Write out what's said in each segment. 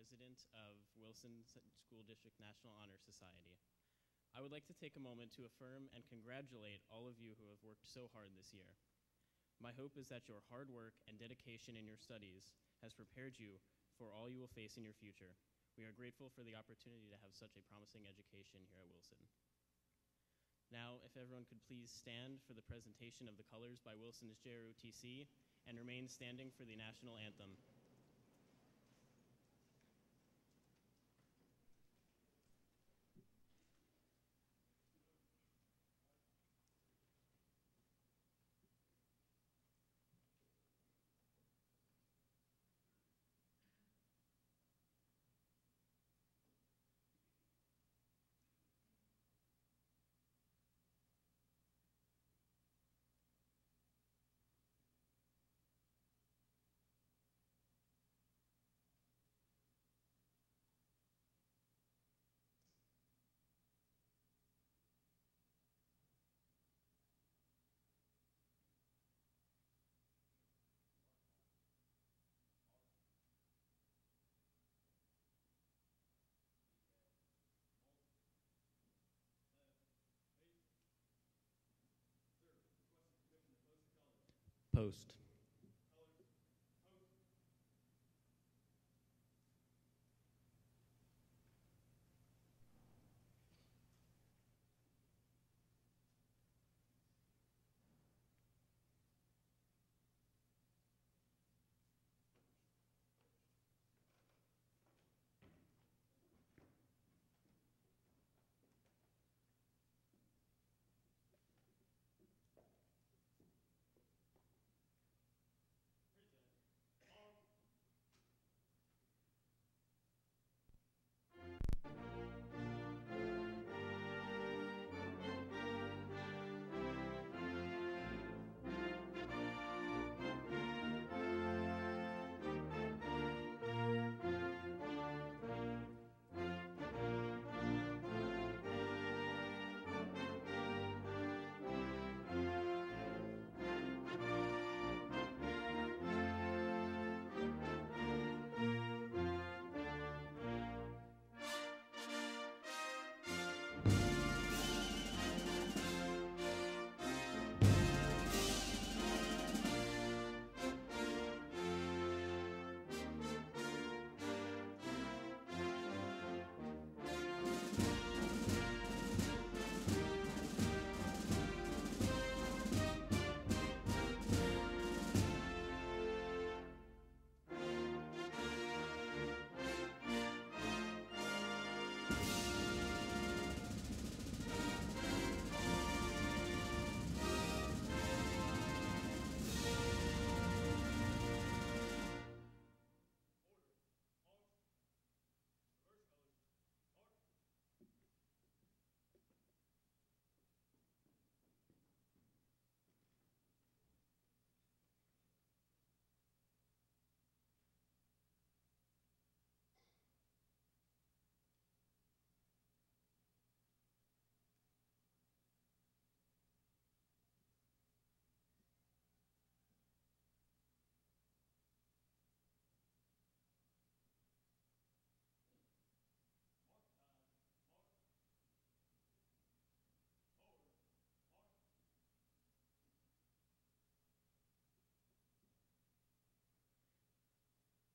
President of Wilson School District National Honor Society. I would like to take a moment to affirm and congratulate all of you who have worked so hard this year. My hope is that your hard work and dedication in your studies has prepared you for all you will face in your future. We are grateful for the opportunity to have such a promising education here at Wilson. Now, if everyone could please stand for the presentation of the colors by Wilson's JROTC and remain standing for the national anthem. Post.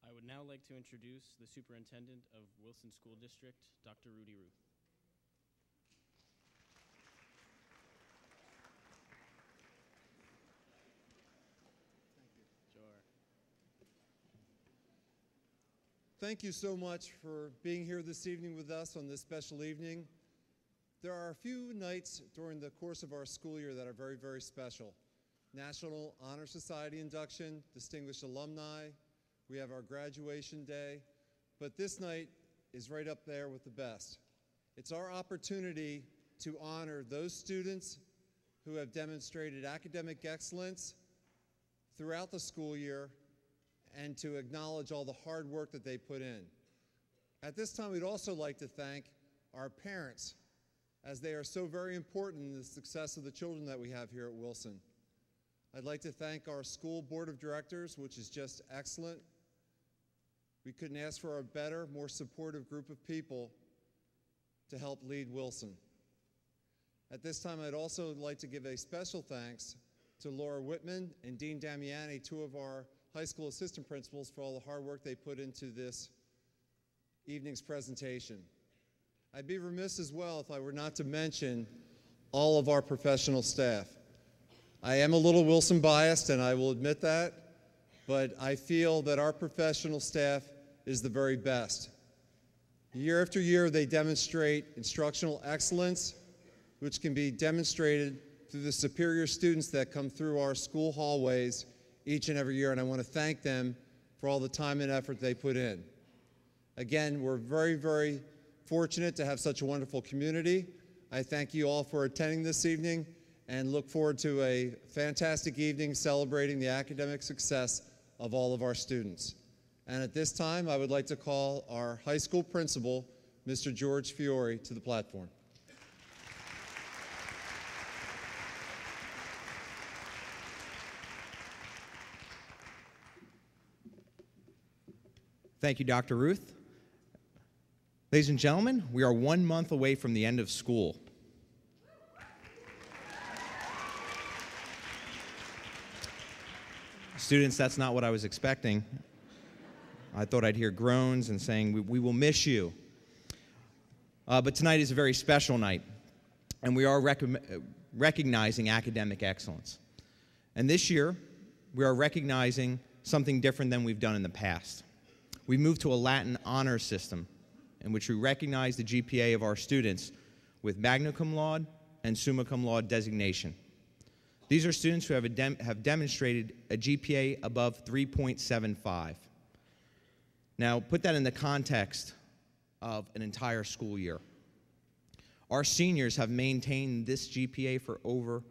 I would now like to introduce the Superintendent of Wilson School District, Dr. Rudy Ruth. Thank you. Sure. Thank you so much for being here this evening with us on this special evening. There are a few nights during the course of our school year that are very, very special. National Honor Society induction, distinguished alumni, we have our graduation day, but this night is right up there with the best. It's our opportunity to honor those students who have demonstrated academic excellence throughout the school year and to acknowledge all the hard work that they put in. At this time, we'd also like to thank our parents, as they are so very important in the success of the children that we have here at Wilson. I'd like to thank our school board of directors, which is just excellent. We couldn't ask for a better, more supportive group of people to help lead Wilson. At this time, I'd also like to give a special thanks to Laura Whitman and Dean Damiani, two of our high school assistant principals, for all the hard work they put into this evening's presentation. I'd be remiss as well if I were not to mention all of our professional staff. I am a little Wilson biased, and I will admit that, but I feel that our professional staff is the very best. Year after year, they demonstrate instructional excellence, which can be demonstrated through the superior students that come through our school hallways each and every year, and I want to thank them for all the time and effort they put in. Again, we're very, very fortunate to have such a wonderful community. I thank you all for attending this evening and look forward to a fantastic evening celebrating the academic success of all of our students. And at this time, I would like to call our high school principal, Mr. George Fiore, to the platform. Thank you, Dr. Ruth. Ladies and gentlemen, we are 1 month away from the end of school. Students, that's not what I was expecting. I thought I'd hear groans and saying, we will miss you. But tonight is a very special night, and we are recognizing academic excellence. And this year, we are recognizing something different than we've done in the past. We moved to a Latin honors system in which we recognize the GPA of our students with magna cum laude and summa cum laude designation. These are students who have demonstrated a GPA above 3.75. Now, put that in the context of an entire school year. Our seniors have maintained this GPA for over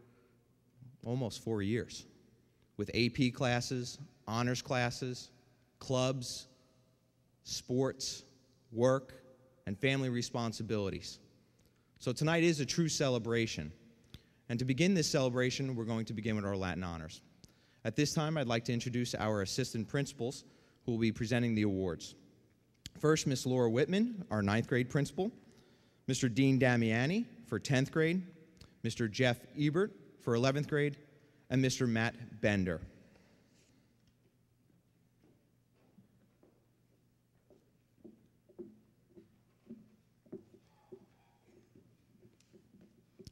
almost 4 years with AP classes, honors classes, clubs, sports, work, and family responsibilities. So tonight is a true celebration. And to begin this celebration, we're going to begin with our Latin honors. At this time, I'd like to introduce our assistant principals who will be presenting the awards. First, Miss Laura Whitman, our 9th grade principal, Mr. Dean Damiani for 10th grade, Mr. Jeff Ebert for 11th grade, and Mr. Matt Bender.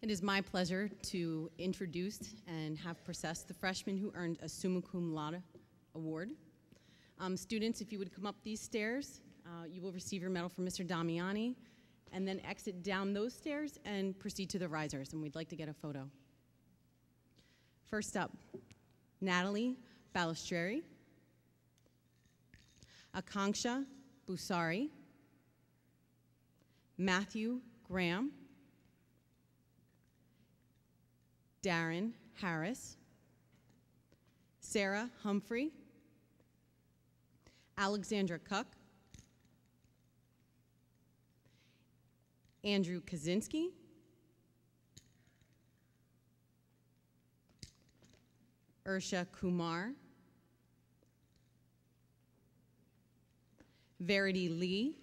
It is my pleasure to introduce and have processed the freshmen who earned a summa cum laude award. Students, if you would come up these stairs, you will receive your medal from Mr. Damiani, and then exit down those stairs and proceed to the risers, and we'd like to get a photo. First up, Natalie Balistreri, Akanksha Busari, Matthew Graham, Darren Harris, Sarah Humphrey, Alexandra Cook, Andrew Kaczynski, Ursha Kumar, Verity Lee,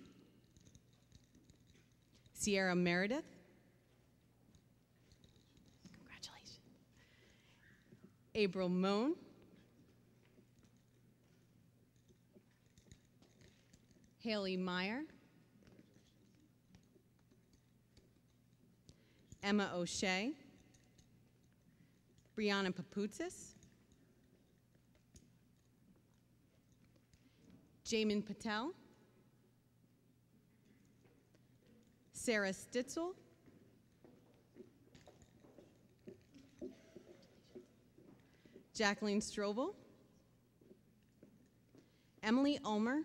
Sierra Meredith, congratulations, April Moan, Haley Meyer, Emma O'Shea, Brianna Papoutsis, Jamin Patel, Sarah Stitzel, Jacqueline Strobel, Emily Ulmer,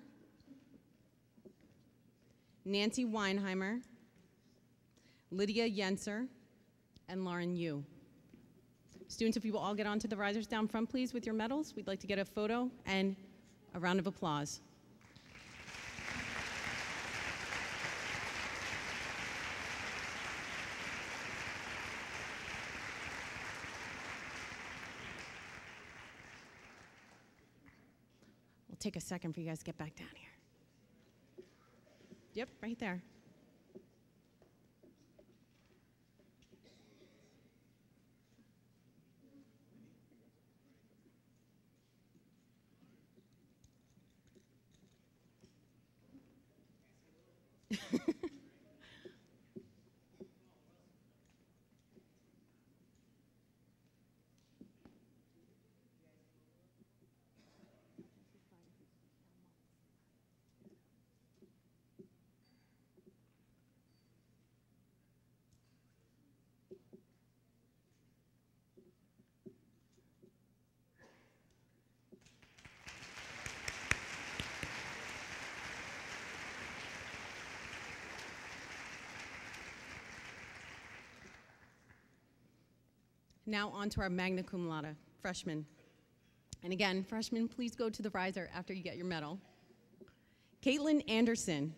Nancy Weinheimer, Lydia Yenser, and Lauren Yu. Students, if you will all get onto the risers down front, please, with your medals. We'd like to get a photo and a round of applause. We'll take a second for you guys to get back down here. Yep, right there. Now on to our magna cum laude, freshmen. And again, freshmen, please go to the riser after you get your medal. Caitlin Anderson,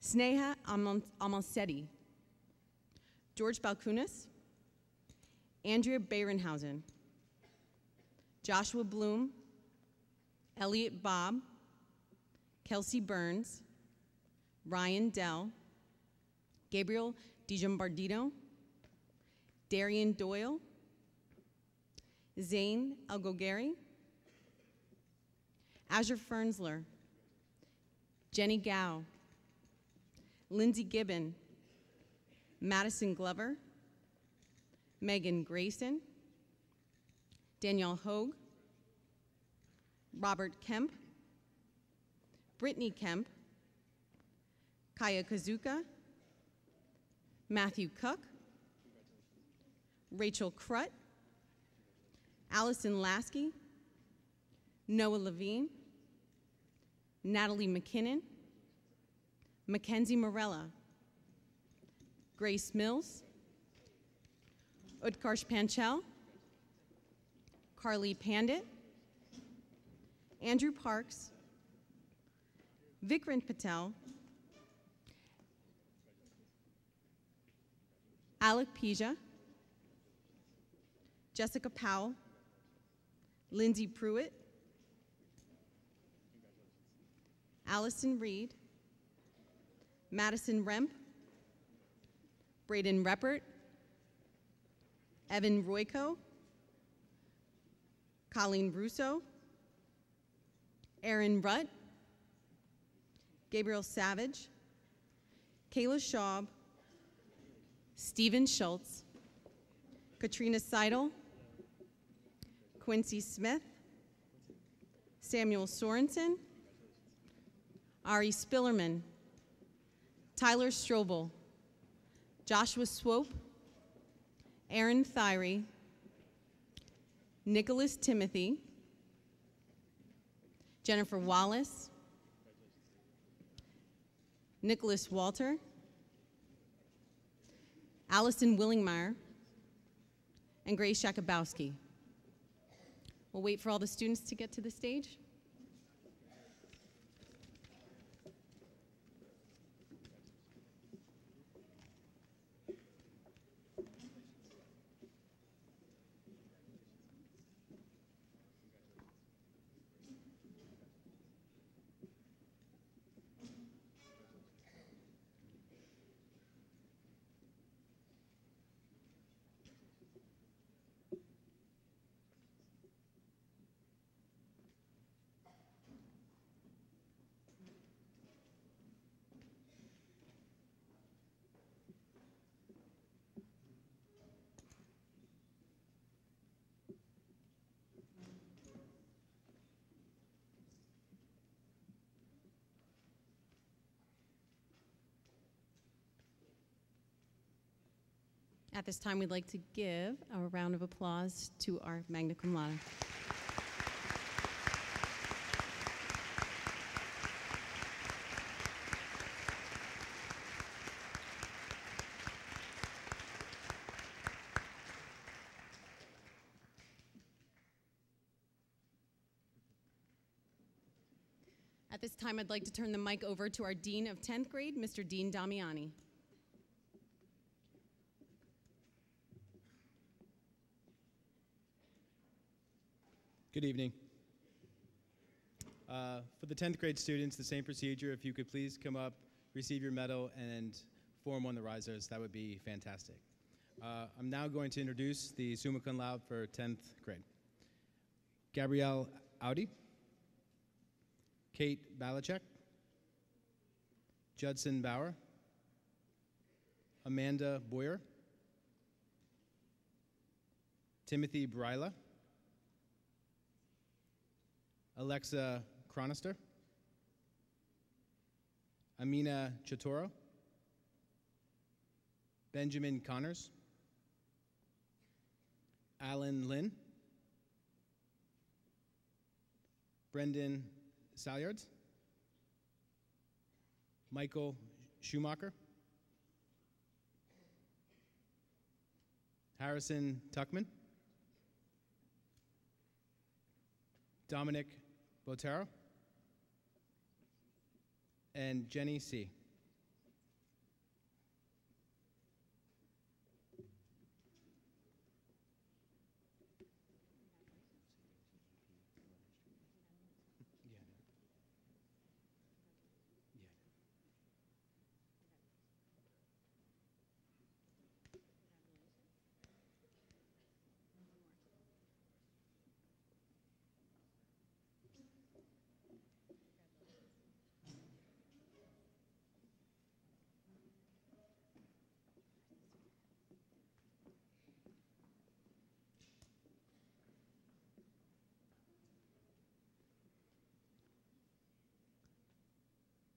Sneha Amalsetti, George Balkunas, Andrea Bayrenhausen, Joshua Bloom, Elliot Bob, Kelsey Burns, Ryan Dell, Gabriel DiGiambardino, Darian Doyle, Zane Elgogari, Azure Fernsler, Jenny Gao, Lindsay Gibbon, Madison Glover, Megan Grayson, Danielle Hogue, Robert Kemp, Brittany Kemp, Kaya Kazuka, Matthew Cook, Rachel Crutt, Allison Lasky, Noah Levine, Natalie McKinnon, Mackenzie Morella, Grace Mills, Utkarsh Panchal, Carly Pandit, Andrew Parks, Vikrant Patel, Alec Pija, Jessica Powell, Lindsay Pruitt, Allison Reed, Madison Remp, Braden Reppert, Evan Royko, Colleen Russo, Aaron Rutt, Gabriel Savage, Kayla Schaub, Stephen Schultz, Katrina Seidel, Quincy Smith, Samuel Sorensen, Ari Spillerman, Tyler Strobel, Joshua Swope, Aaron Thyree, Nicholas Timothy, Jennifer Wallace, Nicholas Walter, Allison Willingmeyer, and Grace Shakabowski. We'll wait for all the students to get to the stage. At this time, we'd like to give a round of applause to our magna cum laude. At this time, I'd like to turn the mic over to our Dean of 10th grade, Mr. Dean Damiani. Good evening. For the 10th grade students, the same procedure. If you could please come up, receive your medal, and form one of the risers, that would be fantastic. I'm now going to introduce the summa cum laude for 10th grade. Gabrielle Audi, Kate Balachek, Judson Bauer, Amanda Boyer, Timothy Bryla, Alexa Chronister, Amina Chitoro, Benjamin Connors, Alan Lynn, Brendan Salyards, Michael Schumacher, Harrison Tuckman, Dominic Botero, and Jenny C.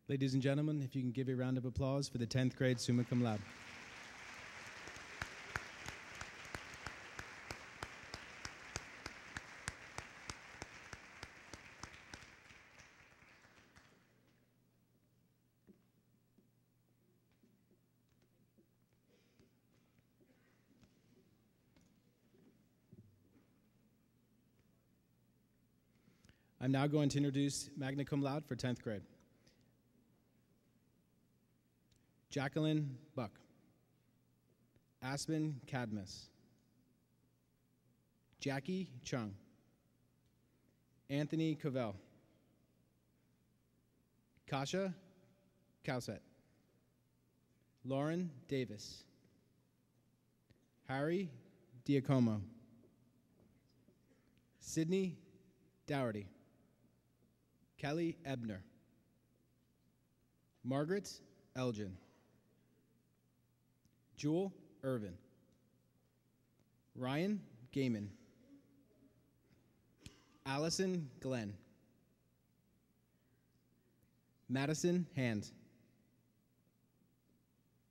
Ladies and gentlemen, if you can give a round of applause for the 10th grade summa cum laude. I'm now going to introduce magna cum laude for 10th grade. Jacqueline Buck, Aspen Cadmus, Jackie Chung, Anthony Cavell, Kasha Cowsett, Lauren Davis, Harry Diacomo, Sydney Dougherty, Kelly Ebner, Margaret Elgin, Jewel Irvin, Ryan Gaiman, Allison Glenn, Madison Hand,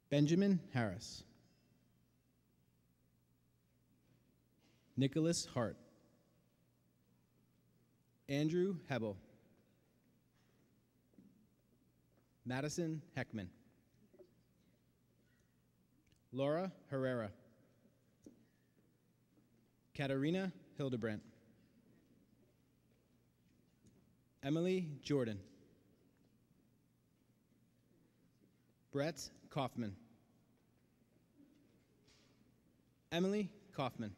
Benjamin Harris, Nicholas Hart, Andrew Hebel, Madison Heckman, Laura Herrera, Katarina Hildebrandt, Emily Jordan, Brett Kaufman, Emily Kaufman,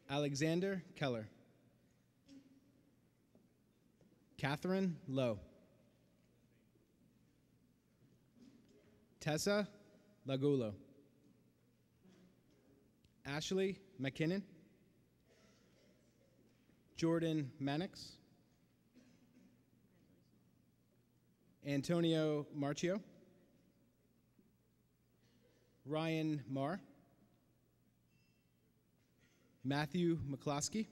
Alexander Keller, Catherine Lowe, Tessa Lagulo, Ashley McKinnon, Jordan Mannix, Antonio Marchio, Ryan Marr, Matthew McCloskey,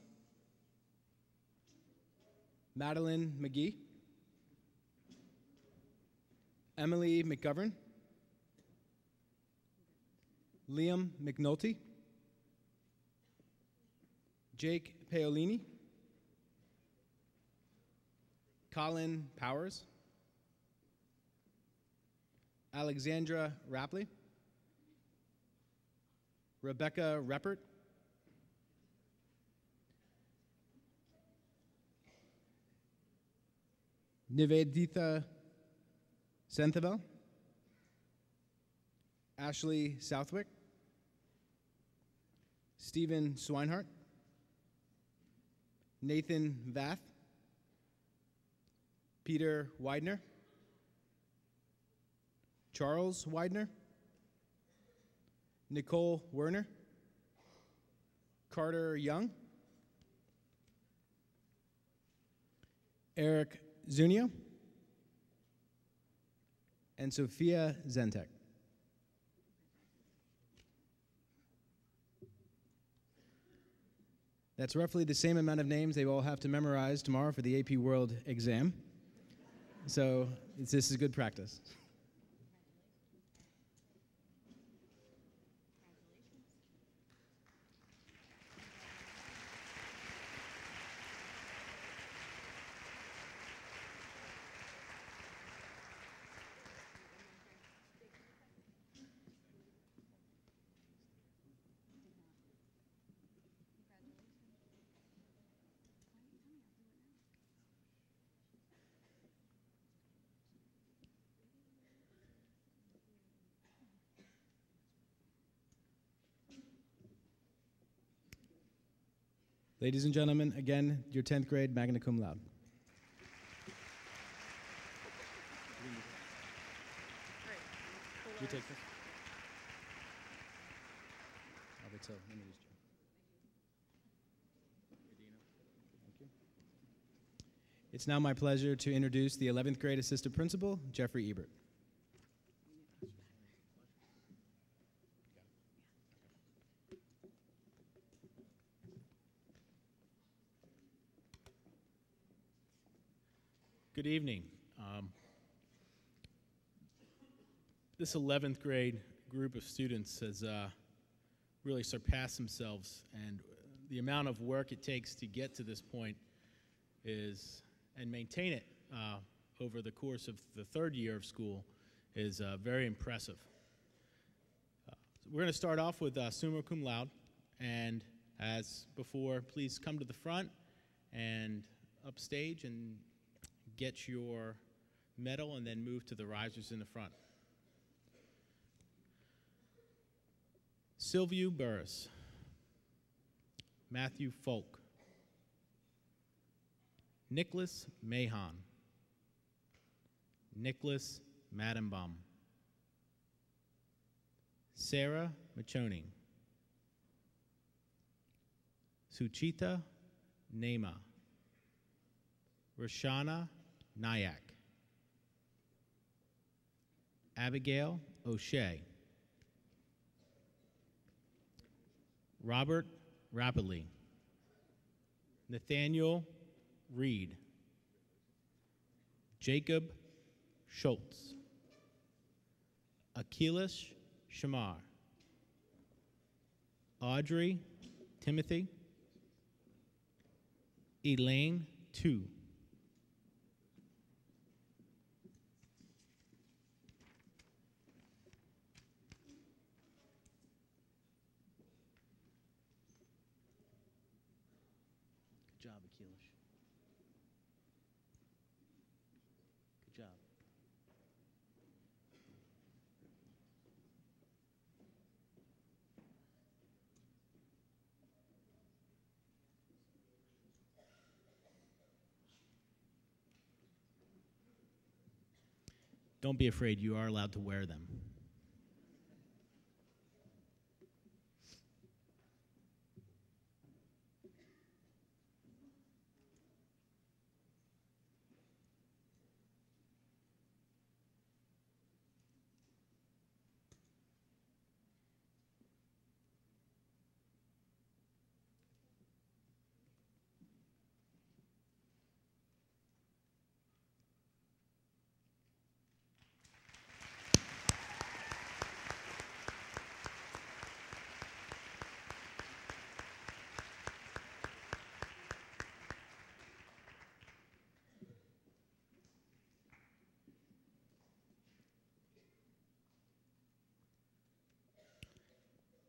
Madeline McGee, Emily McGovern, Liam McNulty, Jake Paolini, Colin Powers, Alexandra Rapley, Rebecca Reppert, Niveditha Senthavel, Ashley Southwick, Stephen Swinehart, Nathan Vath, Peter Widener, Charles Widener, Nicole Werner, Carter Young, Eric Zunio, and Sophia Zentek. That's roughly the same amount of names they all have to memorize tomorrow for the AP World exam. So this is good practice. Ladies and gentlemen, again, your 10th grade magna cum laude. You take this. I'll be till. Let me just. Thank you. It's now my pleasure to introduce the 11th grade assistant principal, Jeffrey Ebert. Good evening. This 11th grade group of students has really surpassed themselves, and the amount of work it takes to get to this point and maintain it over the course of the third year of school is very impressive. We're going to start off with summa cum laude, and as before, please come to the front and upstage and get your medal, and then move to the risers in the front. Sylvia Burris, Matthew Folk, Nicholas Mahon, Nicholas Madenbaum, Sarah Machoni, Suchita Nema, Roshana Nyack, Abigail O'Shea, Robert Rapidly, Nathaniel Reed, Jacob Schultz, Achilles Shamar, Audrey Timothy, Elaine Tu, Good job, Achilles. Good job. Don't be afraid, you are allowed to wear them.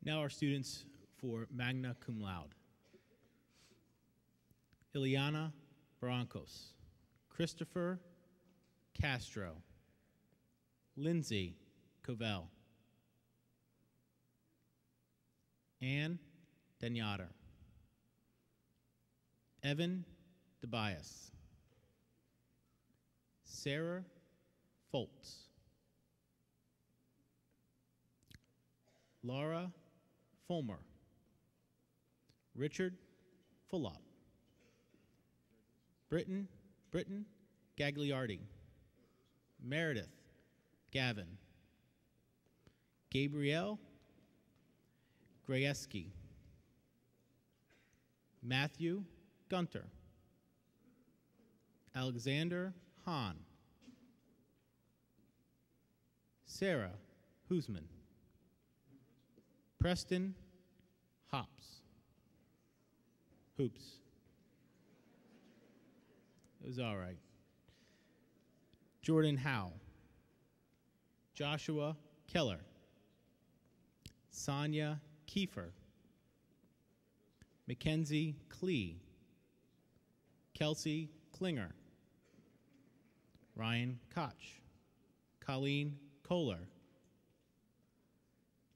Now our students for magna cum laude. Ileana Broncos, Christopher Castro, Lindsay Covell, Anne Danyater, Evan DeBias, Sarah Foltz, Laura Fulmer, Richard Fullop, Britton Gagliardi, Meredith Gavin, Gabrielle Grayeski, Matthew Gunter, Alexander Hahn, Sarah Husman, Preston Hoops. It was all right. Jordan Howe, Joshua Keller, Sonia Kiefer, Mackenzie Klee, Kelsey Klinger, Ryan Koch, Colleen Kohler,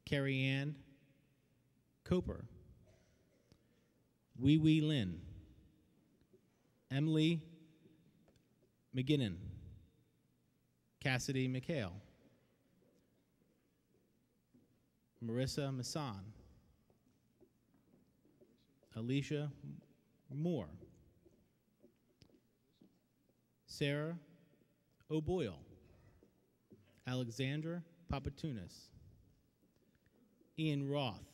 Carrie Ann Coper, Wee Wee Lynn, Emily McGinnon, Cassidy McHale, Marissa Masson, Alicia Moore, Sarah O'Boyle, Alexandra Papatunis, Ian Roth,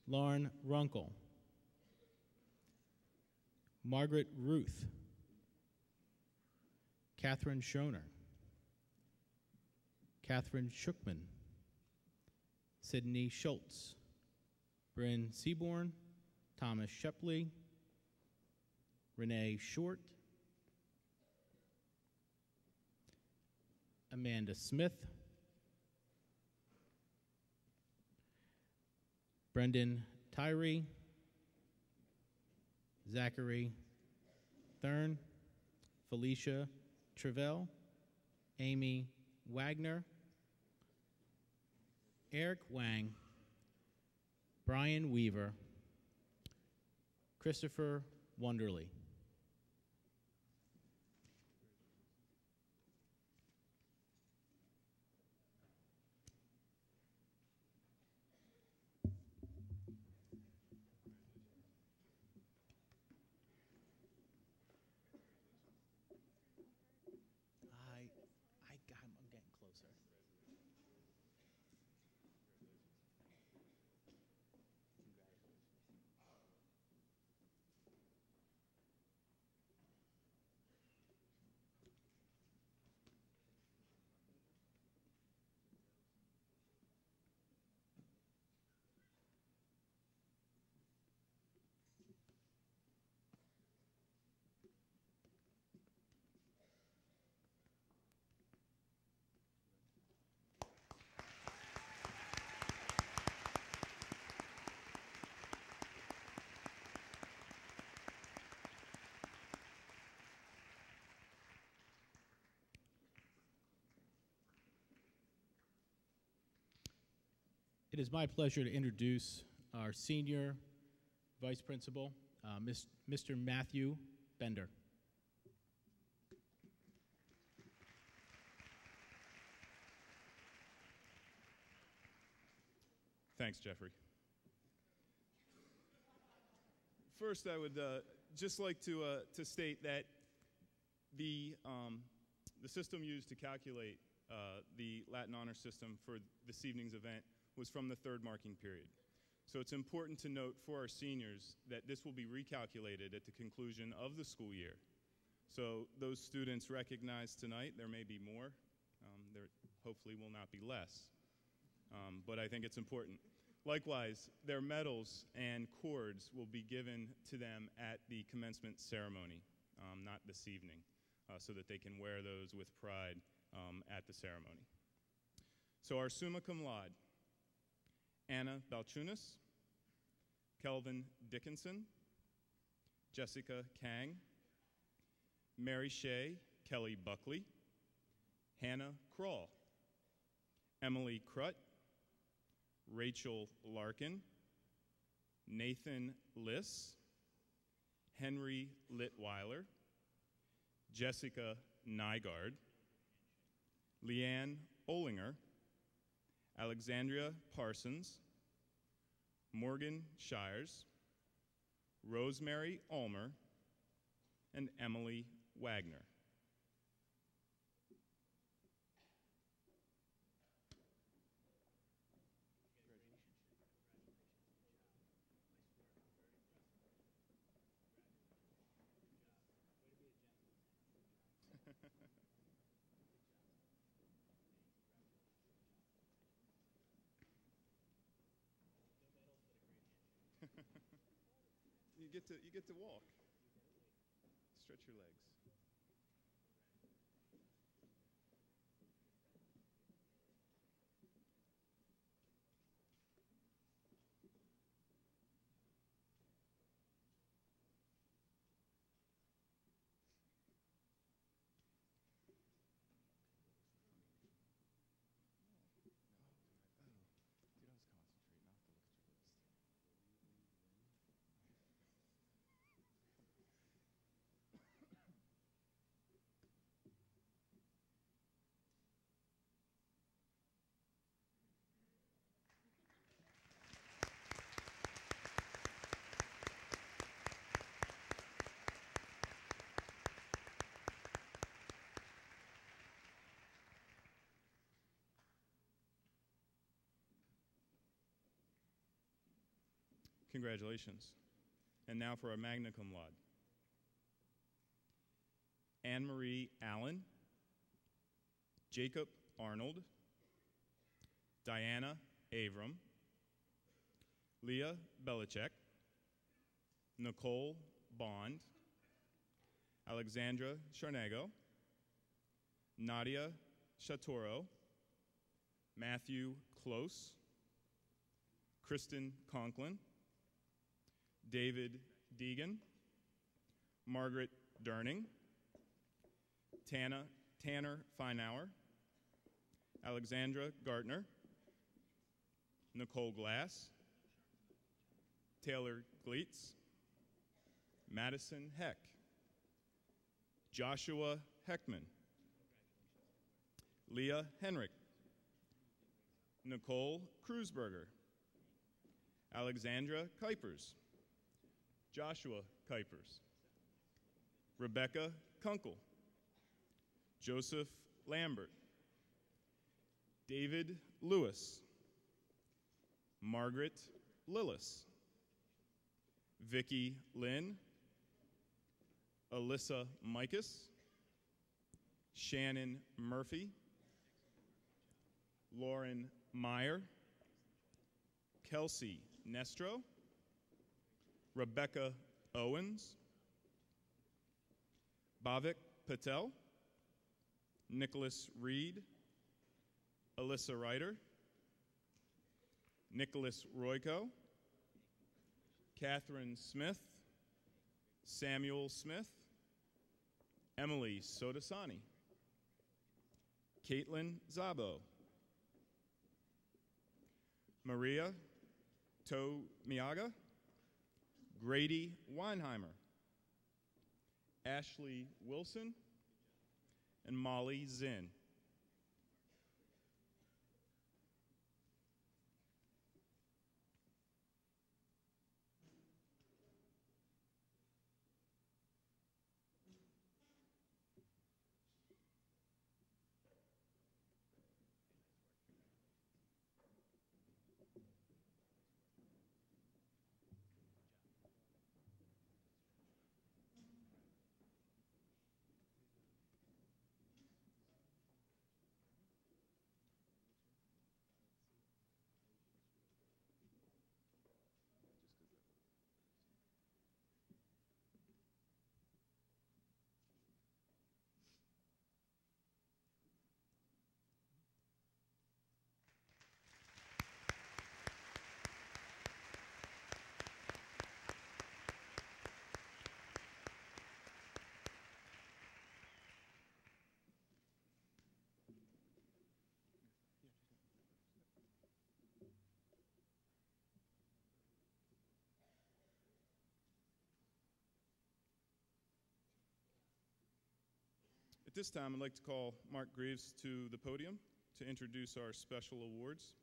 Lauren Runkle, Margaret Ruth, Catherine Schoner, Catherine Schuckman, Sydney Schultz, Bryn Seaborn, Thomas Shepley, Renee Short, Amanda Smith, Brendan Tyree, Zachary Thurn, Felicia Travell, Amy Wagner, Eric Wang, Brian Weaver, Christopher Wonderly. I'm getting closer. It is my pleasure to introduce our senior vice principal, Mr. Matthew Bender. Thanks, Jeffrey. First, I would just like to state that the system used to calculate the Latin honor system for this evening's event was from the third marking period. So it's important to note for our seniors that this will be recalculated at the conclusion of the school year. So those students recognized tonight, there may be more, there hopefully will not be less, but I think it's important. Likewise, their medals and cords will be given to them at the commencement ceremony, not this evening, so that they can wear those with pride at the ceremony. So our summa cum laude, Anna Balchunas, Kelvin Dickinson, Jessica Kang, Mary Shea Kelly Buckley, Hannah Kroll, Emily Krutt, Rachel Larkin, Nathan Liss, Henry Litweiler, Jessica Nygaard, Leanne Olinger, Alexandria Parsons, Morgan Shires, Rosemary Ulmer, and Emily Wagner. You get to walk. Stretch your legs. Congratulations. And now for our magna cum laude. Anne-Marie Allen, Jacob Arnold, Diana Avram, Leah Belichick, Nicole Bond, Alexandra Charnego, Nadia Shatoro, Matthew Close, Kristen Conklin, David Deegan, Margaret Durning, Tanner Feinauer, Alexandra Gartner, Nicole Glass, Taylor Gleitz, Madison Heck, Joshua Heckman, Leah Henrik, Nicole Kruzberger, Alexandra Kuipers, Joshua Kuipers, Rebecca Kunkel, Joseph Lambert, David Lewis, Margaret Lillis, Vicki Lynn, Alyssa Mikas, Shannon Murphy, Lauren Meyer, Kelsey Nestro, Rebecca Owens, Bhavik Patel, Nicholas Reed, Alyssa Ryder, Nicholas Royko, Catherine Smith, Samuel Smith, Emily Sodasani, Caitlin Zabo, Maria To Miyaga, Grady Weinheimer, Ashley Wilson, and Molly Zinn. At this time, I'd like to call Mark Greaves to the podium to introduce our special awards.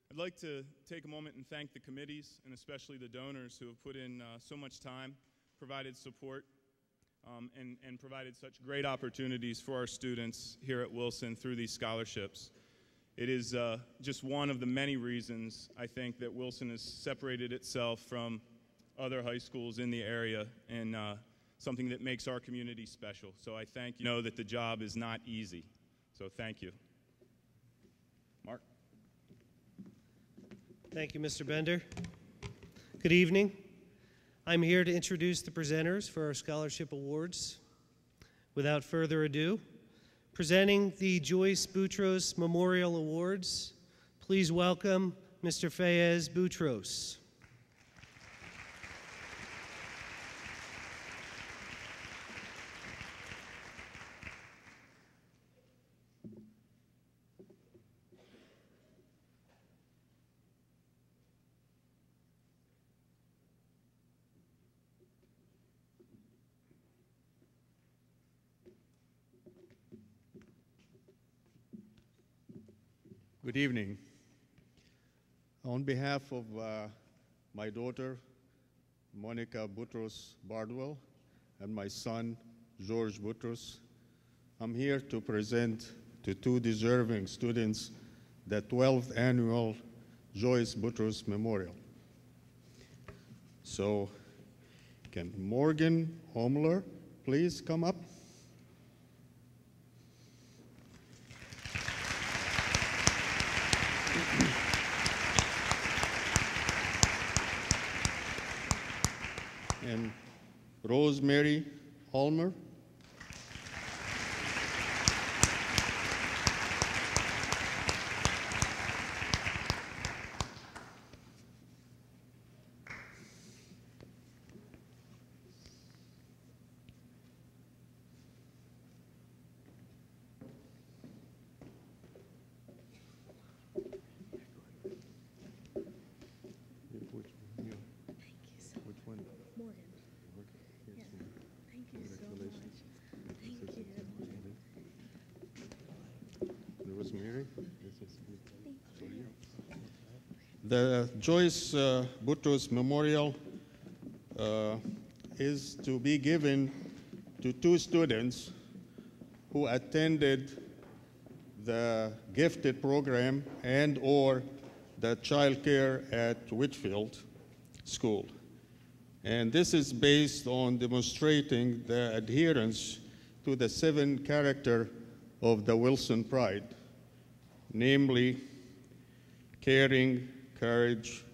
I'd like to take a moment and thank the committees and especially the donors who have put in so much time, provided support, and provided such great opportunities for our students here at Wilson through these scholarships. It is just one of the many reasons I think that Wilson has separated itself from other high schools in the area and something that makes our community special. So I thank you. Know that the job is not easy. So thank you. Mark. Thank you, Mr. Bender. Good evening. I'm here to introduce the presenters for our scholarship awards. Without further ado, presenting the Joyce Boutros Memorial Awards, please welcome Mr. Fayez Boutros. Good evening. On behalf of my daughter, Monica Boutros Bardwell, and my son, George Boutros, I'm here to present to two deserving students the 12th Annual Joyce Boutros Memorial. So, can Morgan Homler please come up? And Rosemary Ulmer. The Joyce Boutros Memorial is to be given to two students who attended the gifted program and or the child care at Whitfield School. And this is based on demonstrating the adherence to the 7 character of the Wilson Pride, namely caring, courage,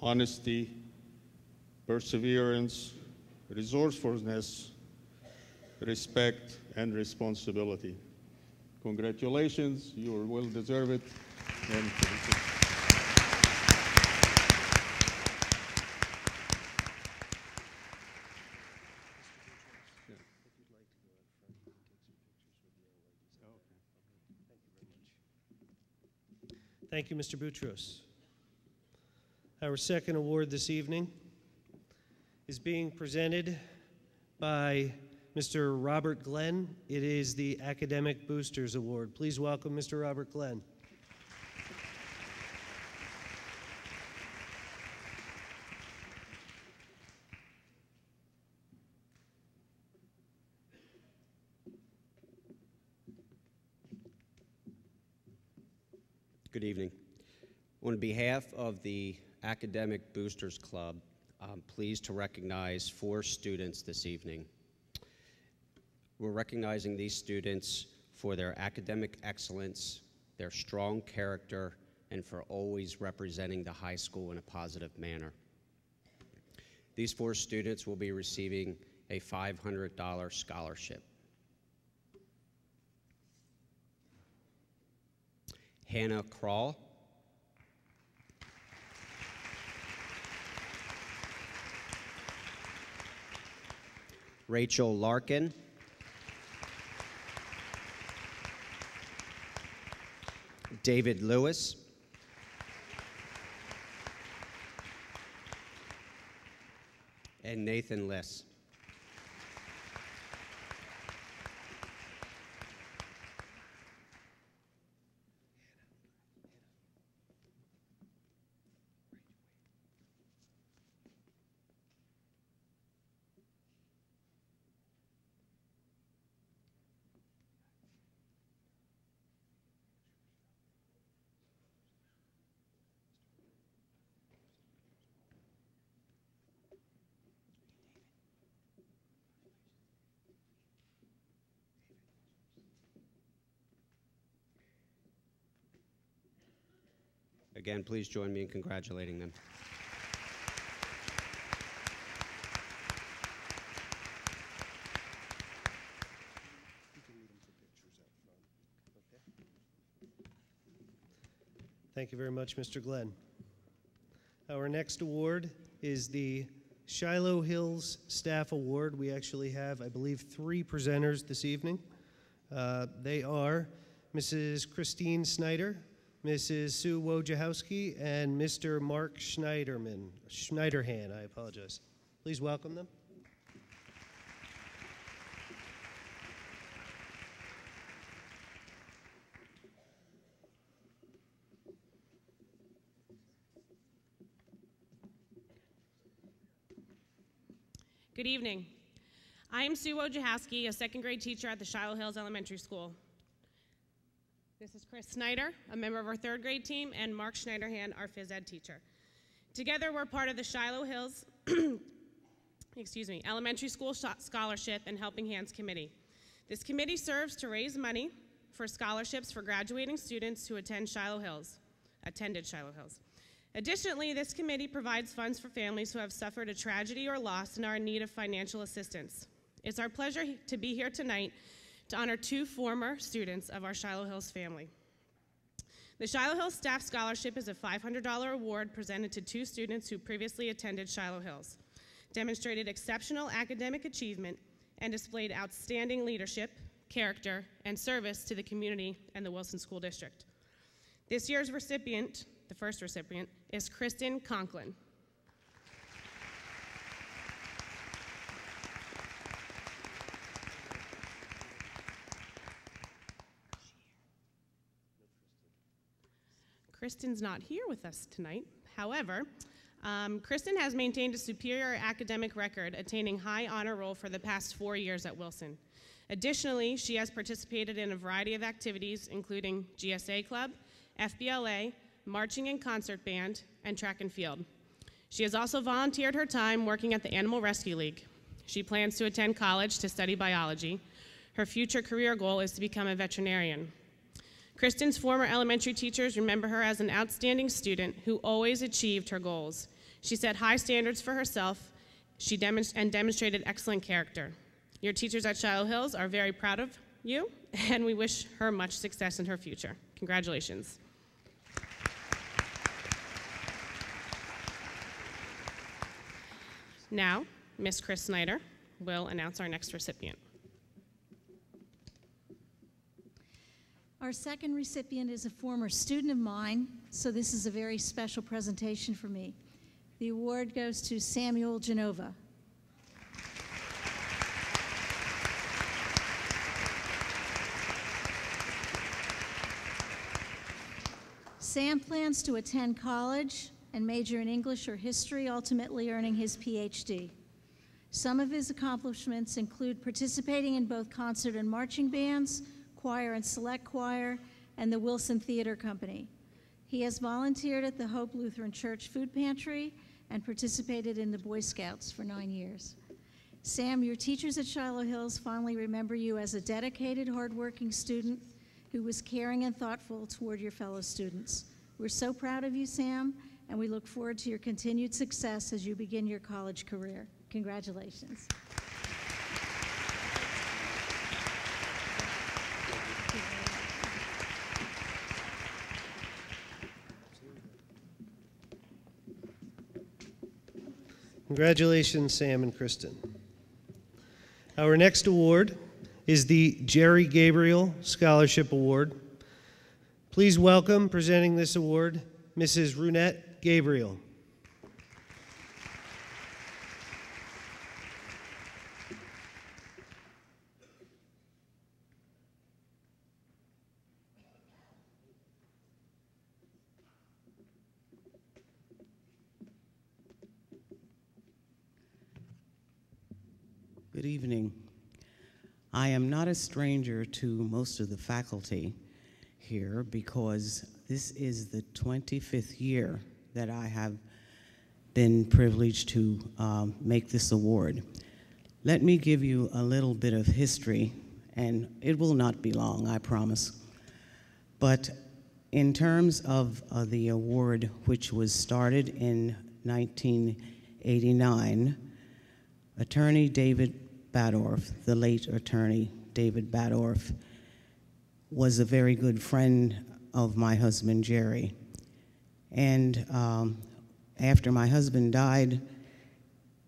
honesty, perseverance, resourcefulness, respect, and responsibility. Congratulations, you will deserve it. And Thank you, Mr. Boutros. Our second award this evening is being presented by Mr. Robert Glenn. It is the Academic Boosters Award. Please welcome Mr. Robert Glenn. Good evening. On behalf of the Academic Boosters Club, I'm pleased to recognize 4 students this evening. We're recognizing these students for their academic excellence, their strong character, and for always representing the high school in a positive manner. These 4 students will be receiving a $500 scholarship. Hannah Kroll. Rachel Larkin. David Lewis. And Nathan Liss. Again, please join me in congratulating them. Thank you very much, Mr. Glenn. Our next award is the Shiloh Hills Staff Award. We actually have, I believe, 3 presenters this evening. They are Mrs. Christine Snyder, Mrs. Sue Wojciechowski, and Mr. Mark Schneiderhan, I apologize. Please welcome them. Good evening. I am Sue Wojciechowski, a second grade teacher at the Shiloh Hills Elementary School. This is Chris Snyder, a member of our third grade team, and Mark Schneiderhan, our phys ed teacher. Together, we're part of the Shiloh Hills Elementary School Scholarship and Helping Hands Committee. This committee serves to raise money for scholarships for graduating students who attended Shiloh Hills. Additionally, this committee provides funds for families who have suffered a tragedy or loss and are in need of financial assistance. It's our pleasure to be here tonight to honor 2 former students of our Shiloh Hills family. The Shiloh Hills Staff Scholarship is a $500 award presented to 2 students who previously attended Shiloh Hills, demonstrated exceptional academic achievement, and displayed outstanding leadership, character, and service to the community and the Wilson School District. This year's recipient, the first recipient, is Kristen Conklin. Kristen's not here with us tonight. However, Kristen has maintained a superior academic record, attaining high honor roll for the past 4 years at Wilson. Additionally, she has participated in a variety of activities, including GSA Club, FBLA, marching and concert band, and track and field. She has also volunteered her time working at the Animal Rescue League. She plans to attend college to study biology. Her future career goal is to become a veterinarian. Kristen's former elementary teachers remember her as an outstanding student who always achieved her goals. She set high standards for herself and demonstrated excellent character. Your teachers at Shiloh Hills are very proud of you, and we wish her much success in her future. Congratulations. Now, Ms. Chris Snyder will announce our next recipient. Our second recipient is a former student of mine, so this is a very special presentation for me. The award goes to Samuel Genova. Sam plans to attend college and major in English or history, ultimately earning his PhD. Some of his accomplishments include participating in both concert and marching bands, choir and select choir, and the Wilson Theater Company. He has volunteered at the Hope Lutheran Church Food Pantry and participated in the Boy Scouts for 9 years. Sam, your teachers at Shiloh Hills fondly remember you as a dedicated, hardworking student who was caring and thoughtful toward your fellow students. We're so proud of you, Sam, and we look forward to your continued success as you begin your college career. Congratulations. Congratulations, Sam and Kristen. Our next award is the Jerry Gabriel Scholarship Award. Please welcome, presenting this award, Mrs. Runette Gabriel. Good evening. I am not a stranger to most of the faculty here because this is the 25th year that I have been privileged to make this award. Let me give you a little bit of history, and it will not be long, I promise. But in terms of the award, which was started in 1989, Attorney David Badorf, the late Attorney David Badorf, was a very good friend of my husband, Jerry. And after my husband died,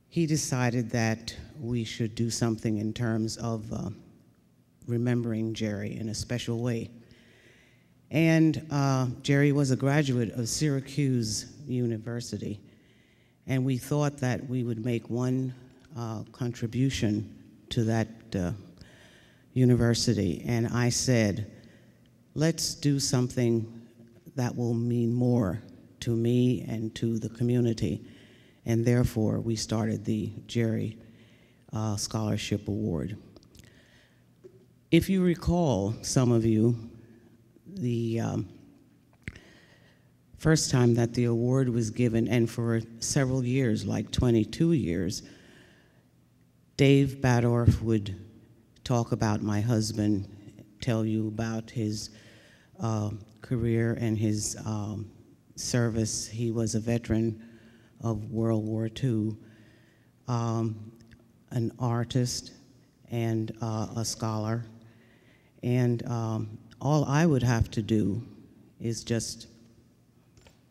he decided that we should do something in terms of remembering Jerry in a special way. And Jerry was a graduate of Syracuse University, and we thought that we would make one contribution to that university. And I said, let's do something that will mean more to me and to the community. And therefore, we started the Jerry Scholarship Award. If you recall, some of you, the first time that the award was given, and for several years, like 22 years, Dave Badorf would talk about my husband, tell you about his career and his service. He was a veteran of World War II, an artist and a scholar. And all I would have to do is just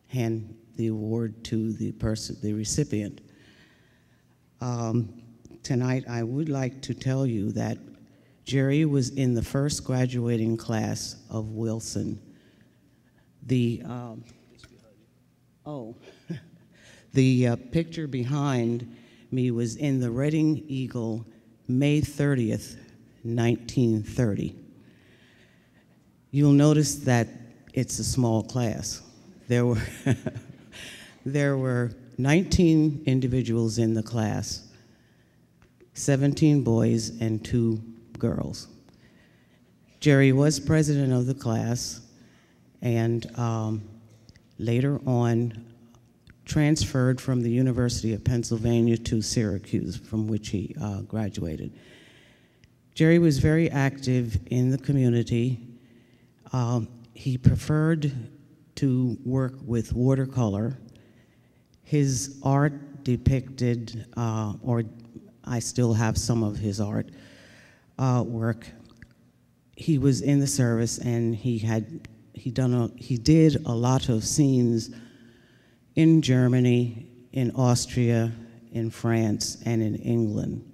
hand the award to the person, the recipient. Tonight, I would like to tell you that Jerry was in the first graduating class of Wilson. The the picture behind me was in the Reading Eagle, May 30th, 1930. You'll notice that it's a small class. There were there were 19 individuals in the class, 17 boys and 2 girls. Jerry was president of the class, and later on transferred from the University of Pennsylvania to Syracuse, from which he graduated. Jerry was very active in the community. He preferred to work with watercolor. His art depicted, or I still have some of his art work. He was in the service, and he did a lot of scenes in Germany, in Austria, in France, and in England.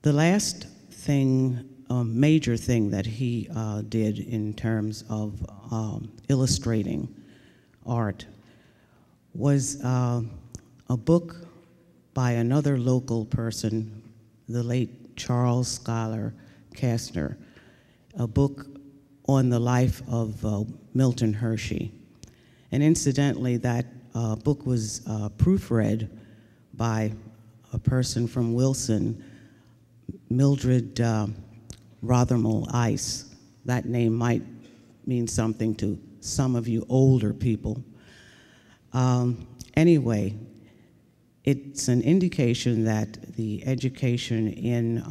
The last thing, major thing that he did in terms of illustrating art was a book by another local person, the late Charles Schuyler Kastner, a book on the life of Milton Hershey. And incidentally, that book was proofread by a person from Wilson, Mildred Rothermel Ice. That name might mean something to some of you older people. Anyway, it's an indication that the education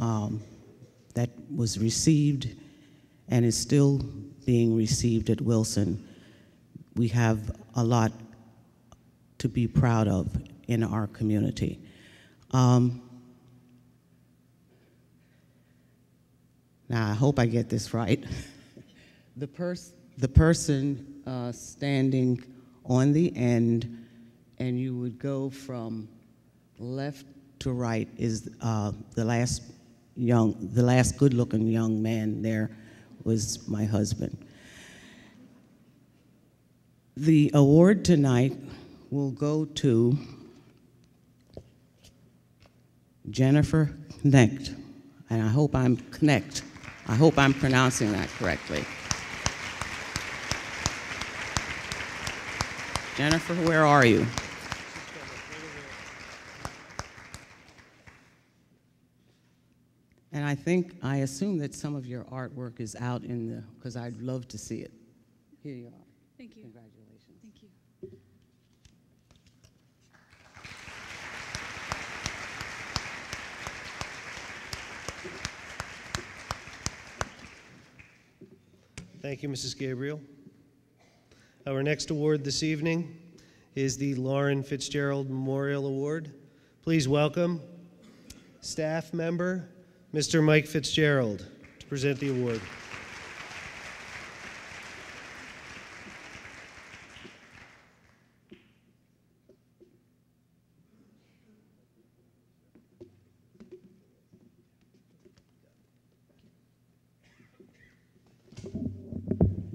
that was received and is still being received at Wilson, we have a lot to be proud of in our community. Now, I hope I get this right. The person standing on the end, and you would go from left to right, is the last good-looking young man there was my husband. The award tonight will go to Jennifer Knecht, and I hope I'm pronouncing that correctly. Jennifer, where are you? And I assume that some of your artwork is out because I'd love to see it. Here you are. Thank you. Congratulations. Thank you. Thank you, Mrs. Gabriel. Our next award this evening is the Lauren Fitzgerald Memorial Award. Please welcome staff member, Mr. Mike Fitzgerald, to present the award.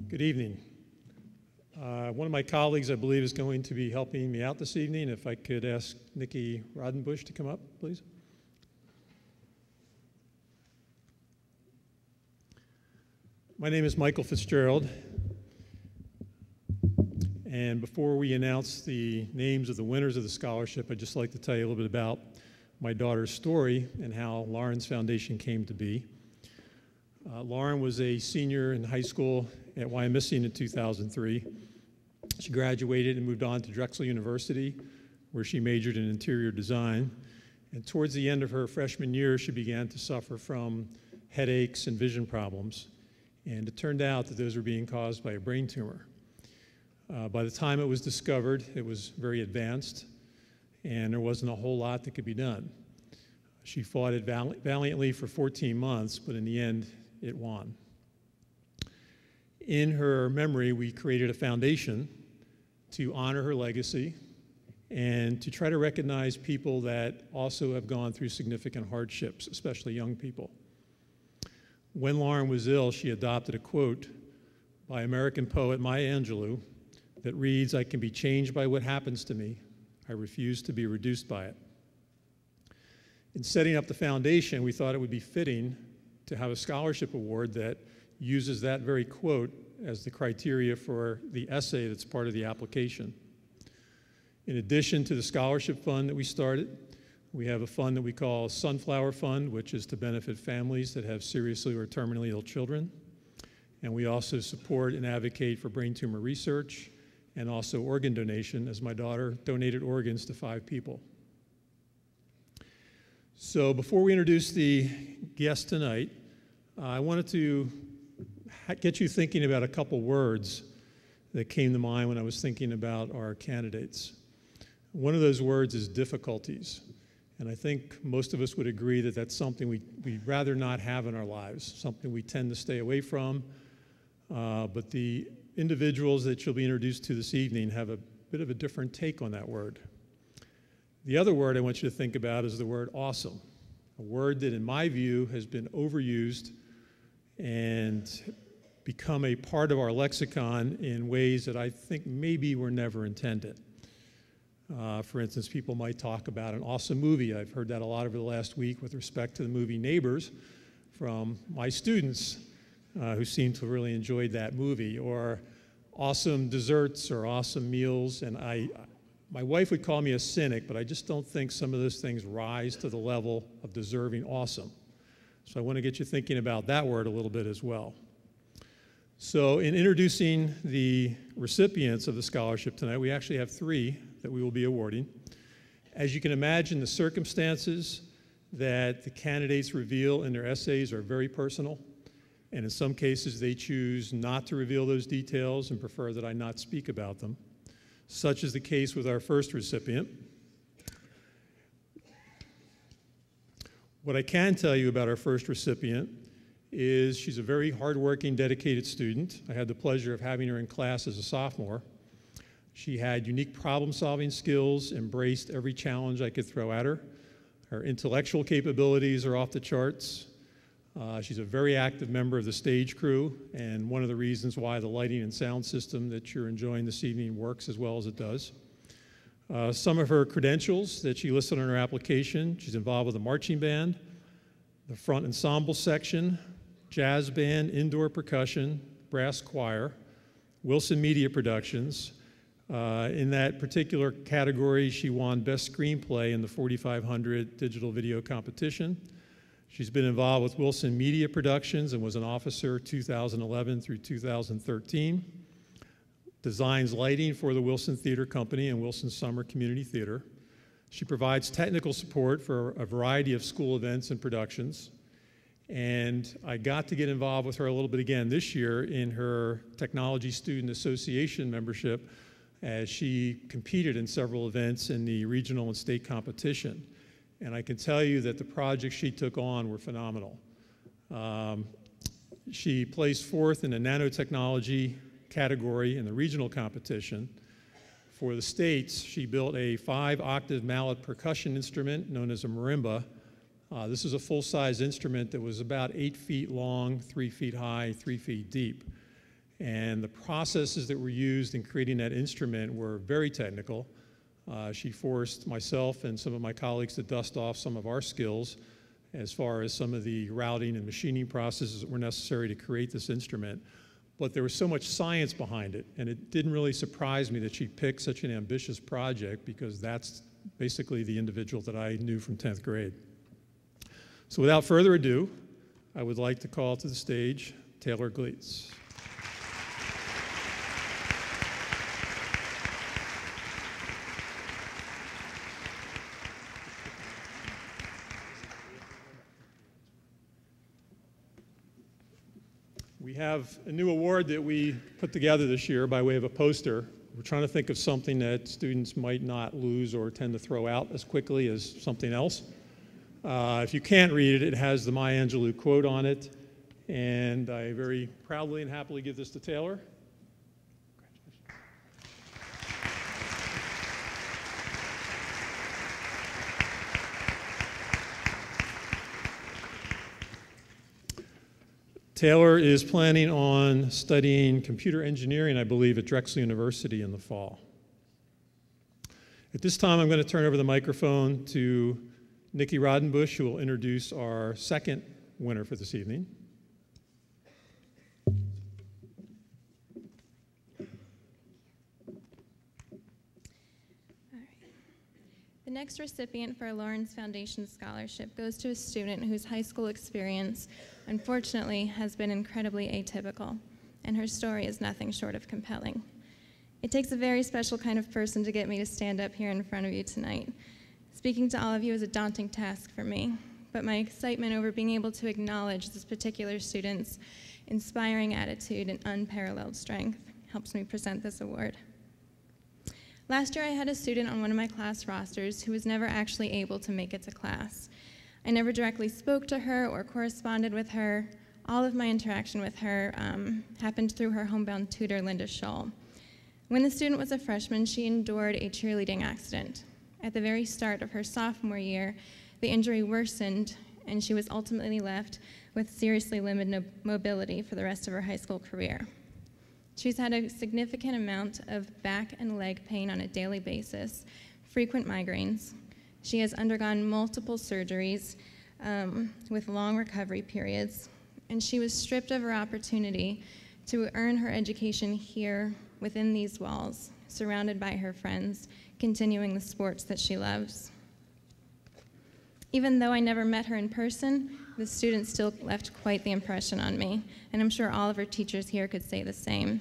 Good evening. One of my colleagues, I believe, is going to be helping me out this evening. If I could ask Nikki Rodenbush to come up, please. My name is Michael Fitzgerald. And before we announce the names of the winners of the scholarship, I'd just like to tell you a little bit about my daughter's story and how Lauren's Foundation came to be. Lauren was a senior in high school at Wyomissing in 2003. She graduated and moved on to Drexel University, where she majored in interior design. And towards the end of her freshman year, she began to suffer from headaches and vision problems. And it turned out that those were being caused by a brain tumor. By the time it was discovered, it was very advanced, and there wasn't a whole lot that could be done. She fought it valiantly for 14 months, but in the end, it won. In her memory, we created a foundation to honor her legacy and to try to recognize people that also have gone through significant hardships, especially young people. When Lauren was ill, she adopted a quote by American poet Maya Angelou that reads, "I can be changed by what happens to me. I refuse to be reduced by it." In setting up the foundation, we thought it would be fitting to have a scholarship award that uses that very quote as the criteria for the essay that's part of the application. In addition to the scholarship fund that we started, we have a fund that we call Sunflower Fund, which is to benefit families that have seriously or terminally ill children. And we also support and advocate for brain tumor research and also organ donation, as my daughter donated organs to 5 people. So before we introduce the guest tonight, I wanted to get you thinking about a couple words that came to mind when I was thinking about our candidates. One of those words is difficulties. And I think most of us would agree that that's something we'd rather not have in our lives, something we tend to stay away from. But the individuals that you'll be introduced to this evening have a bit of a different take on that word. The other word I want you to think about is the word awesome, a word that in my view has been overused and become a part of our lexicon in ways that I think maybe were never intended. For instance, people might talk about an awesome movie. I've heard that a lot over the last week with respect to the movie Neighbors from my students who seem to have really enjoyed that movie, or awesome desserts or awesome meals. And my wife would call me a cynic, but I just don't think some of those things rise to the level of deserving awesome. So I want to get you thinking about that word a little bit as well. So in introducing the recipients of the scholarship tonight, we actually have 3 that we will be awarding. As you can imagine, the circumstances that the candidates reveal in their essays are very personal, and in some cases they choose not to reveal those details and prefer that I not speak about them. Such is the case with our first recipient. What I can tell you about our first recipient is she's a very hardworking, dedicated student. I had the pleasure of having her in class as a sophomore. She had unique problem-solving skills, embraced every challenge I could throw at her. Her intellectual capabilities are off the charts. She's a very active member of the stage crew, and one of the reasons why the lighting and sound system that you're enjoying this evening works as well as it does. Some of her credentials that she listed on her application: she's involved with the marching band, the front ensemble section, jazz band, indoor percussion, brass choir, Wilson Media Productions. In that particular category, she won Best Screenplay in the 4500 digital video competition. She's been involved with Wilson Media Productions and was an officer 2011 through 2013. Designs lighting for the Wilson Theater Company and Wilson Summer Community Theater. She provides technical support for a variety of school events and productions. And I got to get involved with her a little bit again this year in her Technology Student Association membership as she competed in several events in the regional and state competition. And I can tell you that the projects she took on were phenomenal. She placed fourth in the nanotechnology category in the regional competition. For the states, she built a 5-octave mallet percussion instrument known as a marimba. This is a full-size instrument that was about 8 feet long, 3 feet high, 3 feet deep. And the processes that were used in creating that instrument were very technical. She forced myself and some of my colleagues to dust off some of our skills as far as some of the routing and machining processes that were necessary to create this instrument. But there was so much science behind it, and it didn't really surprise me that she picked such an ambitious project, because that's basically the individual that I knew from 10th grade. So without further ado, I would like to call to the stage Taylor Gleitz. We have a new award that we put together this year by way of a poster. We're trying to think of something that students might not lose or tend to throw out as quickly as something else. If you can't read it, it has the Maya Angelou quote on it, and I very proudly and happily give this to Taylor. Taylor is planning on studying computer engineering, I believe, at Drexel University in the fall. At this time, I'm going to turn over the microphone to Nikki Rodenbush, who will introduce our second winner for this evening. The next recipient for a Lawrence Foundation Scholarship goes to a student whose high school experience, unfortunately, has been incredibly atypical, and her story is nothing short of compelling. It takes a very special kind of person to get me to stand up here in front of you tonight. Speaking to all of you is a daunting task for me, but my excitement over being able to acknowledge this particular student's inspiring attitude and unparalleled strength helps me present this award. Last year, I had a student on one of my class rosters who was never actually able to make it to class. I never directly spoke to her or corresponded with her. All of my interaction with her happened through her homebound tutor, Linda Scholl. When the student was a freshman, she endured a cheerleading accident. At the very start of her sophomore year, the injury worsened, and she was ultimately left with seriously limited mobility for the rest of her high school career. She's had a significant amount of back and leg pain on a daily basis, frequent migraines. She has undergone multiple surgeries with long recovery periods, and she was stripped of her opportunity to earn her education here within these walls, surrounded by her friends, continuing the sports that she loves. Even though I never met her in person, the student still left quite the impression on me, and I'm sure all of her teachers here could say the same.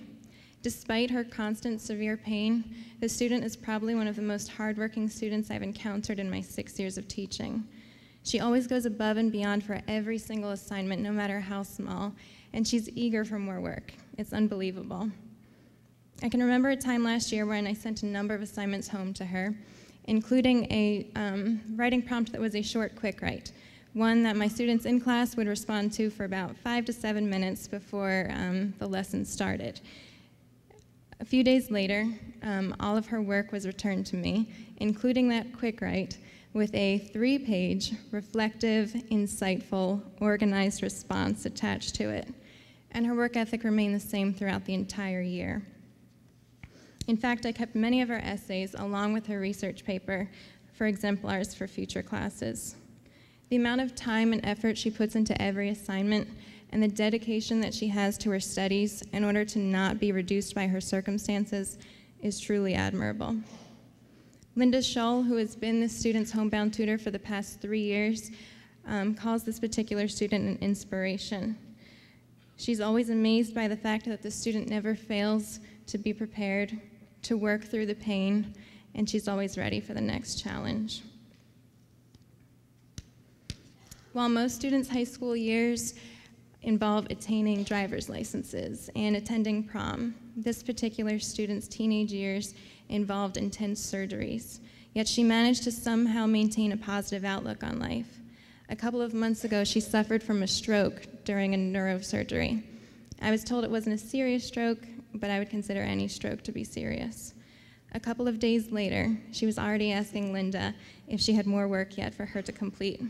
Despite her constant severe pain, the student is probably one of the most hardworking students I've encountered in my 6 years of teaching. She always goes above and beyond for every single assignment, no matter how small, and she's eager for more work. It's unbelievable. I can remember a time last year when I sent a number of assignments home to her, including a writing prompt that was a short, quick write, one that my students in class would respond to for about 5 to 7 minutes before the lesson started. A few days later, all of her work was returned to me, including that quick write, with a 3-page, reflective, insightful, organized response attached to it. And her work ethic remained the same throughout the entire year. In fact, I kept many of her essays along with her research paper for exemplars for future classes. The amount of time and effort she puts into every assignment and the dedication that she has to her studies in order to not be reduced by her circumstances is truly admirable. Linda Scholl, who has been the student's homebound tutor for the past 3 years, calls this particular student an inspiration. She's always amazed by the fact that the student never fails to be prepared, to work through the pain, and she's always ready for the next challenge. While most students' high school years involve attaining driver's licenses and attending prom, this particular student's teenage years involved intense surgeries. Yet she managed to somehow maintain a positive outlook on life. A couple of months ago, she suffered from a stroke during a neurosurgery. I was told it wasn't a serious stroke, but I would consider any stroke to be serious. A couple of days later, she was already asking Linda if she had more work yet for her to complete.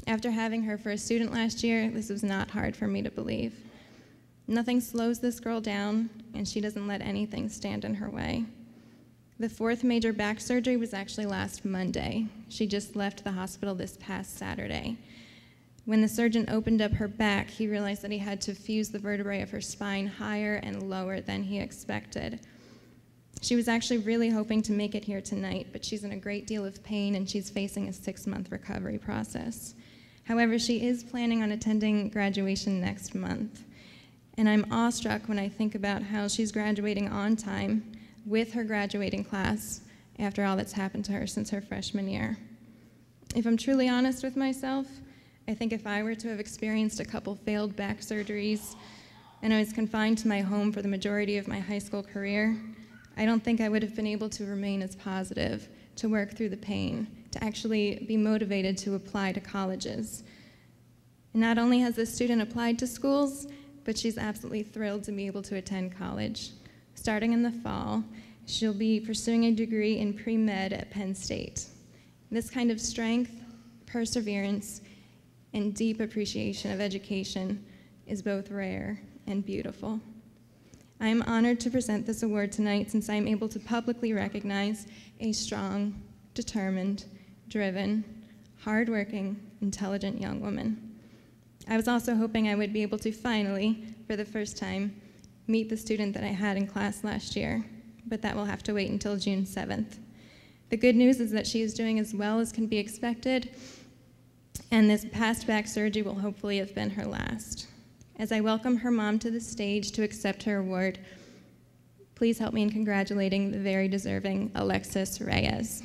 After having her first student last year, this was not hard for me to believe. Nothing slows this girl down, and she doesn't let anything stand in her way. The fourth major back surgery was actually last Monday. She just left the hospital this past Saturday. When the surgeon opened up her back, he realized that he had to fuse the vertebrae of her spine higher and lower than he expected. She was actually really hoping to make it here tonight, but she's in a great deal of pain and she's facing a 6-month recovery process. However, she is planning on attending graduation next month. And I'm awestruck when I think about how she's graduating on time with her graduating class after all that's happened to her since her freshman year. If I'm truly honest with myself, I think if I were to have experienced a couple failed back surgeries and I was confined to my home for the majority of my high school career, I don't think I would have been able to remain as positive, to work through the pain, to actually be motivated to apply to colleges. And not only has this student applied to schools, but she's absolutely thrilled to be able to attend college. Starting in the fall, she'll be pursuing a degree in pre-med at Penn State. This kind of strength, perseverance, and deep appreciation of education is both rare and beautiful. I am honored to present this award tonight since I am able to publicly recognize a strong, determined, driven, hardworking, intelligent young woman. I was also hoping I would be able to finally, for the first time, meet the student that I had in class last year, but that will have to wait until June 7th. The good news is that she is doing as well as can be expected, and this past back surgery will hopefully have been her last. As I welcome her mom to the stage to accept her award, please help me in congratulating the very deserving Alexis Reyes.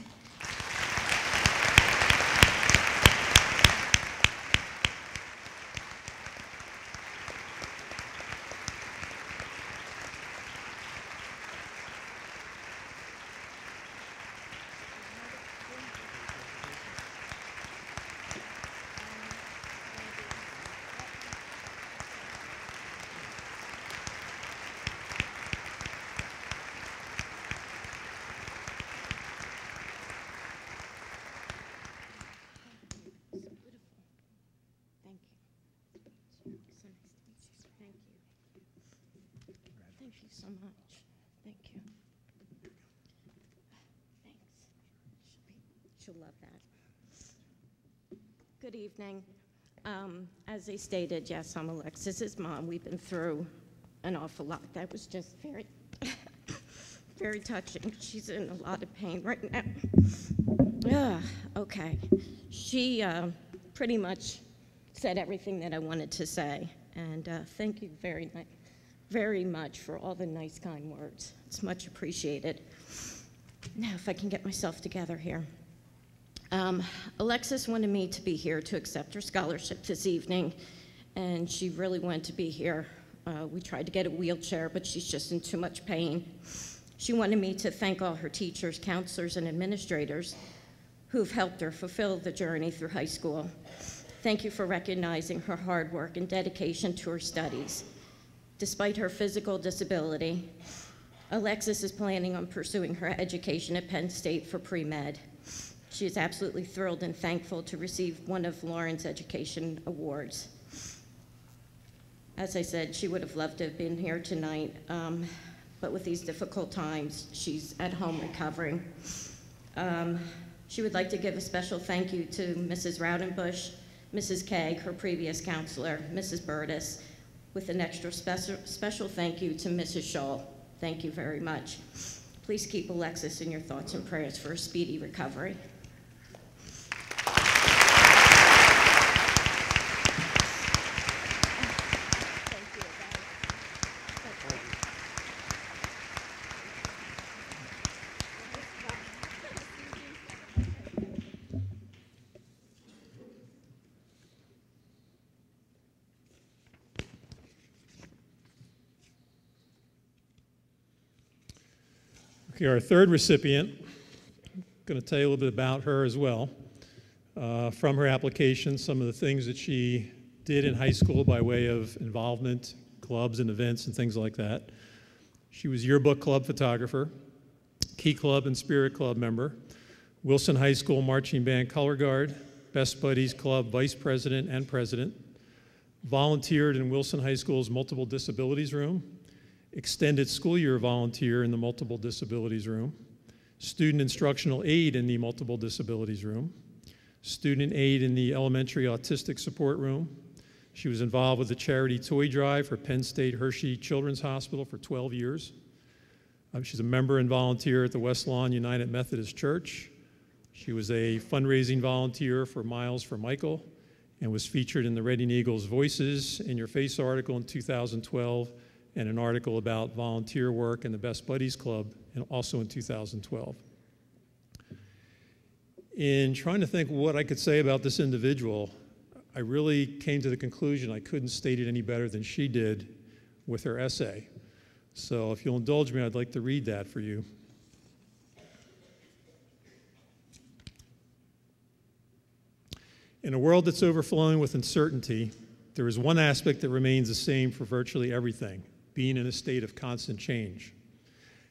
Thank you so much. Thank you. Thanks. She'll love that. Good evening. As they stated, yes, I'm Alexis's mom. We've been through an awful lot. That was just very, very touching. She's in a lot of pain right now. Okay. She pretty much said everything that I wanted to say. And thank you very much for all the nice, kind words. It's much appreciated. Now, if I can get myself together here. Alexis wanted me to be here to accept her scholarship this evening, and she really wanted to be here. We tried to get a wheelchair, but she's just in too much pain. She wanted me to thank all her teachers, counselors, and administrators who've helped her fulfill the journey through high school. Thank you for recognizing her hard work and dedication to her studies. Despite her physical disability, Alexis is planning on pursuing her education at Penn State for pre-med. She is absolutely thrilled and thankful to receive one of Lauren's education awards. As I said, she would have loved to have been here tonight, but with these difficult times, she's at home recovering. She would like to give a special thank you to Mrs. Raudenbush, Mrs. Kay, her previous counselor, Mrs. Burtis, with an extra special thank you to Mrs. Scholl. Thank you very much. Please keep Alexis in your thoughts and prayers for a speedy recovery. Okay, our third recipient, I'm going to tell you a little bit about her as well. From her application, some of the things that she did in high school by way of involvement, clubs and events and things like that. She was yearbook club photographer, Key Club and Spirit Club member, Wilson High School Marching Band Color Guard, Best Buddies Club Vice President and President, volunteered in Wilson High School's Multiple Disabilities Room, extended school year volunteer in the Multiple Disabilities Room, student instructional aide in the Multiple Disabilities Room, student aide in the Elementary Autistic Support Room. She was involved with the charity toy drive for Penn State Hershey Children's Hospital for 12 years. She's a member and volunteer at the West Lawn United Methodist Church. She was a fundraising volunteer for Miles for Michael and was featured in the Reading Eagles Voices in Your Face article in 2012 and an article about volunteer work in the Best Buddies Club and also in 2012. In trying to think what I could say about this individual, I really came to the conclusion I couldn't state it any better than she did with her essay. So if you'll indulge me, I'd like to read that for you. In a world that's overflowing with uncertainty, there is one aspect that remains the same for virtually everything: being in a state of constant change.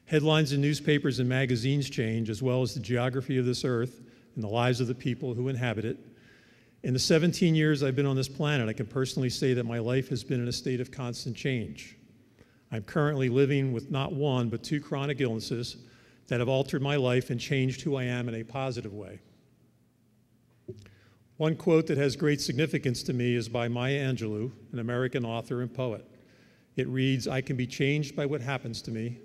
Headlines in newspapers and magazines change, as well as the geography of this earth and the lives of the people who inhabit it. In the 17 years I've been on this planet, I can personally say that my life has been in a state of constant change. I'm currently living with not one, but 2 chronic illnesses that have altered my life and changed who I am in a positive way. One quote that has great significance to me is by Maya Angelou, an American author and poet. It reads, "I can be changed by what happens to me.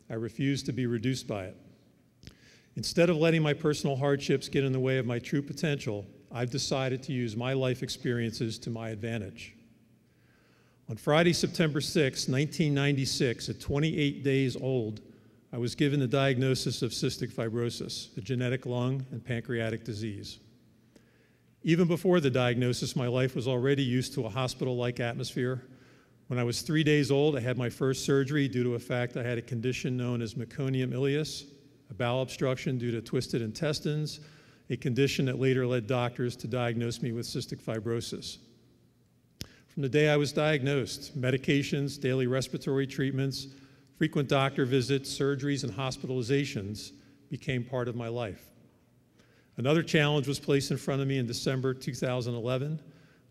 I refuse to be reduced by it." Instead of letting my personal hardships get in the way of my true potential, I've decided to use my life experiences to my advantage. On Friday, September 6, 1996, at 28 days old, I was given the diagnosis of cystic fibrosis, a genetic lung and pancreatic disease. Even before the diagnosis, my life was already used to a hospital-like atmosphere. When I was 3 days old, I had my first surgery due to a fact I had a condition known as meconium ileus, a bowel obstruction due to twisted intestines, a condition that later led doctors to diagnose me with cystic fibrosis. From the day I was diagnosed, medications, daily respiratory treatments, frequent doctor visits, surgeries, and hospitalizations became part of my life. Another challenge was placed in front of me in December 2011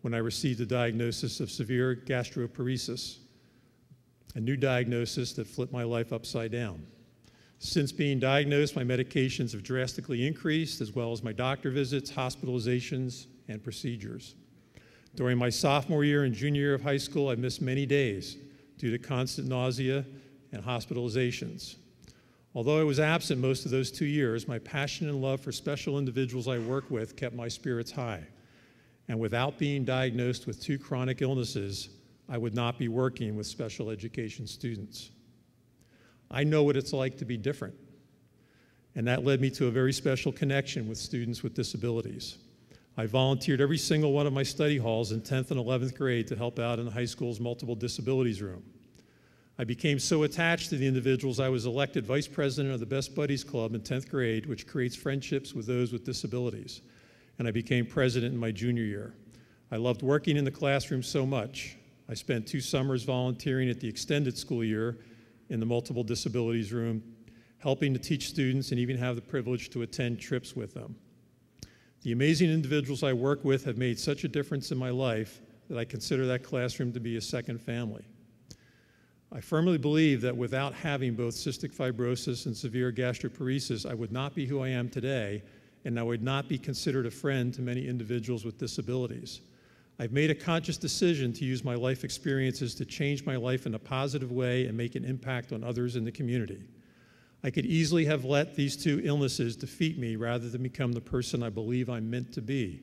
when I received a diagnosis of severe gastroparesis, a new diagnosis that flipped my life upside down. Since being diagnosed, my medications have drastically increased, as well as my doctor visits, hospitalizations, and procedures. During my sophomore year and junior year of high school, I missed many days due to constant nausea and hospitalizations. Although I was absent most of those 2 years, my passion and love for special individuals I work with kept my spirits high. And without being diagnosed with 2 chronic illnesses, I would not be working with special education students. I know what it's like to be different, and that led me to a very special connection with students with disabilities. I volunteered every single one of my study halls in 10th and 11th grade to help out in the high school's multiple disabilities room. I became so attached to the individuals, I was elected vice president of the Best Buddies Club in 10th grade, which creates friendships with those with disabilities. And I became president in my junior year. I loved working in the classroom so much. I spent 2 summers volunteering at the extended school year in the multiple disabilities room, helping to teach students and even have the privilege to attend trips with them. The amazing individuals I work with have made such a difference in my life that I consider that classroom to be a second family. I firmly believe that without having both cystic fibrosis and severe gastroparesis, I would not be who I am today, and I would not be considered a friend to many individuals with disabilities. I've made a conscious decision to use my life experiences to change my life in a positive way and make an impact on others in the community. I could easily have let these 2 illnesses defeat me rather than become the person I believe I'm meant to be.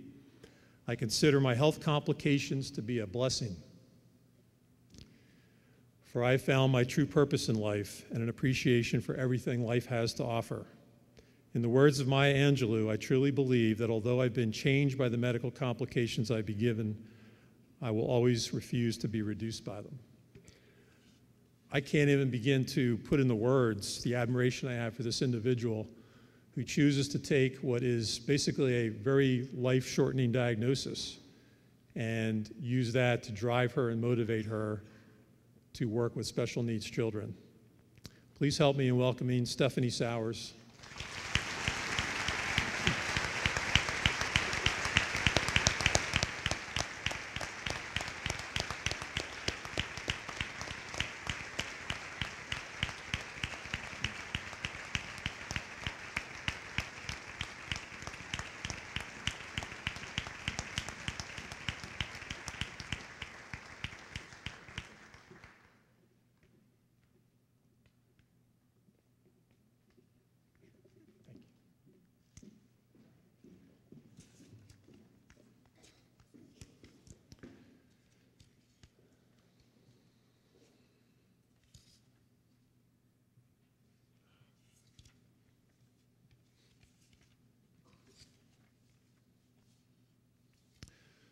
I consider my health complications to be a blessing, for I found my true purpose in life and an appreciation for everything life has to offer. In the words of Maya Angelou, I truly believe that although I've been changed by the medical complications I've been given, I will always refuse to be reduced by them. I can't even begin to put into words the admiration I have for this individual who chooses to take what is basically a very life-shortening diagnosis and use that to drive her and motivate her to work with special needs children. Please help me in welcoming Stephanie Sowers.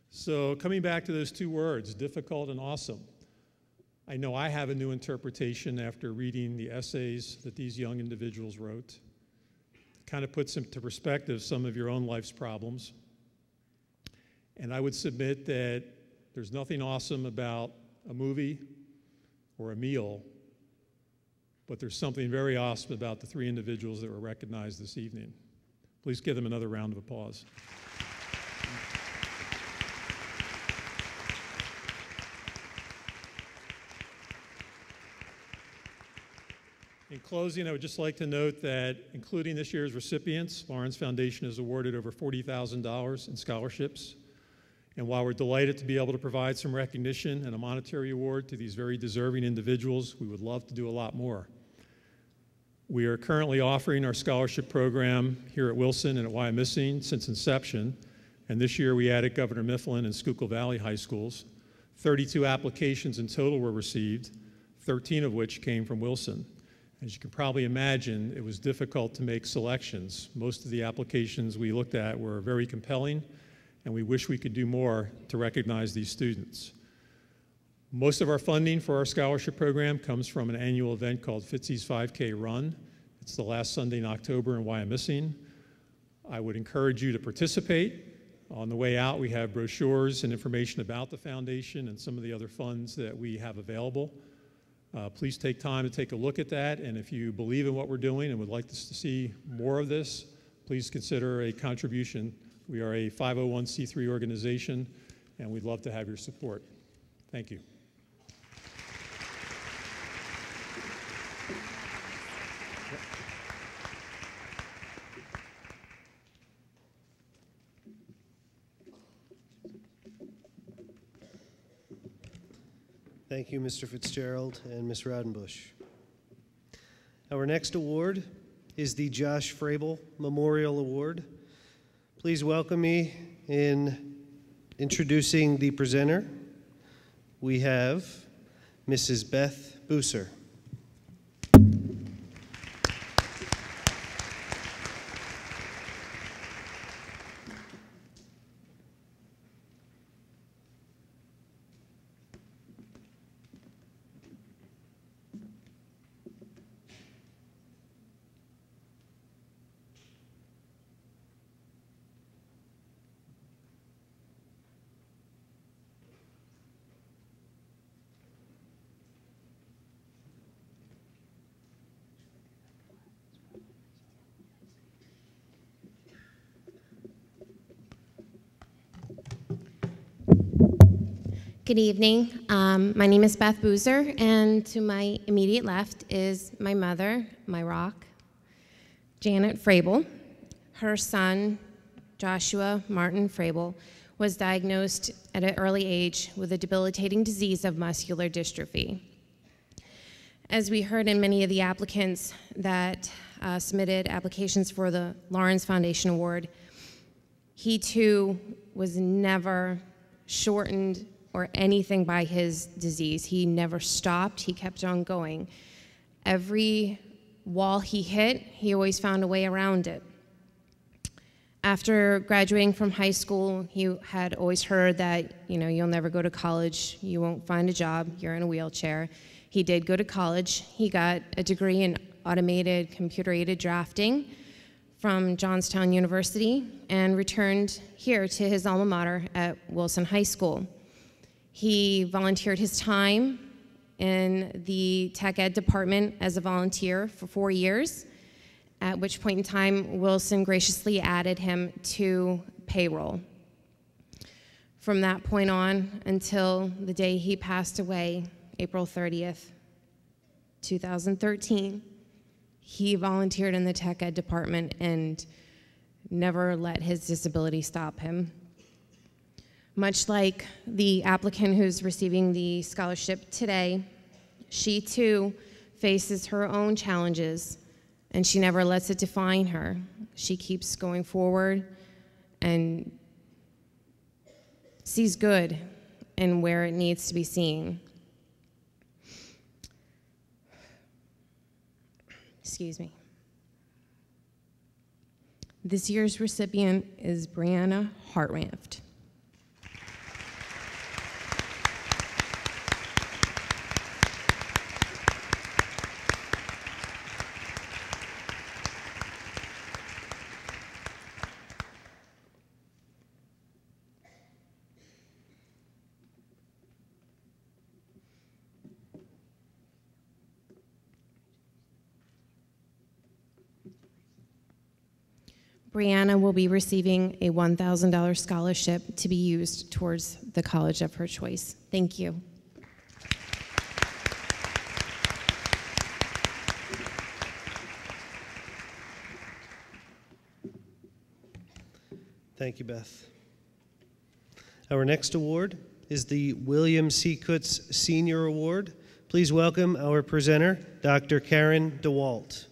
So coming back to those two words, difficult and awesome, I know I have a new interpretation after reading the essays that these young individuals wrote. It kind of puts into perspective some of your own life's problems. And I would submit that there's nothing awesome about a movie or a meal, but there's something very awesome about the three individuals that were recognized this evening. Please give them another round of applause. In closing, I would just like to note that, including this year's recipients, Lawrence Foundation has awarded over $40,000 in scholarships. And while we're delighted to be able to provide some recognition and a monetary award to these very deserving individuals, we would love to do a lot more. We are currently offering our scholarship program here at Wilson and at Wyomissing since inception. And this year we added Governor Mifflin and Schuylkill Valley High Schools. 32 applications in total were received, 13 of which came from Wilson. As you can probably imagine, it was difficult to make selections. Most of the applications we looked at were very compelling, and we wish we could do more to recognize these students. Most of our funding for our scholarship program comes from an annual event called Fitzy's 5K Run. It's the last Sunday in October in Wyomissing. I would encourage you to participate. On the way out, we have brochures and information about the foundation and some of the other funds that we have available. Please take time to take a look at that, and if you believe in what we're doing and would like to see more of this, please consider a contribution. We are a 501c3 organization, and we'd love to have your support. Thank you. Thank you, Mr. Fitzgerald and Ms. Raudenbush. Our next award is the Josh Frabel Memorial Award. Please welcome me in introducing the presenter. We have Mrs. Beth Booser. Good evening. My name is Beth Boozer, and to my immediate left is my mother, my rock, Janet Frabel. Her son, Joshua Martin Frabel, was diagnosed at an early age with a debilitating disease of muscular dystrophy. As we heard in many of the applicants that submitted applications for the Lawrence Foundation Award, he too was never shortened or anything by his disease. He never stopped, he kept on going. Every wall he hit, he always found a way around it. After graduating from high school, he had always heard that, you'll never go to college, you won't find a job, you're in a wheelchair. He did go to college. He got a degree in automated computer-aided drafting from Johnstown University and returned here to his alma mater at Wilson High School. He volunteered his time in the tech ed department as a volunteer for 4 years, at which point in time Wilson graciously added him to payroll. From that point on until the day he passed away, April 30th, 2013, he volunteered in the tech ed department and never let his disability stop him. Much like the applicant who's receiving the scholarship today, she too faces her own challenges, and she never lets it define her. She keeps going forward and sees good in where it needs to be seen. Excuse me. This year's recipient is Brianna Hartranft. Brianna will be receiving a $1,000 scholarship to be used towards the college of her choice. Thank you. Thank you, Beth. Our next award is the William C. Kutz Senior Award. Please welcome our presenter, Dr. Karen DeWalt.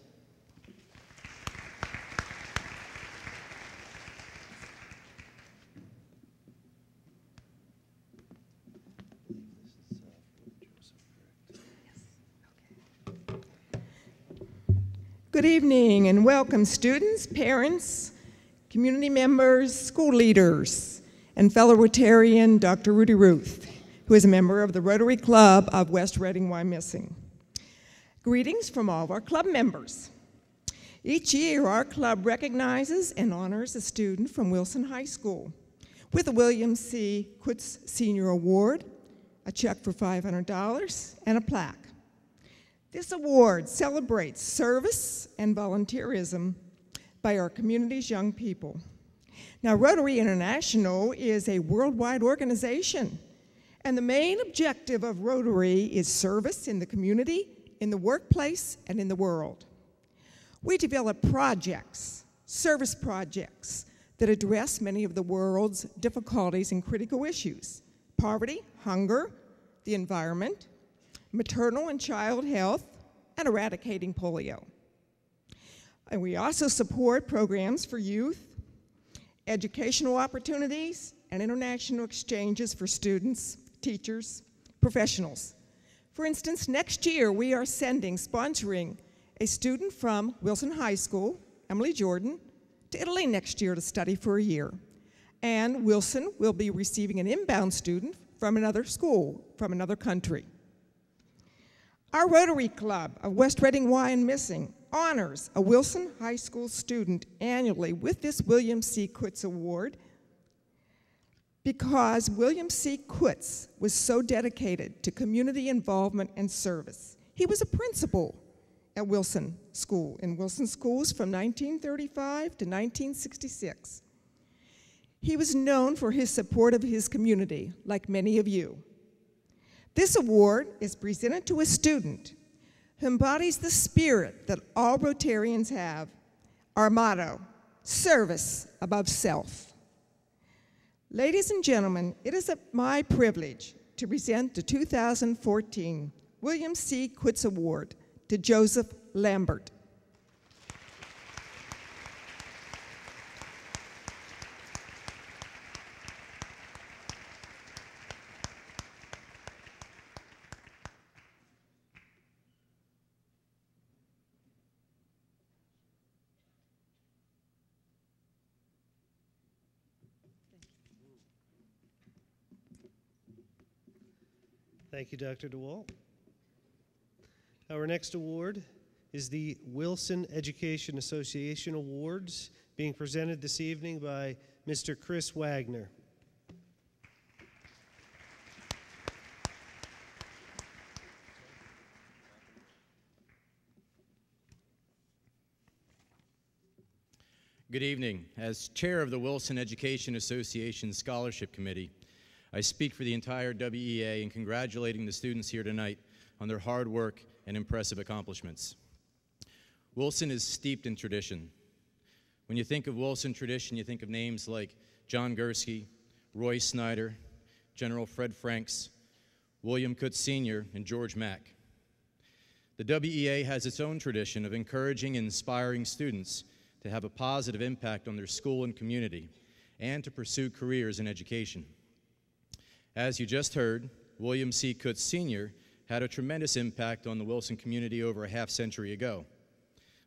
Good evening and welcome students, parents, community members, school leaders, and fellow Rotarian Dr. Rudy Ruth, who is a member of the Rotary Club of West Reading, Wyomissing. Greetings from all of our club members. Each year, our club recognizes and honors a student from Wilson High School with a William C. Kutz Senior Award, a check for $500, and a plaque. This award celebrates service and volunteerism by our community's young people. Now, Rotary International is a worldwide organization, and the main objective of Rotary is service in the community, in the workplace, and in the world. We develop projects, service projects, that address many of the world's difficulties and critical issues: poverty, hunger, the environment, maternal and child health, and eradicating polio. And we also support programs for youth, educational opportunities, and international exchanges for students, teachers, professionals. For instance, next year we are sponsoring a student from Wilson High School, Emily Jordan, to Italy next year to study for a year. And Wilson will be receiving an inbound student from another school, from another country. Our Rotary Club of West Reading, Wyomissing honors a Wilson High School student annually with this William C. Kutz Award because William C. Kutz was so dedicated to community involvement and service. He was a principal at Wilson School, in Wilson Schools from 1935 to 1966. He was known for his support of his community, like many of you. This award is presented to a student who embodies the spirit that all Rotarians have, our motto, service above self. Ladies and gentlemen, it is my privilege to present the 2014 William C. Kutz Award to Joseph Lambert. Thank you, Dr. DeWalt. Our next award is the Wilson Education Association Awards, being presented this evening by Mr. Chris Wagner. Good evening. As chair of the Wilson Education Association Scholarship Committee, I speak for the entire WEA in congratulating the students here tonight on their hard work and impressive accomplishments. Wilson is steeped in tradition. When you think of Wilson tradition, you think of names like John Gursky, Roy Snyder, General Fred Franks, William Coote Sr., and George Mack. The WEA has its own tradition of encouraging and inspiring students to have a positive impact on their school and community, and to pursue careers in education. As you just heard, William C. Coote Sr. had a tremendous impact on the Wilson community over a half-century ago.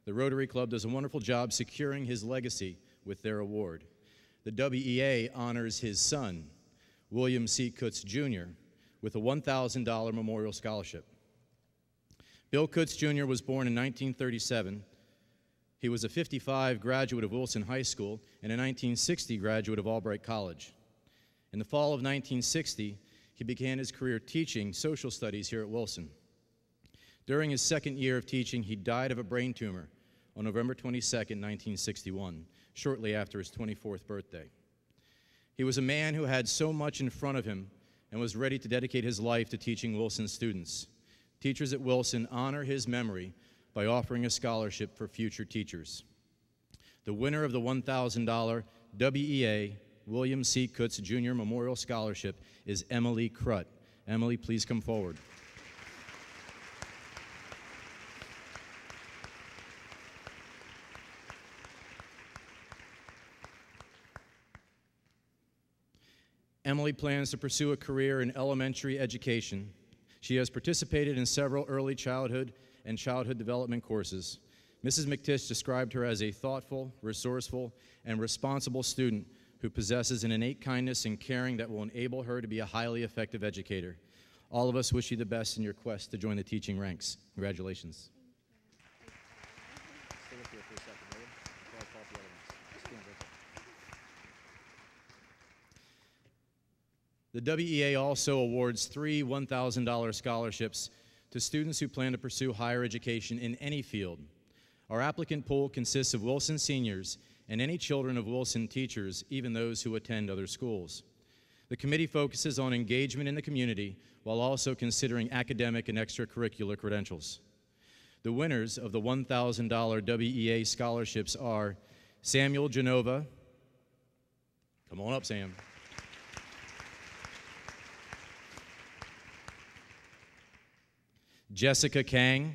The Rotary Club does a wonderful job securing his legacy with their award. The WEA honors his son, William C. Coote Jr., with a $1,000 memorial scholarship. Bill Coote Jr. was born in 1937. He was a '55 graduate of Wilson High School and a 1960 graduate of Albright College. In the fall of 1960, he began his career teaching social studies here at Wilson. During his second year of teaching, he died of a brain tumor on November 22, 1961, shortly after his 24th birthday. He was a man who had so much in front of him and was ready to dedicate his life to teaching Wilson students. Teachers at Wilson honor his memory by offering a scholarship for future teachers. The winner of the $1,000 WEA William C. Coote Jr. Memorial Scholarship is Emily Crutt. Emily, please come forward. Emily plans to pursue a career in elementary education. She has participated in several early childhood and childhood development courses. Mrs. McTish described her as a thoughtful, resourceful, and responsible student who possesses an innate kindness and caring that will enable her to be a highly effective educator. All of us wish you the best in your quest to join the teaching ranks. Congratulations. The WEA also awards 3 $1,000 scholarships to students who plan to pursue higher education in any field. Our applicant pool consists of Wilson seniors and any children of Wilson teachers, even those who attend other schools. The committee focuses on engagement in the community while also considering academic and extracurricular credentials. The winners of the $1,000 WEA scholarships are Samuel Genova. Come on up, Sam. Jessica Kang.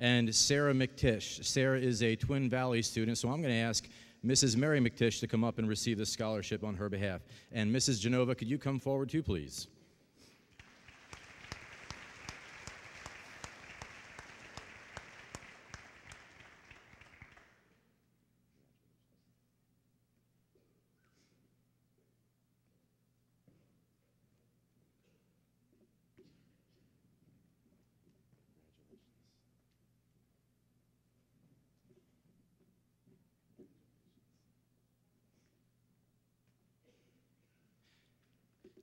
And Sarah McTish. Sarah is a Twin Valley student, so I'm going to ask Mrs. Mary McTish to come up and receive the scholarship on her behalf. And Mrs. Genova, could you come forward too, please?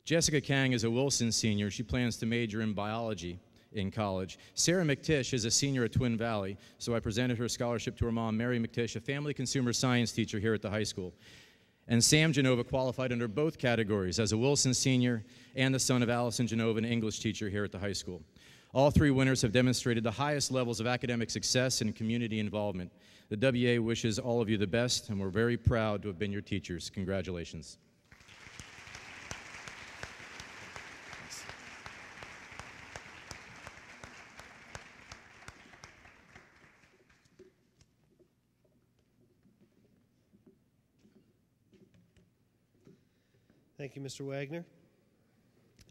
Jessica Kang is a Wilson senior. She plans to major in biology in college. Sarah McTish is a senior at Twin Valley, so I presented her scholarship to her mom, Mary McTish, a family consumer science teacher here at the high school. And Sam Genova qualified under both categories as a Wilson senior and the son of Allison Genova, an English teacher here at the high school. All 3 winners have demonstrated the highest levels of academic success and community involvement. The WA wishes all of you the best, and we're very proud to have been your teachers. Congratulations. Thank you, Mr. Wagner.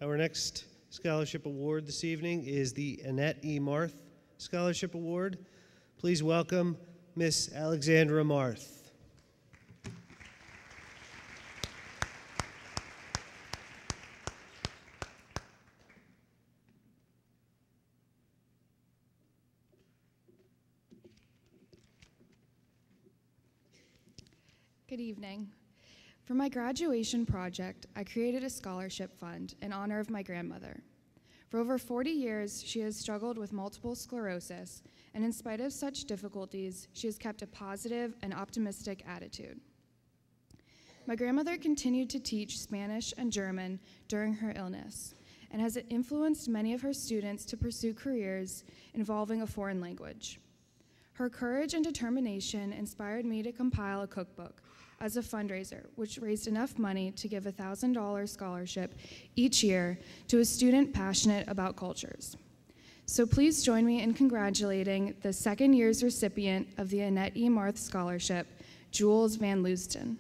Our next scholarship award this evening is the Annette E. Marth Scholarship Award. Please welcome Miss Alexandra Marth. Good evening. For my graduation project, I created a scholarship fund in honor of my grandmother. For over 40 years, she has struggled with multiple sclerosis, and in spite of such difficulties, she has kept a positive and optimistic attitude. My grandmother continued to teach Spanish and German during her illness and has influenced many of her students to pursue careers involving a foreign language. Her courage and determination inspired me to compile a cookbook as a fundraiser, which raised enough money to give a $1,000 scholarship each year to a student passionate about cultures. So please join me in congratulating the second year's recipient of the Annette E. Marth Scholarship, Jules Van Leusden.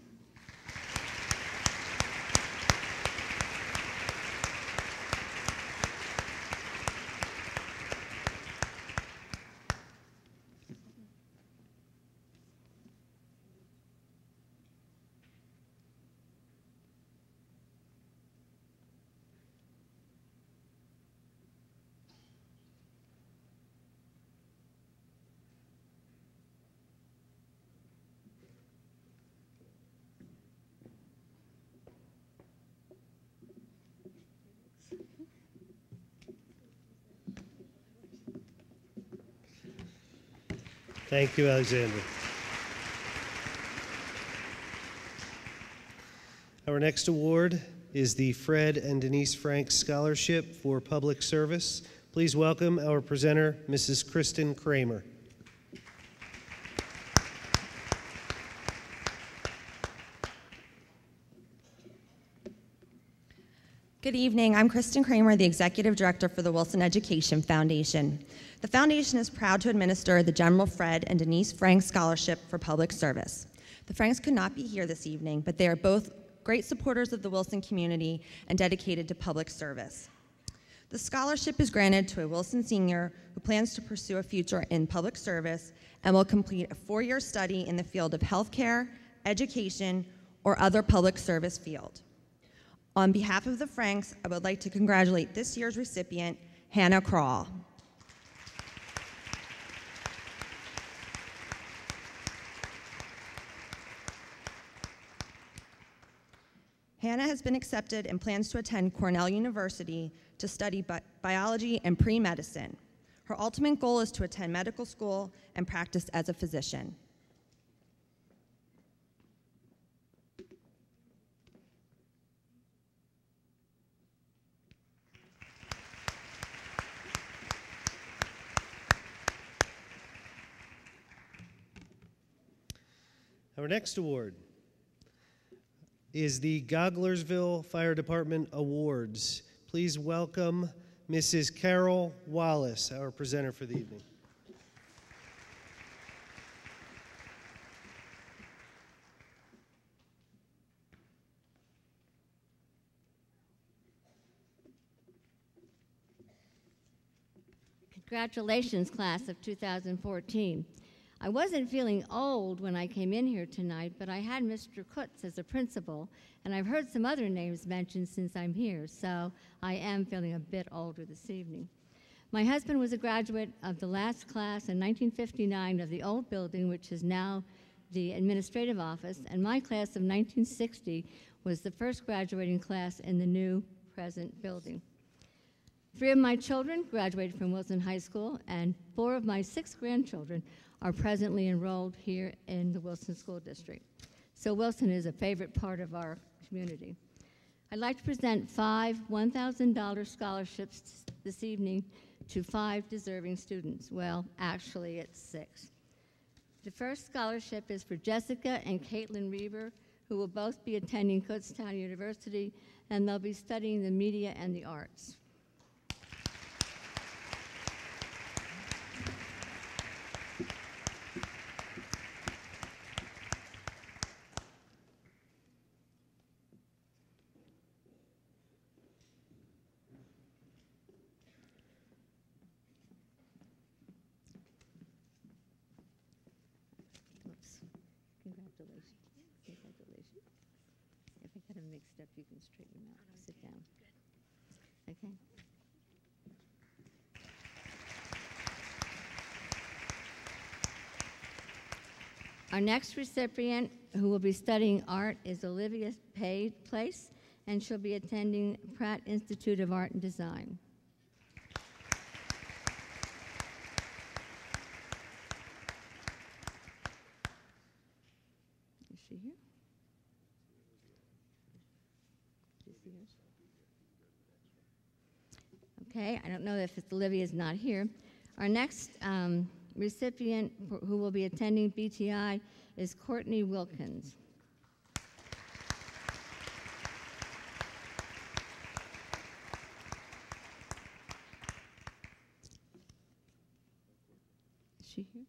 Thank you, Alexander. Our next award is the Fred and Denise Franks Scholarship for Public Service. Please welcome our presenter, Mrs. Kristen Kramer. Good evening. I'm Kristen Kramer, the Executive Director for the Wilson Education Foundation. The foundation is proud to administer the General Fred and Denise Franks Scholarship for Public Service. The Franks could not be here this evening, but they are both great supporters of the Wilson community and dedicated to public service. The scholarship is granted to a Wilson senior who plans to pursue a future in public service and will complete a 4-year study in the field of healthcare, education, or other public service field. On behalf of the Franks, I would like to congratulate this year's recipient, Hannah Crawl. Hannah has been accepted and plans to attend Cornell University to study biology and pre-medicine. Her ultimate goal is to attend medical school and practice as a physician. Our next award is the Goglersville Fire Department Awards. Please welcome Mrs. Carol Wallace, our presenter for the evening. Congratulations, class of 2014. I wasn't feeling old when I came in here tonight, but I had Mr. Kutz as a principal, and I've heard some other names mentioned since I'm here, so I am feeling a bit older this evening. My husband was a graduate of the last class in 1959 of the old building, which is now the administrative office, and my class of 1960 was the first graduating class in the new present building. 3 of my children graduated from Wilson High School, and 4 of my 6 grandchildren are presently enrolled here in the Wilson School District. So Wilson is a favorite part of our community. I'd like to present 5 $1,000 scholarships this evening to 5 deserving students. Well, actually it's 6. The first scholarship is for Jessica and Caitlin Reber, who will both be attending Kutztown University, and they'll be studying the media and the arts. Congratulations. If I got them mixed up, you can straighten them out. Sit down. Okay. Our next recipient who will be studying art is Olivia Place, and she'll be attending Pratt Institute of Art and Design. Is she here? Okay, I don't know if it's Olivia's not here. Our next recipient who will be attending BTI is Courtney Wilkins. Is she here?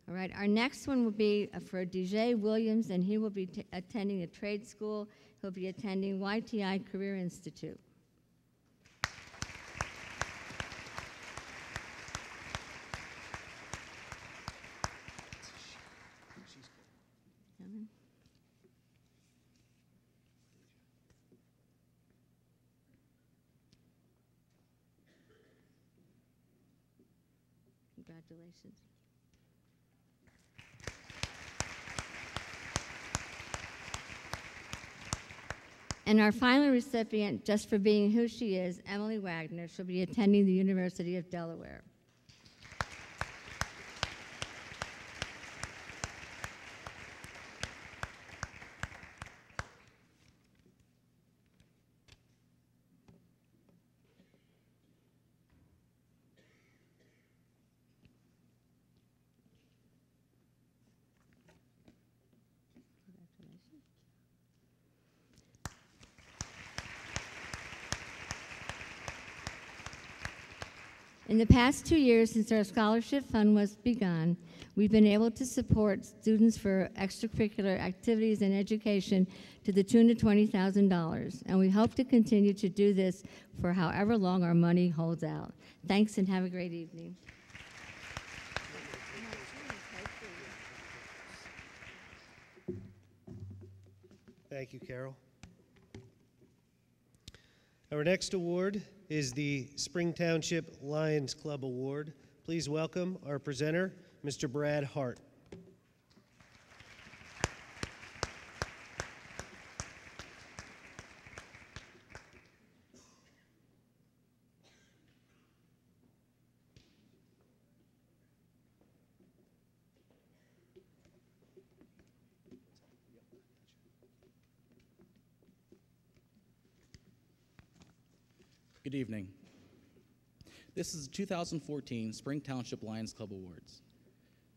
All right, our next one will be for DJ Williams, and he will be attending a trade school. He'll be attending YTI Career Institute. Congratulations. And our final recipient, just for being who she is, Emily Wagner. She'll be attending the University of Delaware. In the past 2 years since our scholarship fund was begun, we've been able to support students for extracurricular activities and education to the tune of $20,000, and we hope to continue to do this for however long our money holds out. Thanks and have a great evening. Thank you, Carol. Our next award is the Spring Township Lions Club Award. Please welcome our presenter, Mr. Brad Hart. Good evening. This is the 2014 Spring Township Lions Club Awards.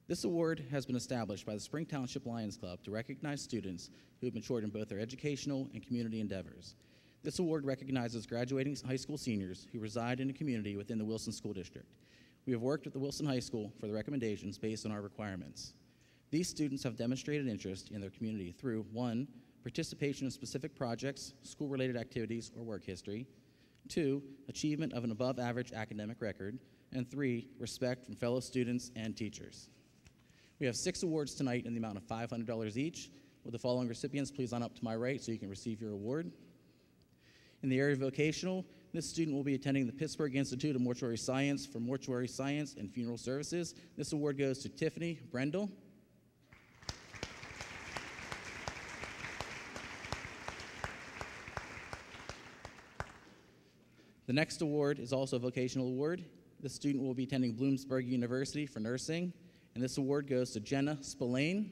This award has been established by the Spring Township Lions Club to recognize students who have matured in both their educational and community endeavors. This award recognizes graduating high school seniors who reside in a community within the Wilson School District. We have worked with the Wilson High School for the recommendations based on our requirements. These students have demonstrated interest in their community through 1, participation in specific projects, school-related activities, or work history; 2, achievement of an above-average academic record; and 3, respect from fellow students and teachers. We have 6 awards tonight in the amount of $500 each. Will the following recipients please line up to my right so you can receive your award? In the area of vocational, this student will be attending the Pittsburgh Institute of Mortuary Science for Mortuary Science and Funeral Services. This award goes to Tiffany Brendel. The next award is also a vocational award. This student will be attending Bloomsburg University for nursing, and this award goes to Jenna Spillane.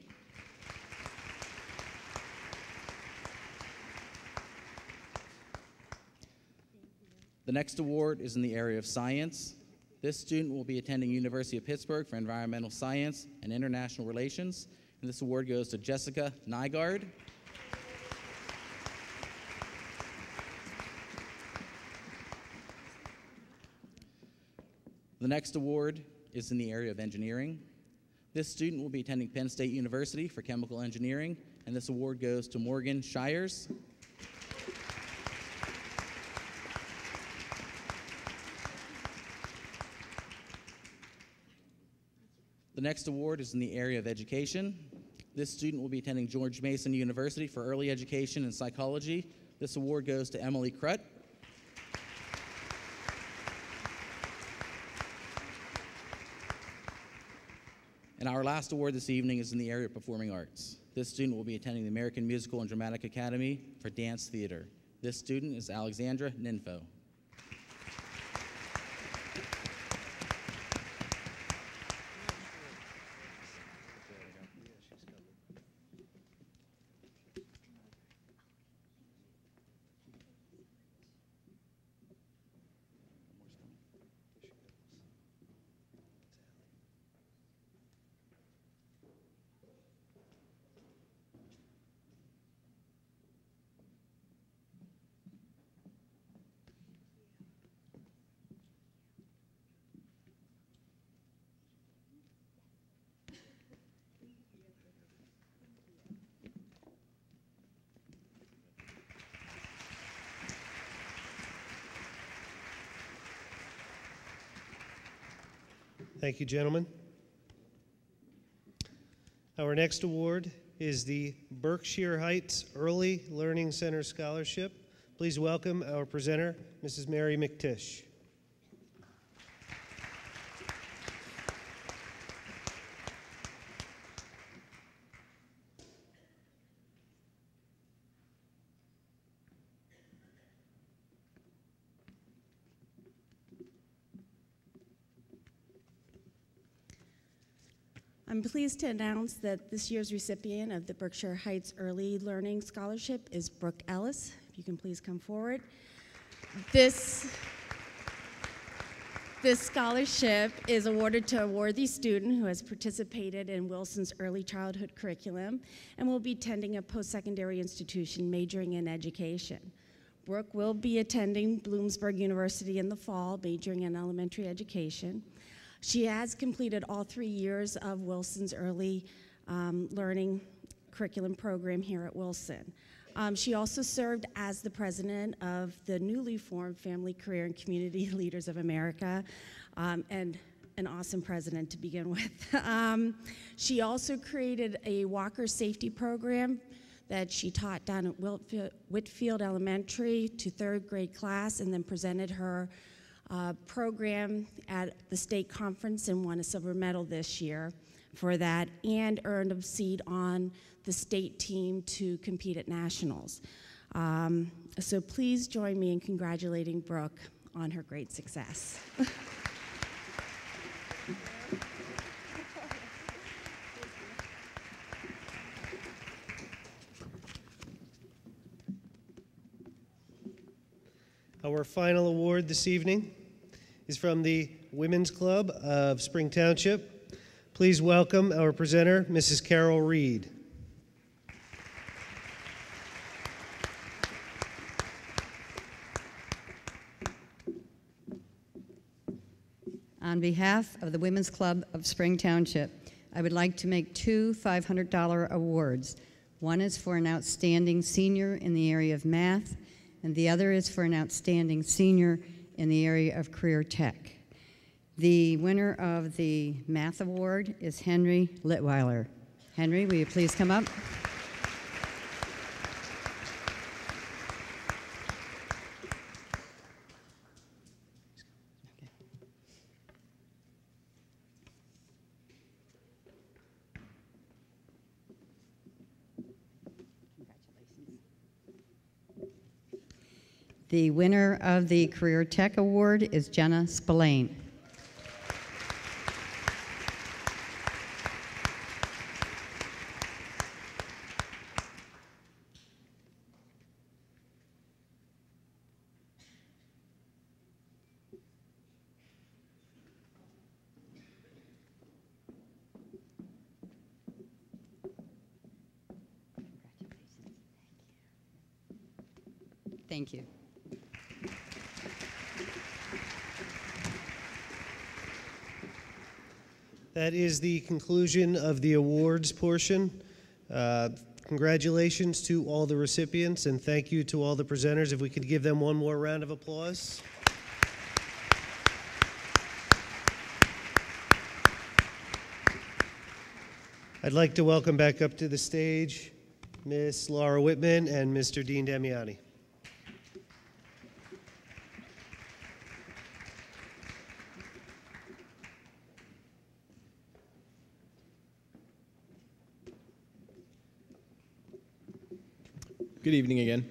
The next award is in the area of science. This student will be attending University of Pittsburgh for environmental science and international relations, and this award goes to Jessica Nygaard. The next award is in the area of engineering. This student will be attending Penn State University for chemical engineering, and this award goes to Morgan Shires. The next award is in the area of education. This student will be attending George Mason University for early education and psychology. This award goes to Emily Krut. And our last award this evening is in the area of performing arts. This student will be attending the American Musical and Dramatic Academy for Dance Theater. This student is Alexandra Ninfo. Thank you, gentlemen. Our next award is the Berkshire Heights Early Learning Center Scholarship. Please welcome our presenter, Mrs. Mary McTish. I'm pleased to announce that this year's recipient of the Berkshire Heights Early Learning Scholarship is Brooke Ellis. If you can please come forward. This scholarship is awarded to a worthy student who has participated in Wilson's early childhood curriculum and will be attending a post-secondary institution majoring in education. Brooke will be attending Bloomsburg University in the fall, majoring in elementary education. She has completed all 3 years of Wilson's early learning curriculum program here at Wilson. She also served as the president of the newly formed Family, Career, and Community Leaders of America, and an awesome president to begin with. She also created a walker safety program that she taught down at Whitfield Elementary to 3rd grade class, and then presented her program at the state conference and won a silver medal this year for that, and earned a seat on the state team to compete at nationals. So please join me in congratulating Brooke on her great success. Our final award this evening is from the Women's Club of Spring Township. Please welcome our presenter, Mrs. Carol Reed. On behalf of the Women's Club of Spring Township, I would like to make 2 $500 awards. One is for an outstanding senior in the area of math, and the other is for an outstanding senior in the area of career tech. The winner of the math award is Henry Litweiler. Henry, will you please come up? The winner of the Career Tech Award is Jenna Spillane. Thank you. That is the conclusion of the awards portion. Congratulations to all the recipients, and thank you to all the presenters. If we could give them one more round of applause. I'd like to welcome back up to the stage Miss Laura Whitman and Mr. Dean Damiani. Good evening again.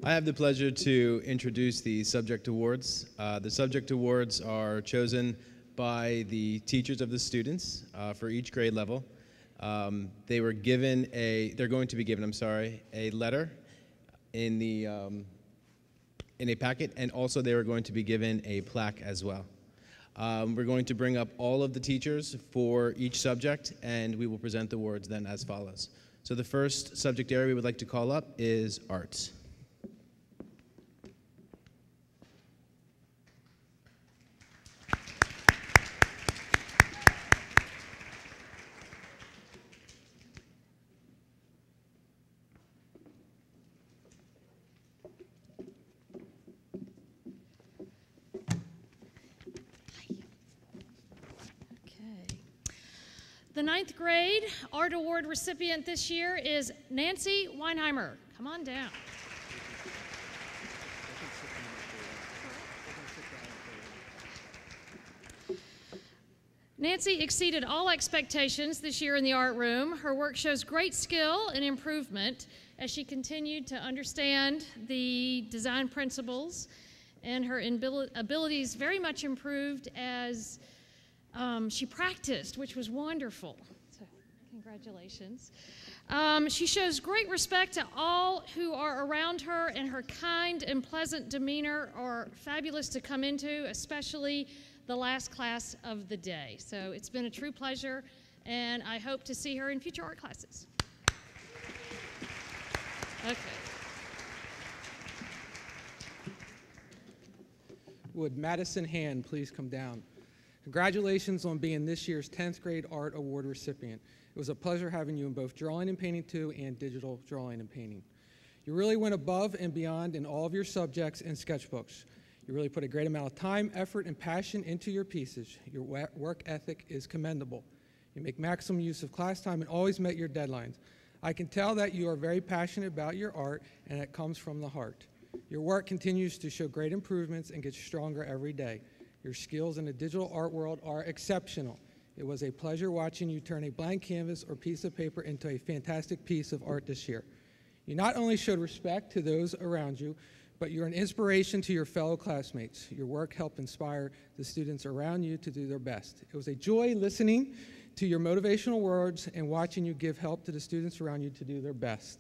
I have the pleasure to introduce the subject awards. The subject awards are chosen by the teachers of the students for each grade level. They're going to be given, a letter in a packet, and also they are going to be given a plaque as well. We're going to bring up all of the teachers for each subject, and we will present the awards then as follows. So the first subject area we would like to call up is arts. The 9th grade art award recipient this year is Nancy Weinheimer. Come on down. Nancy exceeded all expectations this year in the art room. Her work shows great skill and improvement as she continued to understand the design principles, and her abilities very much improved as she practiced, which was wonderful. So, congratulations. She shows great respect to all who are around her, and her kind and pleasant demeanor are fabulous to come into, especially the last class of the day. So it's been a true pleasure, and I hope to see her in future art classes. Okay. Would Madison Hand please come down? Congratulations on being this year's 10th grade art award recipient. It was a pleasure having you in both drawing and painting 2 and digital drawing and painting. You really went above and beyond in all of your subjects and sketchbooks. You really put a great amount of time, effort, and passion into your pieces. Your work ethic is commendable. You make maximum use of class time and always met your deadlines. I can tell that you are very passionate about your art, and it comes from the heart. Your work continues to show great improvements and gets stronger every day. Your skills in the digital art world are exceptional. It was a pleasure watching you turn a blank canvas or piece of paper into a fantastic piece of art this year. You not only showed respect to those around you, but you're an inspiration to your fellow classmates. Your work helped inspire the students around you to do their best. It was a joy listening to your motivational words and watching you give help to the students around you to do their best.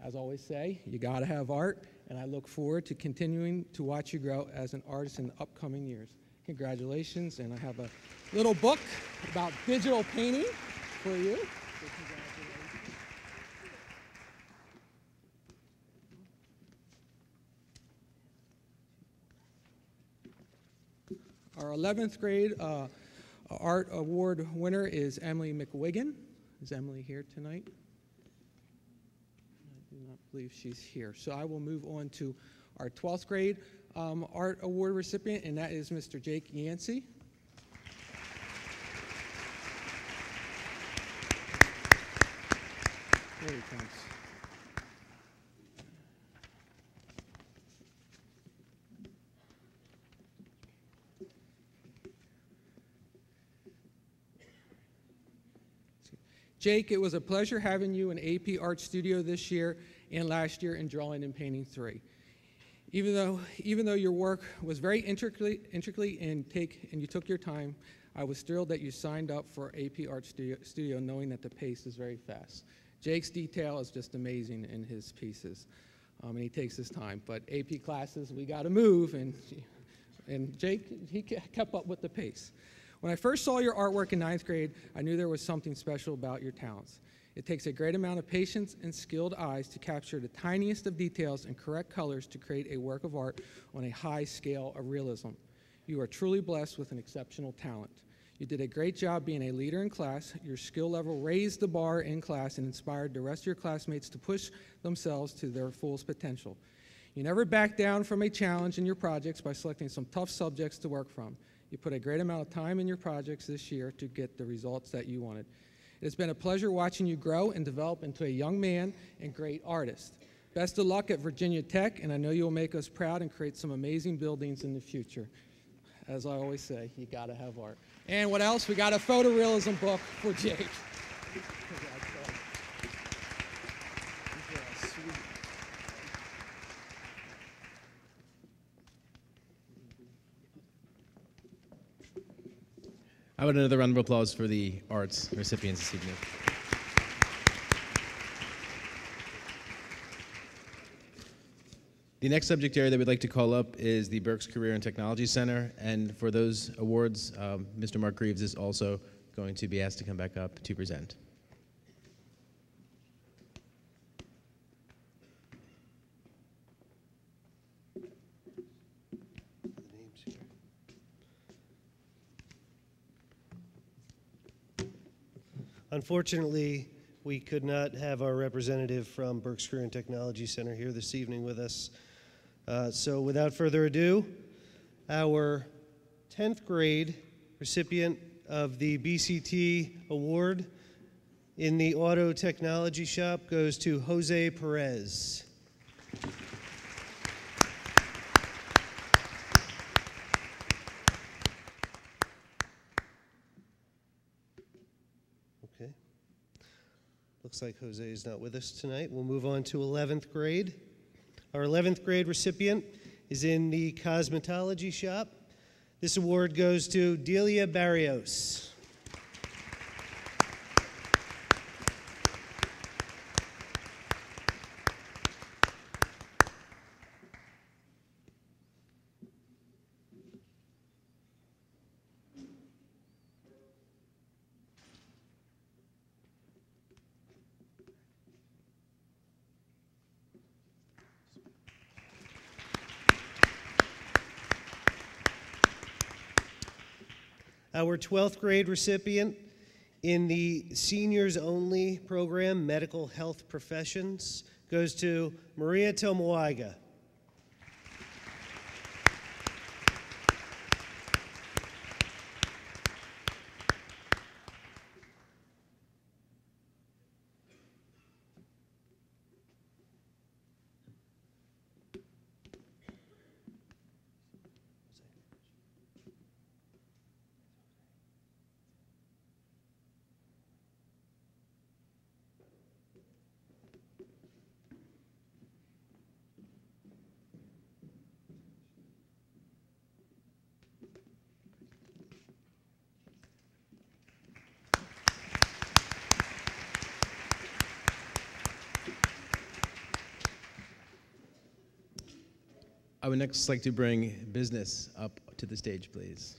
As I always say, you gotta have art, and I look forward to continuing to watch you grow as an artist in the upcoming years. Congratulations, and I have a little book about digital painting for you. Our 11th grade art award winner is Emily McWigan. Is Emily here tonight? I do not believe she's here. So I will move on to our 12th grade art award recipient, and that is Mr. Jake Yancey. There he comes. Jake, it was a pleasure having you in AP Art Studio this year and last year in Drawing and Painting 3. Even though your work was very intricately and you took your time, I was thrilled that you signed up for AP Art Studio knowing that the pace is very fast. Jake's detail is just amazing in his pieces, and he takes his time. But AP classes, we got to move, and Jake, he kept up with the pace. When I first saw your artwork in 9th grade, I knew there was something special about your talents. It takes a great amount of patience and skilled eyes to capture the tiniest of details and correct colors to create a work of art on a high scale of realism. You are truly blessed with an exceptional talent. You did a great job being a leader in class. Your skill level raised the bar in class and inspired the rest of your classmates to push themselves to their fullest potential. You never backed down from a challenge in your projects by selecting some tough subjects to work from. You put a great amount of time in your projects this year to get the results that you wanted. It has been a pleasure watching you grow and develop into a young man and great artist. Best of luck at Virginia Tech, and I know you'll make us proud and create some amazing buildings in the future. As I always say, you gotta have art. And what else? We got a photorealism book for Jake. How about another round of applause for the arts recipients this evening? The next subject area that we'd like to call up is the Berks Career and Technology Center, and for those awards, Mr. Mark Greaves is also going to be asked to come back up to present. Unfortunately, we could not have our representative from Berks Career and Technology Center here this evening with us. So without further ado, our 10th grade recipient of the BCT Award in the Auto Technology Shop goes to Jose Perez. Okay. Looks like Jose is not with us tonight. We'll move on to 11th grade. Our 11th grade recipient is in the cosmetology shop. This award goes to Delia Barrios. Our 12th grade recipient in the Seniors Only program, Medical Health Professions, goes to Maria Tomoiga. I would next like to bring business up to the stage, please.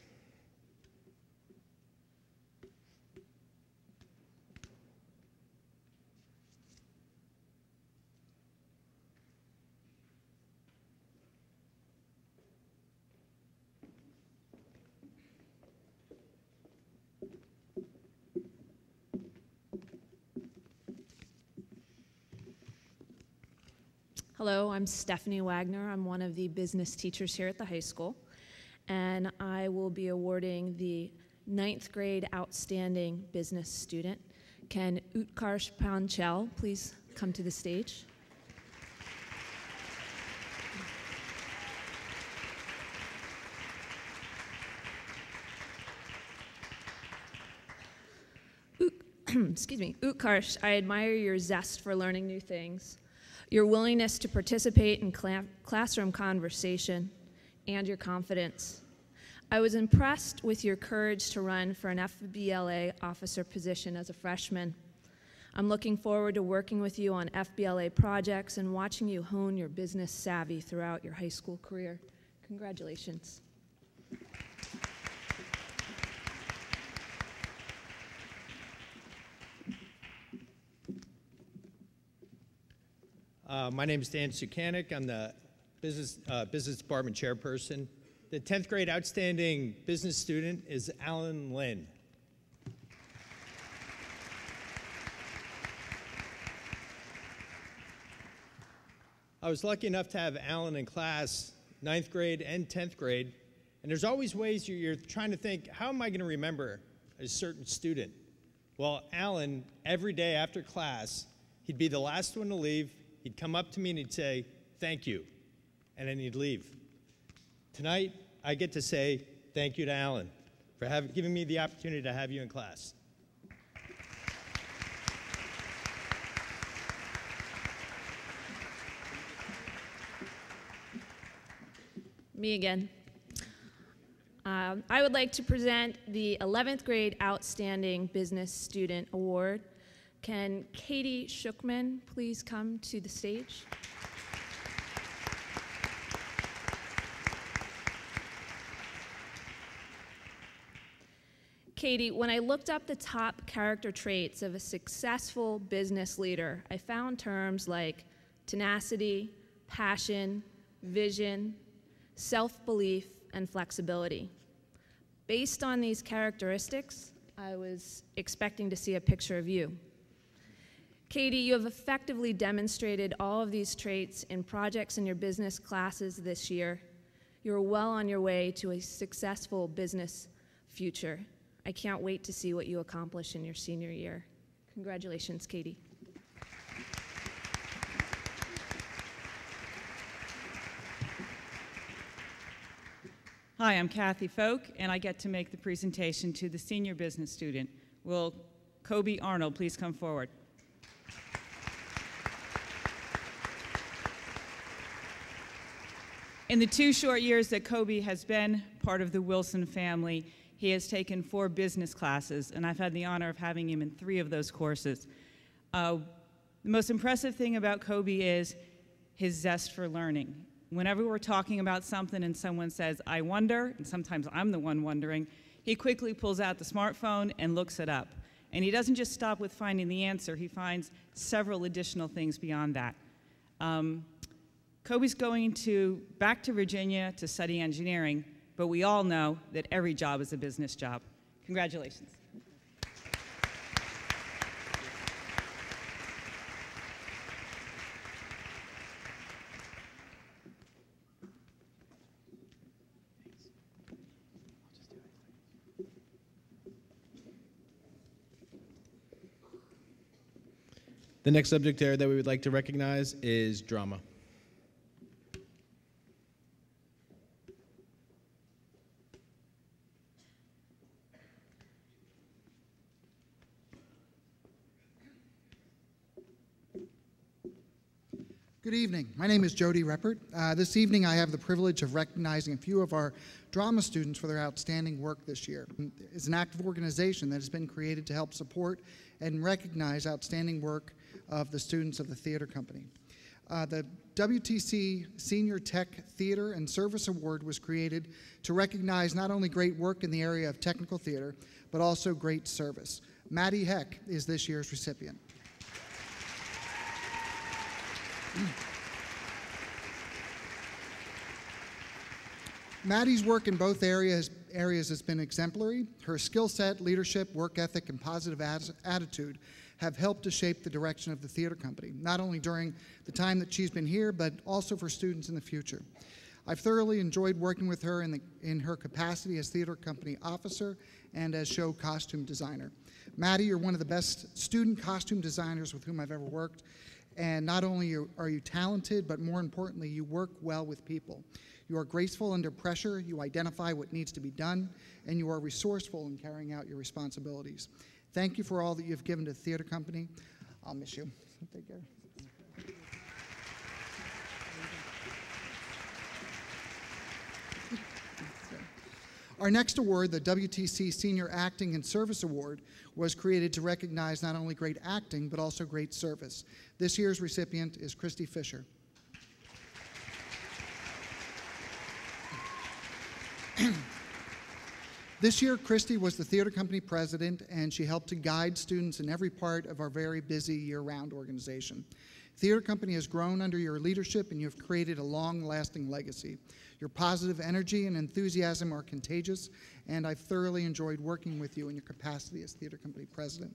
Hello, I'm Stephanie Wagner. I'm one of the business teachers here at the high school, and I will be awarding the 9th grade outstanding business student. Can Utkarsh Panchal please come to the stage? Excuse me, Utkarsh, I admire your zest for learning new things, your willingness to participate in classroom conversation, and your confidence. I was impressed with your courage to run for an FBLA officer position as a freshman. I'm looking forward to working with you on FBLA projects and watching you hone your business savvy throughout your high school career. Congratulations. My name is Dan Sukanik. I'm the business department chairperson. The 10th grade outstanding business student is Alan Lynn. I was lucky enough to have Alan in class, 9th grade and 10th grade, and there's always ways you're trying to think, how am I going to remember a certain student? Well, Alan, every day after class, he'd be the last one to leave. He'd come up to me and he'd say, thank you, and then he'd leave. Tonight, I get to say thank you to Alan for giving me the opportunity to have you in class. Me again. I would like to present the 11th grade Outstanding Business Student Award. Can Katie Shookman please come to the stage? Katie, when I looked up the top character traits of a successful business leader, I found terms like tenacity, passion, vision, self-belief, and flexibility. Based on these characteristics, I was expecting to see a picture of you. Katie, you have effectively demonstrated all of these traits in projects in your business classes this year. You're well on your way to a successful business future. I can't wait to see what you accomplish in your senior year. Congratulations, Katie. Hi, I'm Kathy Folk, and I get to make the presentation to the senior business student. Will Kobe Arnold please come forward? In the 2 short years that Kobe has been part of the Wilson family, he has taken 4 business classes, and I've had the honor of having him in 3 of those courses. The most impressive thing about Kobe is his zest for learning. Whenever we're talking about something and someone says, I wonder, and sometimes I'm the one wondering, he quickly pulls out the smartphone and looks it up. And he doesn't just stop with finding the answer, he finds several additional things beyond that. Kobe's going back to Virginia to study engineering, but we all know that every job is a business job. Congratulations. The next subject area that we would like to recognize is drama. Good evening. My name is Jody Reppert. This evening I have the privilege of recognizing a few of our drama students for their outstanding work this year. It's an active organization that has been created to help support and recognize outstanding work of the students of the theater company. The WTC Senior Tech Theater and Service Award was created to recognize not only great work in the area of technical theater, but also great service. Maddie Heck is this year's recipient. Maddie's work in both areas has been exemplary. Her skill set, leadership, work ethic, and positive attitude have helped to shape the direction of the theater company, not only during the time that she's been here, but also for students in the future. I've thoroughly enjoyed working with her in her capacity as theater company officer and as show costume designer. Maddie, you're one of the best student costume designers with whom I've ever worked. And not only are you talented, but more importantly, you work well with people. You are graceful under pressure, you identify what needs to be done, and you are resourceful in carrying out your responsibilities. Thank you for all that you've given to the theater company. I'll miss you. Take care. Our next award, the WTC Senior Acting and Service Award, was created to recognize not only great acting, but also great service. This year's recipient is Christy Fisher. This year, Christy was the theater company president, and she helped to guide students in every part of our very busy year-round organization. Theater company has grown under your leadership, and you've created a long-lasting legacy. Your positive energy and enthusiasm are contagious, and I've thoroughly enjoyed working with you in your capacity as theater company president.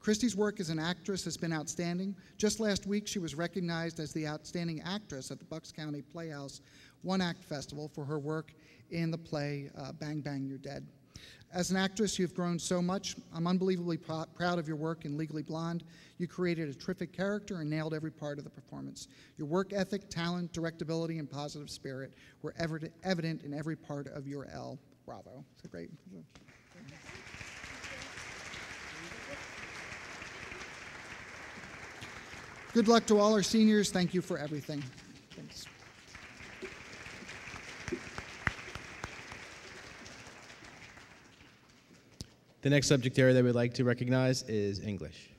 Christy's work as an actress has been outstanding. Just last week, she was recognized as the outstanding actress at the Bucks County Playhouse One Act Festival for her work in the play Bang Bang You're Dead. As an actress, you've grown so much. I'm unbelievably proud of your work in Legally Blonde. You created a terrific character and nailed every part of the performance. Your work ethic, talent, directability, and positive spirit were evident in every part of your L. Bravo. It's a great. Good luck to all our seniors. Thank you for everything. Thanks. The next subject area that we'd like to recognize is English.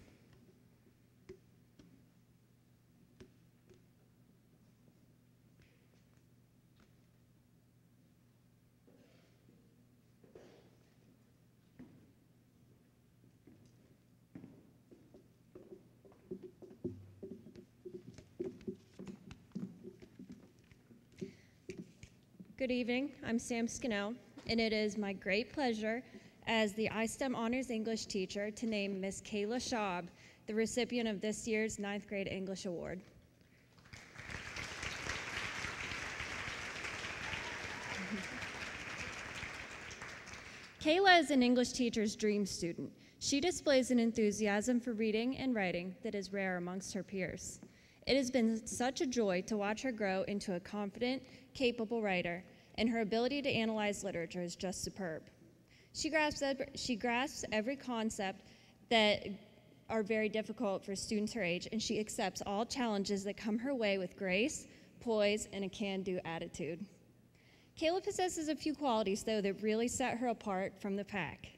Good evening, I'm Sam Scannell, and it is my great pleasure as the iSTEM Honors English teacher to name Miss Kayla Schaub the recipient of this year's 9th grade English Award. Kayla is an English teacher's dream student. She displays an enthusiasm for reading and writing that is rare amongst her peers. It has been such a joy to watch her grow into a confident, capable writer, and her ability to analyze literature is just superb. She grasps every concept that are very difficult for students her age, and she accepts all challenges that come her way with grace, poise, and a can-do attitude. Kayla possesses a few qualities, though, that really set her apart from the pack.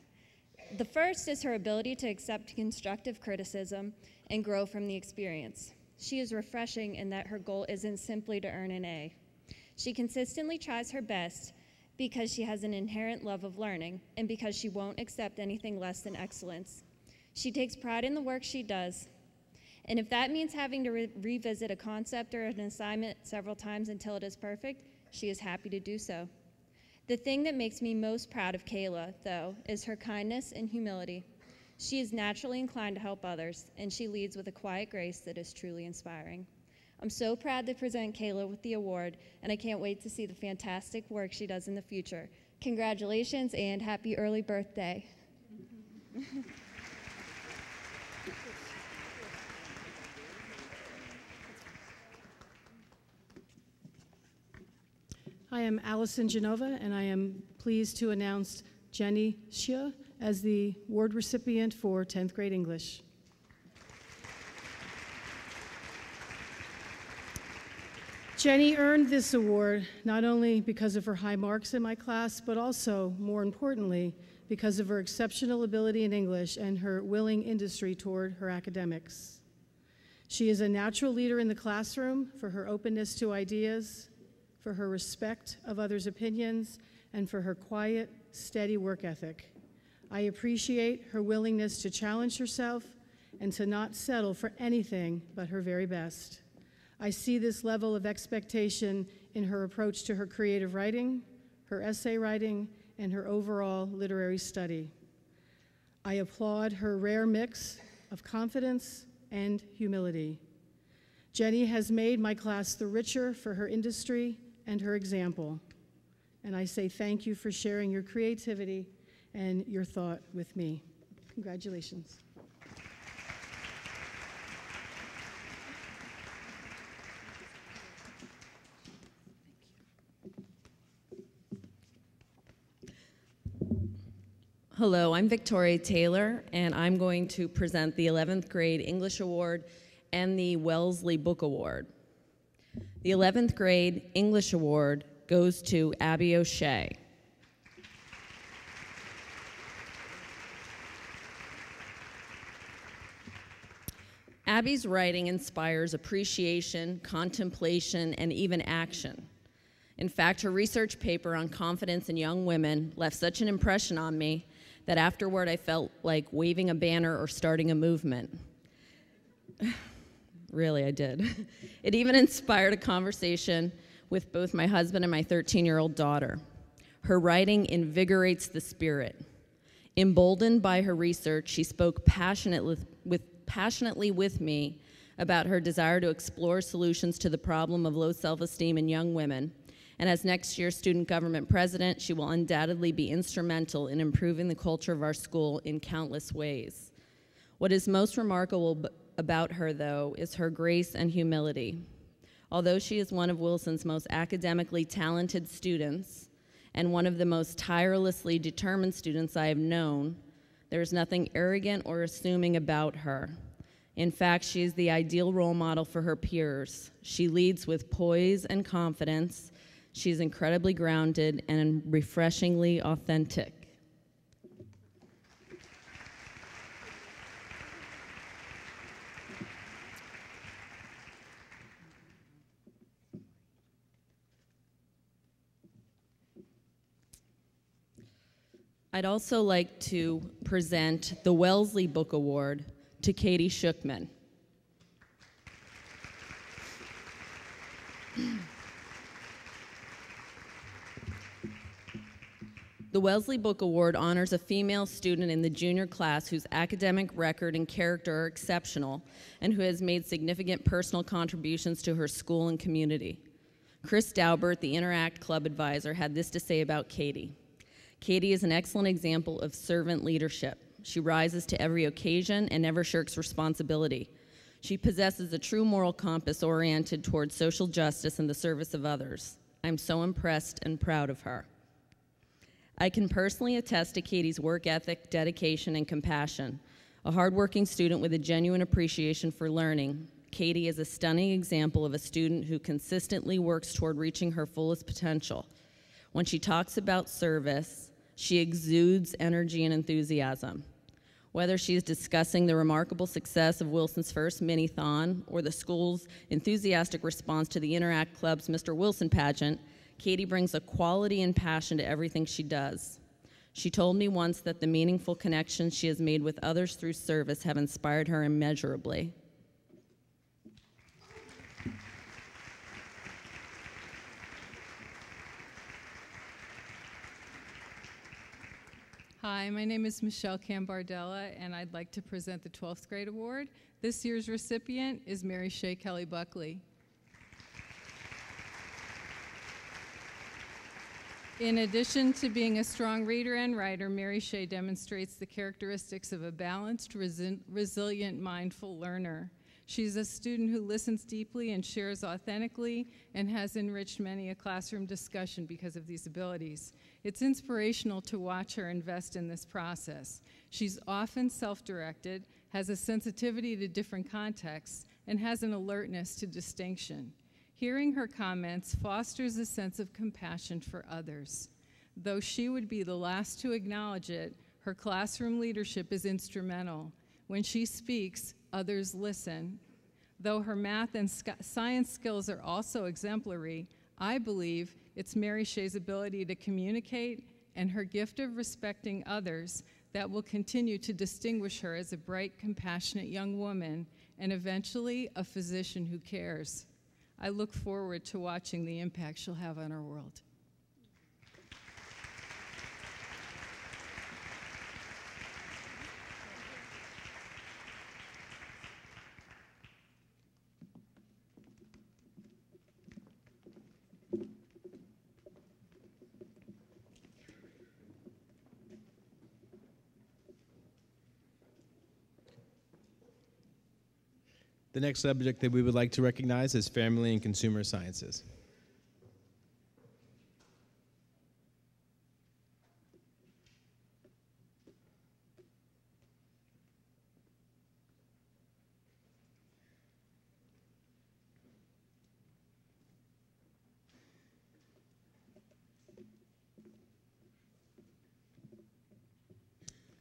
The first is her ability to accept constructive criticism and grow from the experience. She is refreshing in that her goal isn't simply to earn an A. She consistently tries her best because she has an inherent love of learning and because she won't accept anything less than excellence. She takes pride in the work she does, and if that means having to revisit a concept or an assignment several times until it is perfect, she is happy to do so. The thing that makes me most proud of Kayla, though, is her kindness and humility. She is naturally inclined to help others, and she leads with a quiet grace that is truly inspiring. I'm so proud to present Kayla with the award, and I can't wait to see the fantastic work she does in the future. Congratulations and happy early birthday. I am Allison Genova, and I am pleased to announce Jenny Xia as the award recipient for 10th grade English. Jenny earned this award not only because of her high marks in my class, but also, more importantly, because of her exceptional ability in English and her willing industry toward her academics. She is a natural leader in the classroom for her openness to ideas, for her respect of others' opinions, and for her quiet, steady work ethic. I appreciate her willingness to challenge herself and to not settle for anything but her very best. I see this level of expectation in her approach to her creative writing, her essay writing, and her overall literary study. I applaud her rare mix of confidence and humility. Jenny has made my class the richer for her industry and her example. And I say thank you for sharing your creativity and your thought with me. Congratulations. Hello, I'm Victoria Taylor, and I'm going to present the 11th grade English Award and the Wellesley Book Award. The 11th grade English Award goes to Abby O'Shea. Abby's writing inspires appreciation, contemplation, and even action. In fact, her research paper on confidence in young women left such an impression on me that afterward I felt like waving a banner or starting a movement. Really, I did. It even inspired a conversation with both my husband and my 13-year-old daughter. Her writing invigorates the spirit. Emboldened by her research, she spoke passionately with me about her desire to explore solutions to the problem of low self-esteem in young women. And as next year's student government president, she will undoubtedly be instrumental in improving the culture of our school in countless ways. What is most remarkable about her, though, is her grace and humility. Although she is one of Wilson's most academically talented students and one of the most tirelessly determined students I have known, there is nothing arrogant or assuming about her. In fact, she is the ideal role model for her peers. She leads with poise and confidence. She is incredibly grounded and refreshingly authentic. I'd also like to present the Wellesley Book Award to Katie Shookman. The Wellesley Book Award honors a female student in the junior class whose academic record and character are exceptional and who has made significant personal contributions to her school and community. Chris Daubert, the Interact Club advisor, had this to say about Katie. Katie is an excellent example of servant leadership. She rises to every occasion and never shirks responsibility. She possesses a true moral compass oriented towards social justice and the service of others. I'm so impressed and proud of her. I can personally attest to Katie's work ethic, dedication, and compassion. A hardworking student with a genuine appreciation for learning, Katie is a stunning example of a student who consistently works toward reaching her fullest potential. When she talks about service, she exudes energy and enthusiasm. Whether she is discussing the remarkable success of Wilson's first mini-thon or the school's enthusiastic response to the Interact Club's Mr. Wilson pageant, Katie brings a quality and passion to everything she does. She told me once that the meaningful connections she has made with others through service have inspired her immeasurably. Hi, my name is Michelle Cambardella, and I'd like to present the 12th grade award. This year's recipient is Mary Shea Kelly Buckley. In addition to being a strong reader and writer, Mary Shea demonstrates the characteristics of a balanced, resilient, mindful learner. She's a student who listens deeply and shares authentically and has enriched many a classroom discussion because of these abilities. It's inspirational to watch her invest in this process. She's often self-directed, has a sensitivity to different contexts, and has an alertness to distinction. Hearing her comments fosters a sense of compassion for others. Though she would be the last to acknowledge it, her classroom leadership is instrumental. When she speaks, others listen. Though her math and science skills are also exemplary, I believe it's Mary Shea's ability to communicate and her gift of respecting others that will continue to distinguish her as a bright, compassionate young woman and eventually a physician who cares. I look forward to watching the impact she'll have on our world. The next subject that we would like to recognize is Family and Consumer Sciences.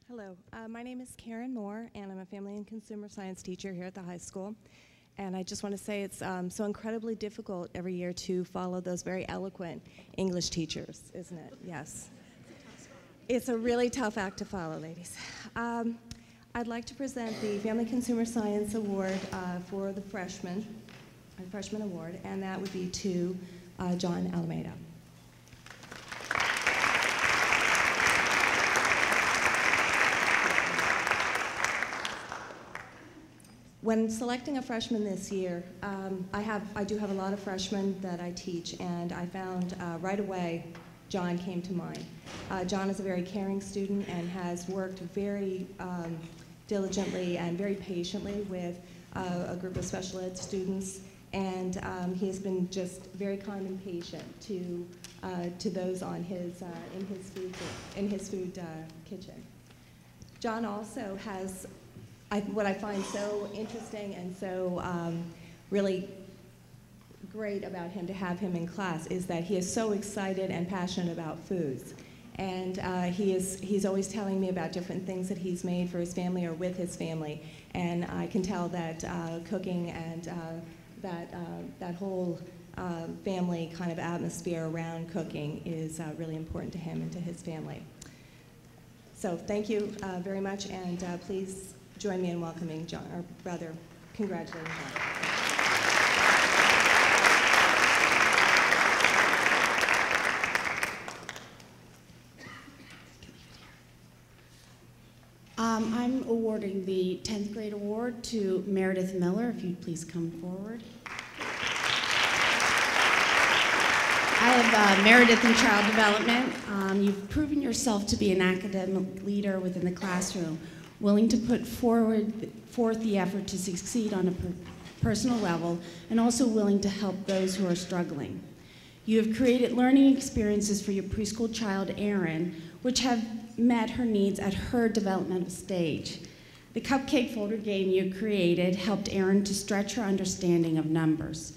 Hello, my name is Karen Moore, and I'm a Family and Consumer Science teacher here at the high school. And I just want to say it's so incredibly difficult every year to follow those very eloquent English teachers, isn't it? Yes. It's a really tough act to follow, ladies. I'd like to present the Family Consumer Science Award for the freshman award, and that would be to John Alameda. When selecting a freshman this year, I do have a lot of freshmen that I teach, and I found right away John came to mind. John is a very caring student and has worked very diligently and very patiently with a group of special ed students, and he has been just very kind and patient to those on in his food kitchen. John also has what I find so interesting and so really great about him to have him in class is that he is so excited and passionate about foods. And he's always telling me about different things that he's made for his family or with his family. And I can tell that cooking and that whole family kind of atmosphere around cooking is really important to him and to his family. So thank you very much, and please join me in welcoming John, or rather, congratulating John. I'm awarding the 10th grade award to Meredith Miller. If you'd please come forward. I have Meredith in child development. You've proven yourself to be an academic leader within the classroom, willing to put forth the effort to succeed on a personal level, and also willing to help those who are struggling. You have created learning experiences for your preschool child, Erin, which have met her needs at her developmental stage. The cupcake folder game you created helped Erin to stretch her understanding of numbers.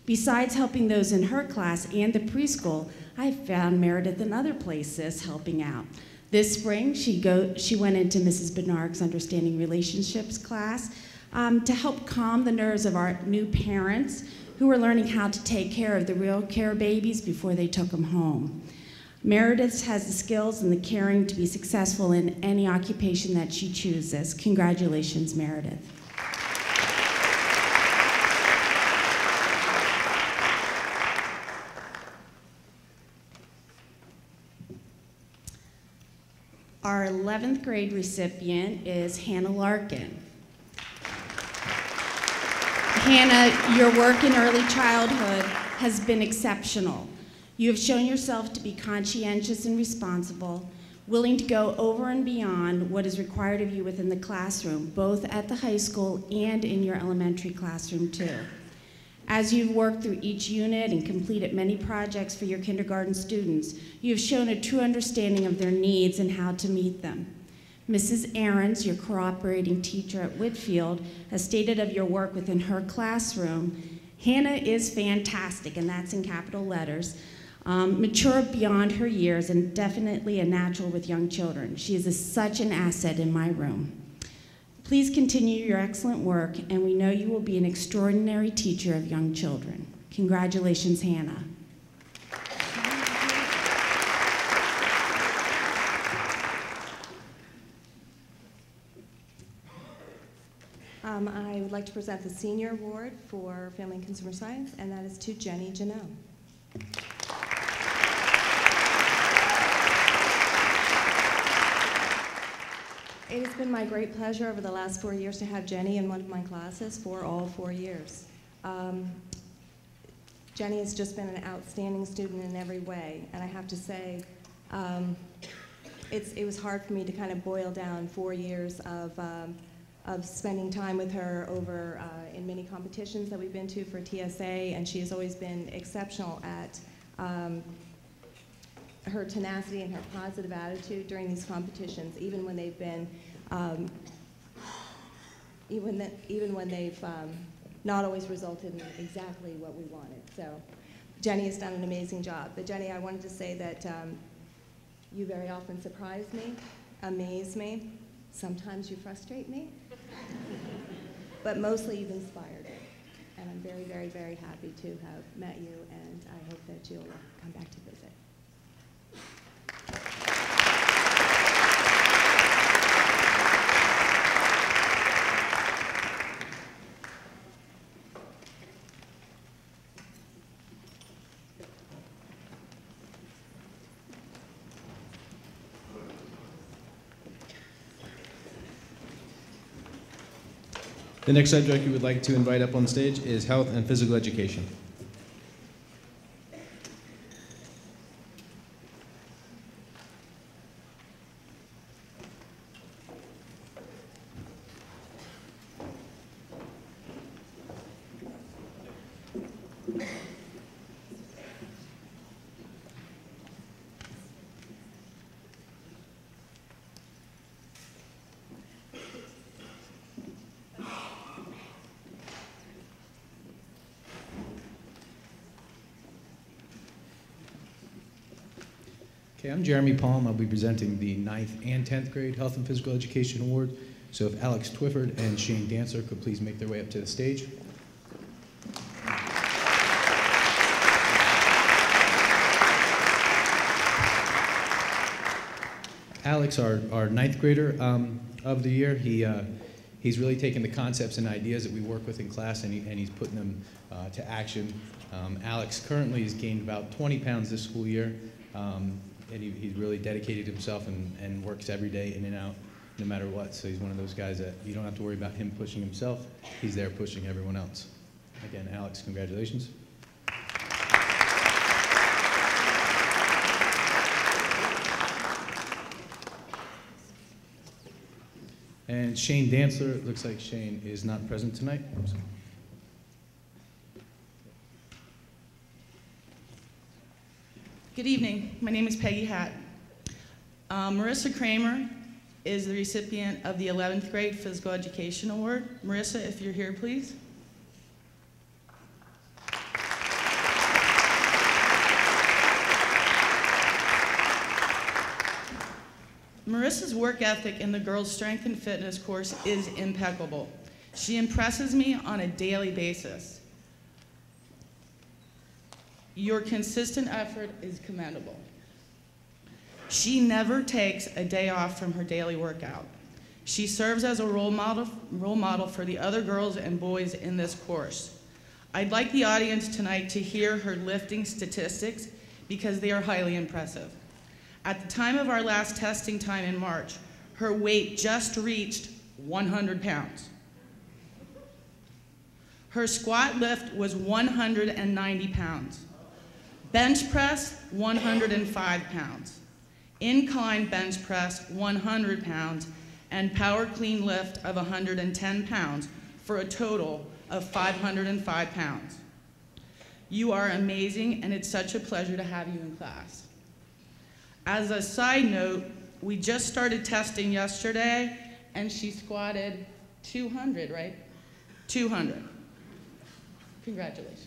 Besides helping those in her class and the preschool, I found Meredith in other places helping out. This spring, she went into Mrs. Bernard's Understanding Relationships class to help calm the nerves of our new parents who were learning how to take care of the real care babies before they took them home. Meredith has the skills and the caring to be successful in any occupation that she chooses. Congratulations, Meredith. Our 11th grade recipient is Hannah Larkin. Hannah, your work in early childhood has been exceptional. You have shown yourself to be conscientious and responsible, willing to go over and beyond what is required of you within the classroom, both at the high school and in your elementary classroom too. As you've worked through each unit and completed many projects for your kindergarten students, you have shown a true understanding of their needs and how to meet them. Mrs. Ahrens, your cooperating teacher at Whitfield, has stated of your work within her classroom, Hannah is fantastic, and that's in capital letters, mature beyond her years and definitely a natural with young children. She is such an asset in my room. Please continue your excellent work, and we know you will be an extraordinary teacher of young children. Congratulations, Hannah. I would like to present the Senior Award for Family and Consumer Science, and that is to Jenny Janelle. It has been my great pleasure over the last 4 years to have Jenny in one of my classes for all 4 years. Jenny has just been an outstanding student in every way, and I have to say, it was hard for me to kind of boil down 4 years of spending time with her over in many competitions that we've been to for TSA, and she has always been exceptional at her tenacity and her positive attitude during these competitions, even when they've been, even when they've not always resulted in exactly what we wanted. So Jenny has done an amazing job. But Jenny, I wanted to say that you very often surprise me, amaze me, sometimes you frustrate me, but mostly you've inspired me. And I'm very, very, very happy to have met you, and I hope that you'll come back to visit. The next subject we would like to invite up on stage is health and physical education. Okay, I'm Jeremy Palm. I'll be presenting the 9th and 10th grade Health and Physical Education Award. So if Alex Twifford and Shane Dancer could please make their way up to the stage. Alex, our ninth grader of the year, he's really taken the concepts and ideas that we work with in class, and he's putting them to action. Alex currently has gained about 20 pounds this school year, and he's really dedicated himself and works every day in and out, no matter what. So he's one of those guys that you don't have to worry about him pushing himself. He's there pushing everyone else. Again, Alex, congratulations. And Shane Dancer, it looks like Shane is not present tonight. Good evening. My name is Peggy Hatt. Marissa Kramer is the recipient of the 11th grade Physical Education Award. Marissa, if you're here, please. Marissa's work ethic in the girls' strength and fitness course is impeccable. She impresses me on a daily basis. Your consistent effort is commendable. She never takes a day off from her daily workout. She serves as a role model for the other girls and boys in this course. I'd like the audience tonight to hear her lifting statistics because they are highly impressive. At the time of our last testing time in March, her weight just reached 100 pounds. Her squat lift was 190 pounds. Bench press, 105 pounds. Incline bench press, 100 pounds, and power clean lift of 110 pounds for a total of 505 pounds. You are amazing, and it's such a pleasure to have you in class. As a side note, we just started testing yesterday, and she squatted 200, right? 200. Congratulations.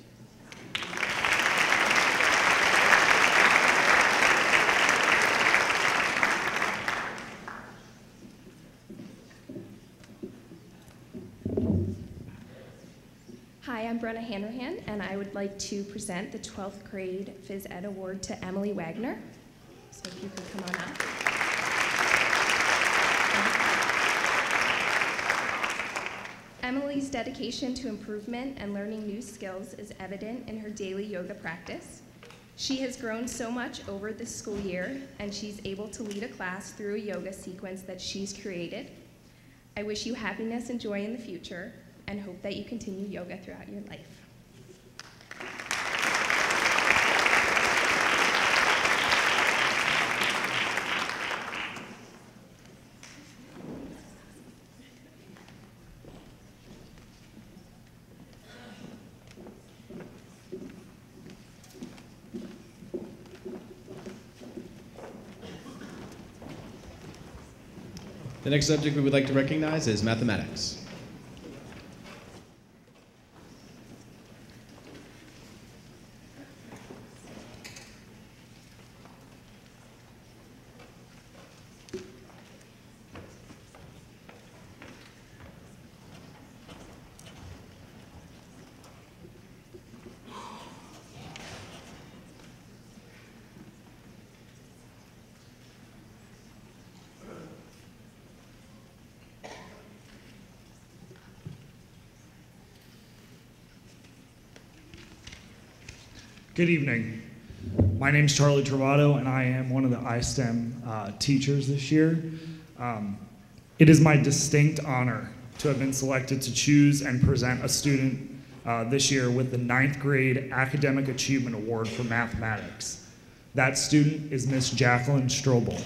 Hi, I'm Brenna Hanrahan, and I would like to present the 12th grade Phys Ed Award to Emily Wagner. So if you could come on up. Emily's dedication to improvement and learning new skills is evident in her daily yoga practice. She has grown so much over this school year, and she's able to lead a class through a yoga sequence that she's created. I wish you happiness and joy in the future, and hope that you continue yoga throughout your life. The next subject we would like to recognize is mathematics. Good evening. My name is Charlie Travato, and I am one of the iSTEM teachers this year. It is my distinct honor to have been selected to choose and present a student this year with the 9th grade Academic Achievement Award for Mathematics. That student is Miss Jacqueline Strobel.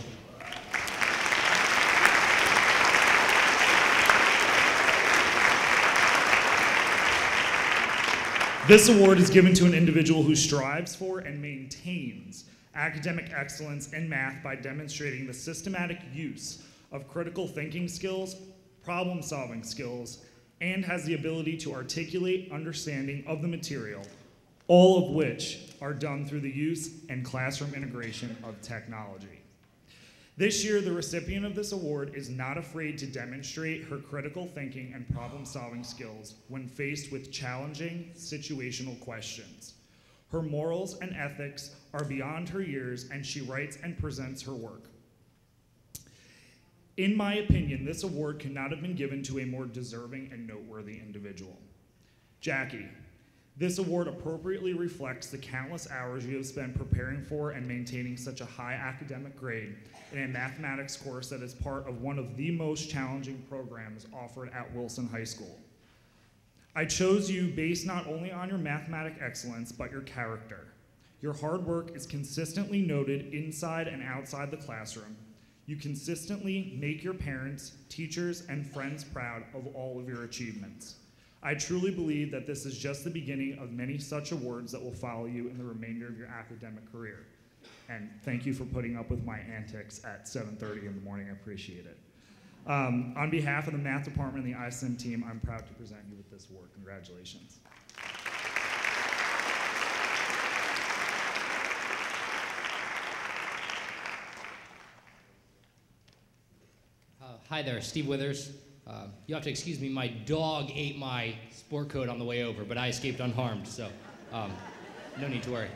This award is given to an individual who strives for and maintains academic excellence in math by demonstrating the systematic use of critical thinking skills, problem-solving skills, and has the ability to articulate understanding of the material, all of which are done through the use and classroom integration of technology. This year, the recipient of this award is not afraid to demonstrate her critical thinking and problem-solving skills when faced with challenging situational questions. Her morals and ethics are beyond her years, and she writes and presents her work. In my opinion, this award could not have been given to a more deserving and noteworthy individual. Jackie, this award appropriately reflects the countless hours you have spent preparing for and maintaining such a high academic grade in a mathematics course that is part of one of the most challenging programs offered at Wilson High School. I chose you based not only on your mathematic excellence, but your character. Your hard work is consistently noted inside and outside the classroom. You consistently make your parents, teachers, and friends proud of all of your achievements. I truly believe that this is just the beginning of many such awards that will follow you in the remainder of your academic career. And thank you for putting up with my antics at 7:30 in the morning. I appreciate it. On behalf of the math department and the ISIM team, I'm proud to present you with this award. Congratulations. Hi there, Steve Withers. You have to excuse me, my dog ate my sport coat on the way over, but I escaped unharmed, so no need to worry.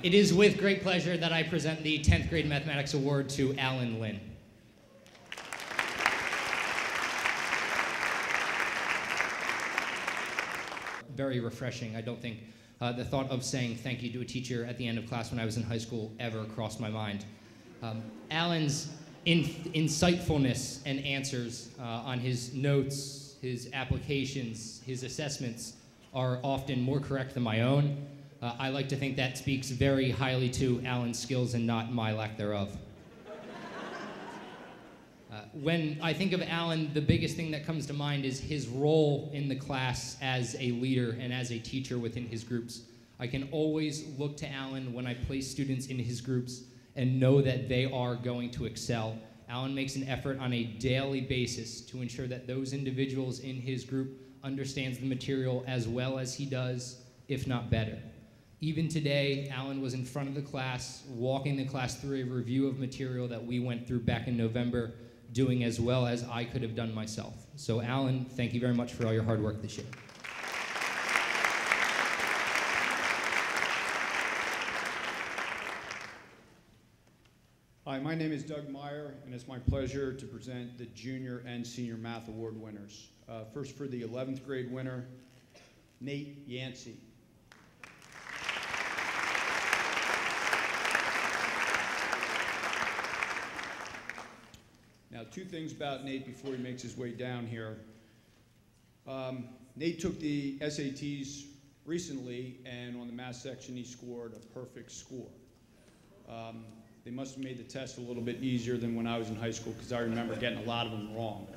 It is with great pleasure that I present the 10th grade mathematics award to Alan Lynn. Very refreshing. I don't think the thought of saying thank you to a teacher at the end of class when I was in high school ever crossed my mind. Alan's insightfulness and answers on his notes, his applications, his assessments are often more correct than my own. I like to think that speaks very highly to Alan's skills and not my lack thereof. When I think of Alan, the biggest thing that comes to mind is his role in the class as a leader and as a teacher within his groups. I can always look to Alan when I place students in his groups and know that they are going to excel. Alan makes an effort on a daily basis to ensure that those individuals in his group understands the material as well as he does, if not better. Even today, Alan was in front of the class, walking the class through a review of material that we went through back in November, doing as well as I could have done myself. So Alan, thank you very much for all your hard work this year. Hi, my name is Doug Meyer, and it's my pleasure to present the Junior and Senior Math Award winners. First, for the 11th grade winner, Nate Yancey. Now, two things about Nate before he makes his way down here. Nate took the SATs recently, and on the math section, he scored a perfect score. They must have made the test a little bit easier than when I was in high school, because I remember getting a lot of them wrong.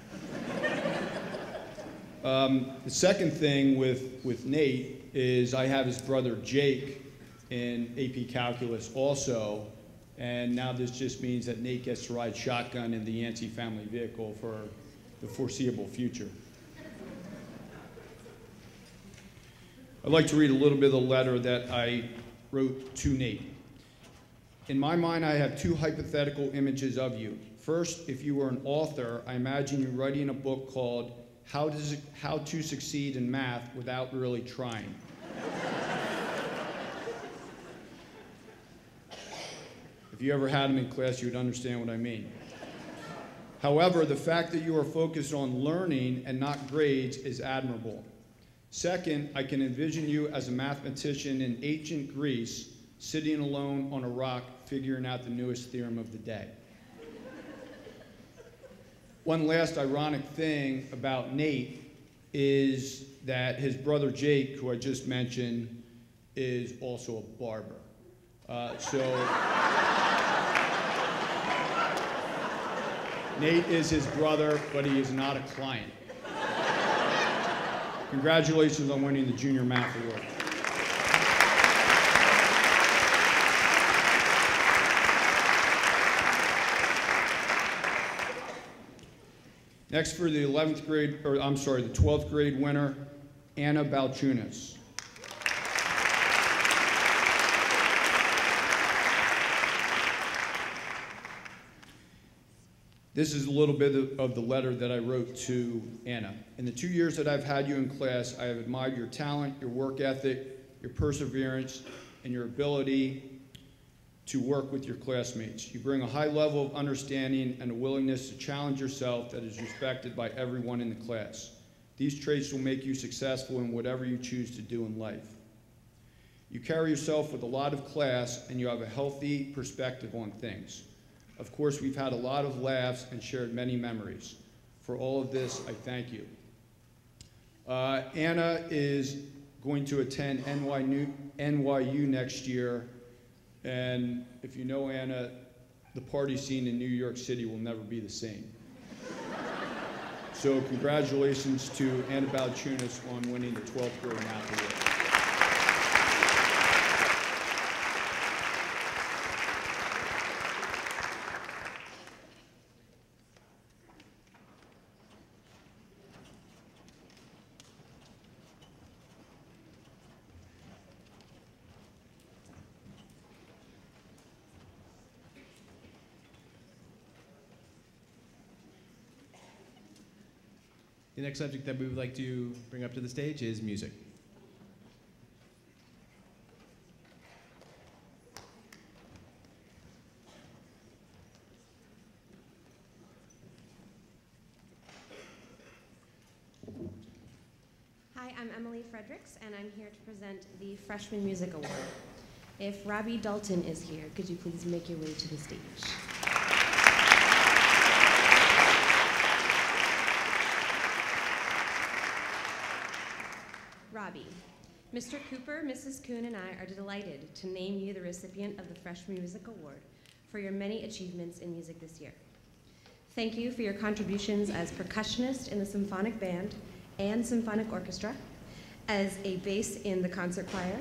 The second thing with Nate is I have his brother Jake in AP Calculus also, and now this just means that Nate gets to ride shotgun in the Yancey family vehicle for the foreseeable future. I'd like to read a little bit of the letter that I wrote to Nate. In my mind, I have two hypothetical images of you. First, if you were an author, I imagine you writing a book called How to Succeed in Math Without Really Trying. If you ever had them in class, you would understand what I mean. However, the fact that you are focused on learning and not grades is admirable. Second, I can envision you as a mathematician in ancient Greece, sitting alone on a rock, figuring out the newest theorem of the day. One last ironic thing about Nate is that his brother Jake, who I just mentioned, is also a barber. Nate is his brother, but he is not a client. Congratulations on winning the Junior Math Award. Next, for the 11th grade, or I'm sorry, the 12th grade winner, Anna Balchunas. This is a little bit of the letter that I wrote to Anna. In the 2 years that I've had you in class, I have admired your talent, your work ethic, your perseverance, and your ability to work with your classmates. You bring a high level of understanding and a willingness to challenge yourself that is respected by everyone in the class. These traits will make you successful in whatever you choose to do in life. You carry yourself with a lot of class, and you have a healthy perspective on things. Of course, we've had a lot of laughs and shared many memories. For all of this, I thank you. Anna is going to attend NYU next year, and if you know Anna, the party scene in New York City will never be the same. So congratulations to Anna Balachunas on winning the 12th grade math award. The next subject that we would like to bring up to the stage is music. Hi, I'm Emily Fredericks, and I'm here to present the Freshman Music Award. If Robbie Dalton is here, could you please make your way to the stage? Robbie, Mr. Cooper, Mrs. Kuhn, and I are delighted to name you the recipient of the Freshman Music Award for your many achievements in music this year. Thank you for your contributions as percussionist in the symphonic band and symphonic orchestra, as a bass in the concert choir,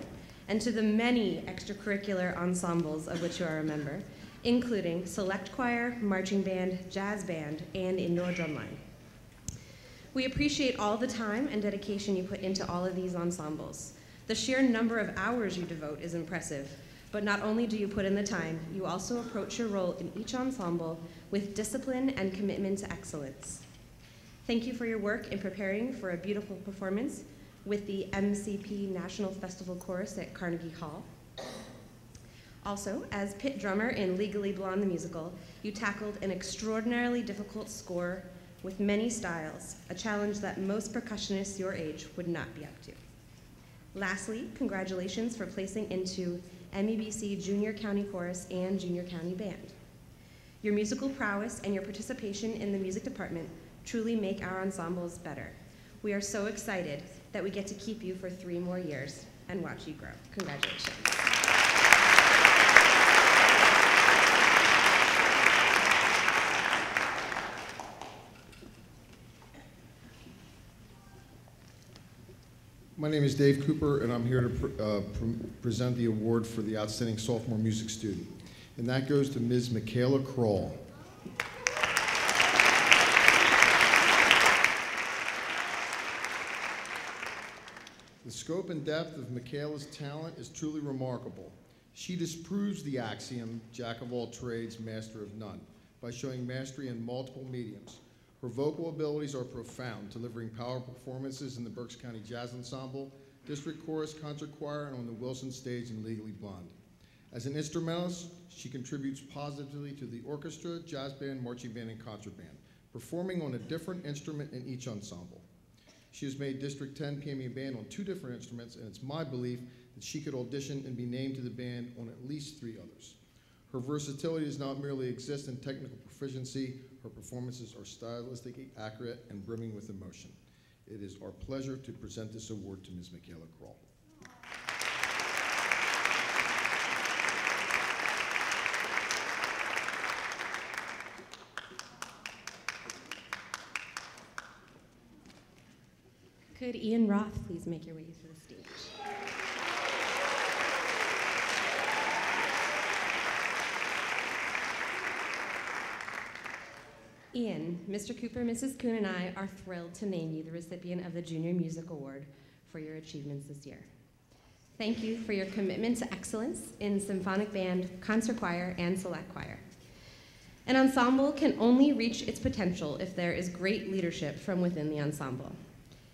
and to the many extracurricular ensembles of which you are a member, including select choir, marching band, jazz band, and indoor drumline. We appreciate all the time and dedication you put into all of these ensembles. The sheer number of hours you devote is impressive, but not only do you put in the time, you also approach your role in each ensemble with discipline and commitment to excellence. Thank you for your work in preparing for a beautiful performance with the MCP National Festival Chorus at Carnegie Hall. Also, as pit drummer in Legally Blonde the Musical, you tackled an extraordinarily difficult score with many styles, a challenge that most percussionists your age would not be up to. Lastly, congratulations for placing into MEBC Junior County Chorus and Junior County Band. Your musical prowess and your participation in the music department truly make our ensembles better. We are so excited that we get to keep you for 3 more years and watch you grow. Congratulations. My name is Dave Cooper, and I'm here to present the award for the Outstanding Sophomore Music Student. And that goes to Ms. Michaela Kroll. The scope and depth of Michaela's talent is truly remarkable. She disproves the axiom, jack of all trades, master of none, by showing mastery in multiple mediums. Her vocal abilities are profound, delivering powerful performances in the Berks County Jazz Ensemble, District Chorus, Concert Choir, and on the Wilson stage in Legally Blonde. As an instrumentalist, she contributes positively to the orchestra, jazz band, marching band, and concert band, performing on a different instrument in each ensemble. She has made District 10 PME band on 2 different instruments, and it's my belief that she could audition and be named to the band on at least 3 others. Her versatility does not merely exist in technical proficiency, her performances are stylistically accurate and brimming with emotion. It is our pleasure to present this award to Ms. Michaela Kroll. Could Ian Roth please make your way to the stage? Ian, Mr. Cooper, Mrs. Kuhn, and I are thrilled to name you the recipient of the Junior Music Award for your achievements this year. Thank you for your commitment to excellence in symphonic band, concert choir, and select choir. An ensemble can only reach its potential if there is great leadership from within the ensemble.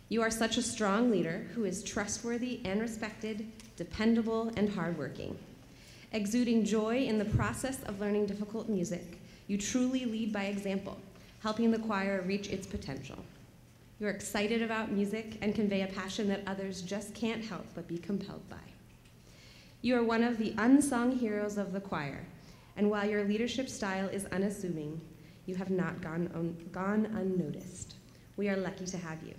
You are such a strong leader who is trustworthy and respected, dependable, and hardworking. Exuding joy in the process of learning difficult music, you truly lead by example, helping the choir reach its potential. You're excited about music and convey a passion that others just can't help but be compelled by. You are one of the unsung heroes of the choir, and while your leadership style is unassuming, you have not gone unnoticed. We are lucky to have you.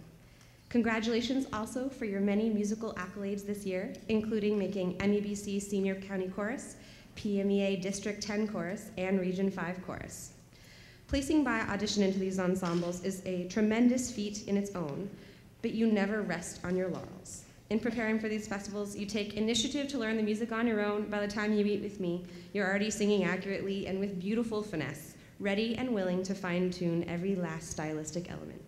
Congratulations also for your many musical accolades this year, including making MEBC Senior County Chorus, PMEA District 10 Chorus, and Region 5 Chorus. Placing by audition into these ensembles is a tremendous feat in its own, but you never rest on your laurels. In preparing for these festivals, you take initiative to learn the music on your own. By the time you meet with me, you're already singing accurately and with beautiful finesse, ready and willing to fine-tune every last stylistic element.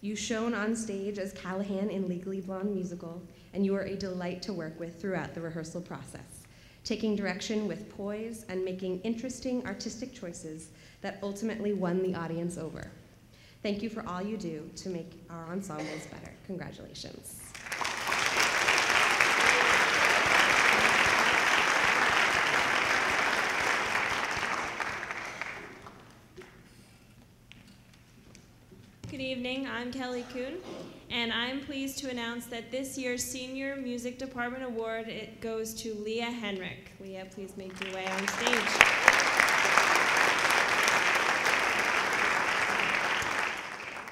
You shone on stage as Callahan in Legally Blonde musical, and you are a delight to work with throughout the rehearsal process, taking direction with poise and making interesting artistic choices that ultimately won the audience over. Thank you for all you do to make our ensembles better. Congratulations. Good evening, I'm Kelly Kuhn, and I'm pleased to announce that this year's Senior Music Department Award, it goes to Leah Henrik. Leah, please make your way on stage.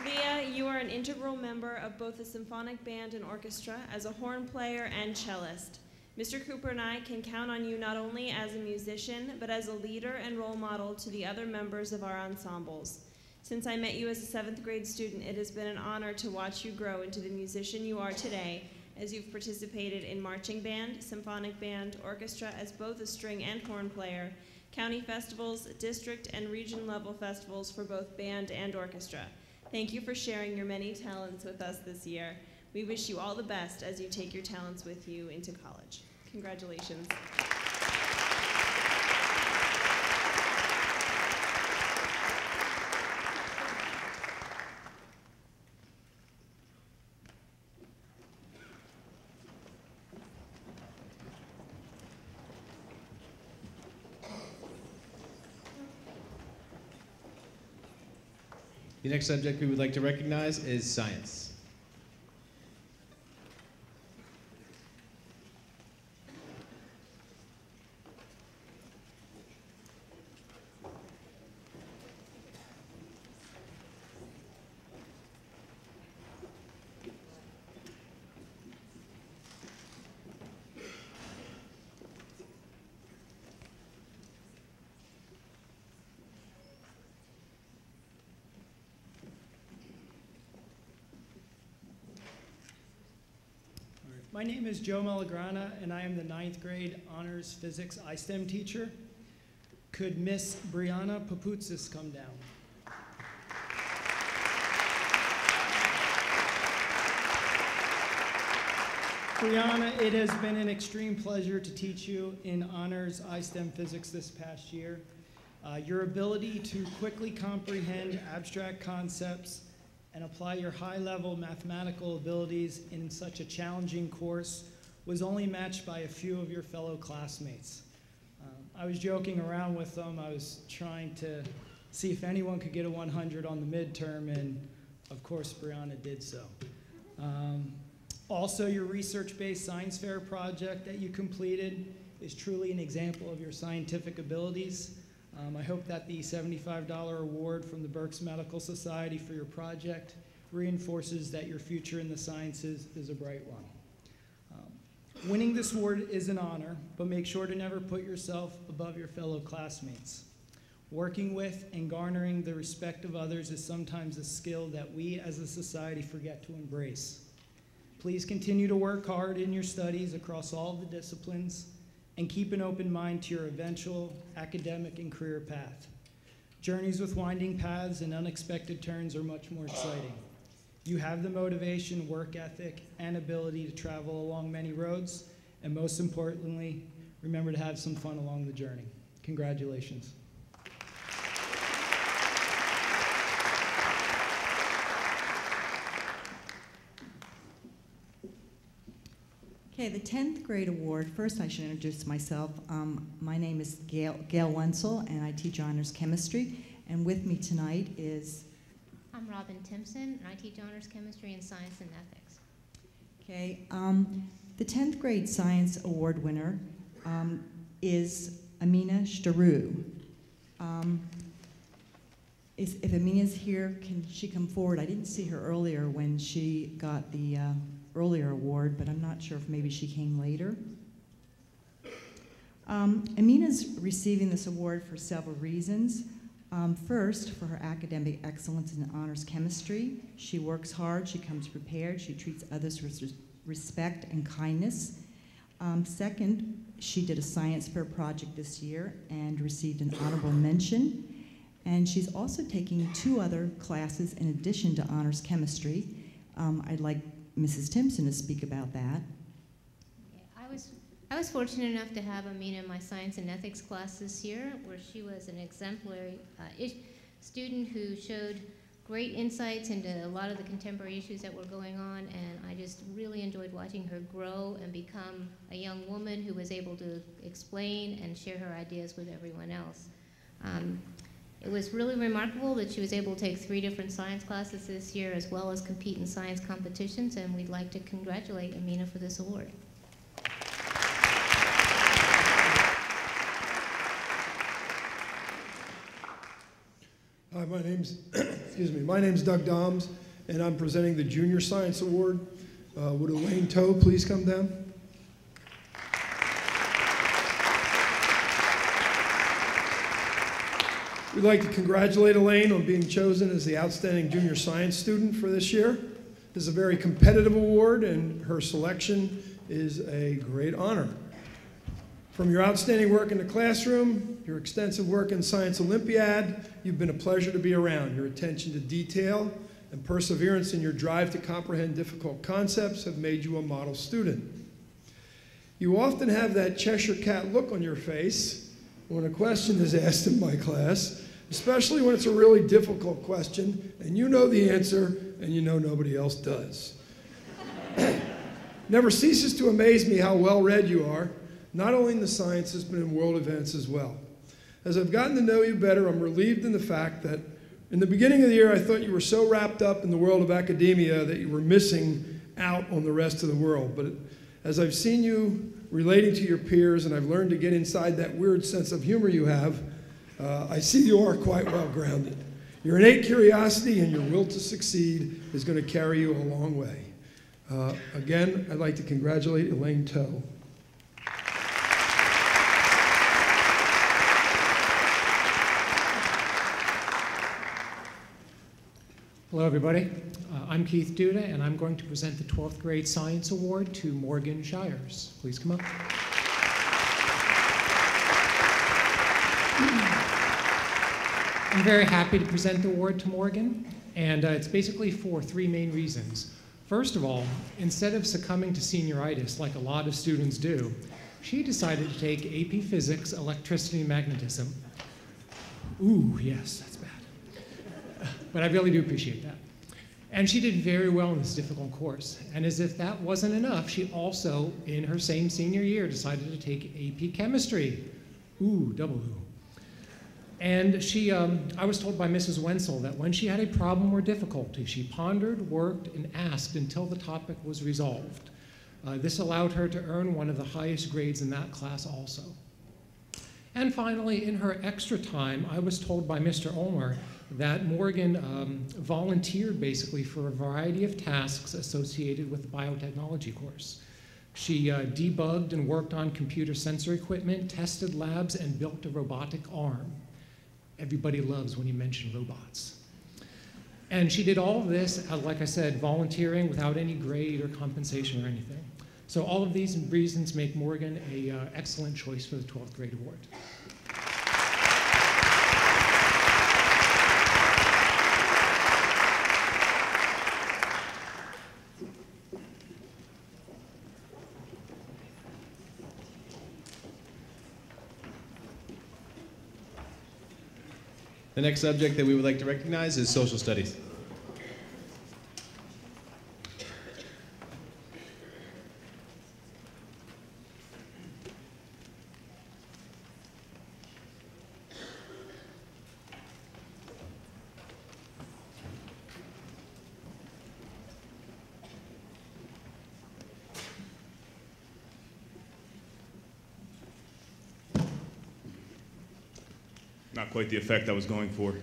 Leah, you are an integral member of both the symphonic band and orchestra as a horn player and cellist. Mr. Cooper and I can count on you not only as a musician, but as a leader and role model to the other members of our ensembles. Since I met you as a 7th grade student, it has been an honor to watch you grow into the musician you are today, as you've participated in marching band, symphonic band, orchestra as both a string and horn player, county festivals, district and region level festivals for both band and orchestra. Thank you for sharing your many talents with us this year. We wish you all the best as you take your talents with you into college. Congratulations. The next subject we would like to recognize is science. My name is Joe Malagrana, and I am the 9th grade honors physics I-STEM teacher. Could Miss Brianna Papoutsis come down? Brianna, it has been an extreme pleasure to teach you in honors I-STEM physics this past year. Your ability to quickly comprehend abstract concepts and apply your high-level mathematical abilities in such a challenging course was only matched by a few of your fellow classmates. I was joking around with them. I was trying to see if anyone could get a 100 on the midterm, and of course, Brianna did so. Also, your research-based science fair project that you completed is truly an example of your scientific abilities. I hope that the $75 award from the Berks Medical Society for your project reinforces that your future in the sciences is a bright one. Winning this award is an honor, but make sure to never put yourself above your fellow classmates. Working with and garnering the respect of others is sometimes a skill that we as a society forget to embrace. Please continue to work hard in your studies across all the disciplines and keep an open mind to your eventual academic and career path. Journeys with winding paths and unexpected turns are much more exciting. You have the motivation, work ethic, and ability to travel along many roads, and most importantly, remember to have some fun along the journey. Congratulations. Okay, the 10th grade award. First, I should introduce myself. My name is Gail Wenzel, and I teach honors chemistry. And with me tonight is... I'm Robin Timpson, and I teach honors chemistry and science and ethics. Okay, the 10th grade science award winner is Amina Shtaru. If Amina's here, can she come forward? I didn't see her earlier when she got the earlier award, but I'm not sure if maybe she came later. Amina's receiving this award for several reasons. First, for her academic excellence in honors chemistry. She works hard, she comes prepared, she treats others with respect and kindness. Second, she did a science fair project this year and received an honorable mention. And she's also taking 2 other classes in addition to honors chemistry. I'd like Mrs. Timpson to speak about that. I was fortunate enough to have Amina in my science and ethics class this year, where she was an exemplary student who showed great insights into a lot of the contemporary issues that were going on, and I just really enjoyed watching her grow and become a young woman who was able to explain and share her ideas with everyone else. It was really remarkable that she was able to take 3 different science classes this year, as well as compete in science competitions, and we'd like to congratulate Amina for this award. Hi, my name's Doug Doms, and I'm presenting the Junior Science Award. Would Elaine Toe please come down? We'd like to congratulate Elaine on being chosen as the Outstanding Junior Science Student for this year. This is a very competitive award, and her selection is a great honor. From your outstanding work in the classroom, your extensive work in Science Olympiad, you've been a pleasure to be around. Your attention to detail and perseverance in your drive to comprehend difficult concepts have made you a model student. You often have that Cheshire Cat look on your face when a question is asked in my class, especially when it's a really difficult question, and you know the answer, and you know nobody else does. Never ceases to amaze me how well-read you are, not only in the sciences, but in world events as well. As I've gotten to know you better, I'm relieved in the fact that in the beginning of the year, I thought you were so wrapped up in the world of academia that you were missing out on the rest of the world. But as I've seen you relating to your peers, and I've learned to get inside that weird sense of humor you have, I see you are quite well grounded. Your innate curiosity and your will to succeed is going to carry you a long way. Again, I'd like to congratulate Elaine Toe. Hello, everybody. I'm Keith Duda, and I'm going to present the 12th grade Science Award to Morgan Shires. Please come up. I'm very happy to present the award to Morgan, and it's basically for 3 main reasons. First of all, instead of succumbing to senioritis like a lot of students do, she decided to take AP Physics, Electricity, and Magnetism. Ooh, yes, that's bad. But I really do appreciate that. And she did very well in this difficult course. And as if that wasn't enough, she also, in her same senior year, decided to take AP Chemistry. Ooh, double ooh. And she, I was told by Mrs. Wenzel that when she had a problem or difficulty, she pondered, worked, and asked until the topic was resolved. This allowed her to earn one of the highest grades in that class also. And finally, in her extra time, I was told by Mr. Ulmer that Morgan volunteered basically for a variety of tasks associated with the biotechnology course. She debugged and worked on computer sensor equipment, tested labs, and built a robotic arm. Everybody loves when you mention robots. And she did all of this, like I said, volunteering without any grade or compensation or anything. So all of these reasons make Morgan an excellent choice for the 12th grade award. The next subject that we would like to recognize is social studies. not quite the effect I was going for.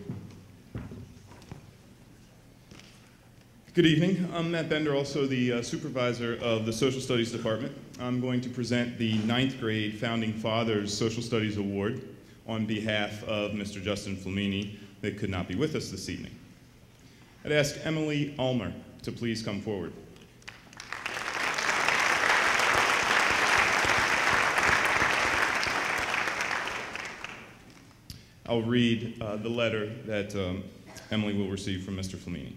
Good evening. I'm Matt Bender, also the supervisor of the Social Studies Department. I'm going to present the 9th grade Founding Fathers Social Studies Award on behalf of Mr. Justin Flamini, that could not be with us this evening. I'd ask Emily Ulmer to please come forward. I'll read the letter that Emily will receive from Mr. Flamini.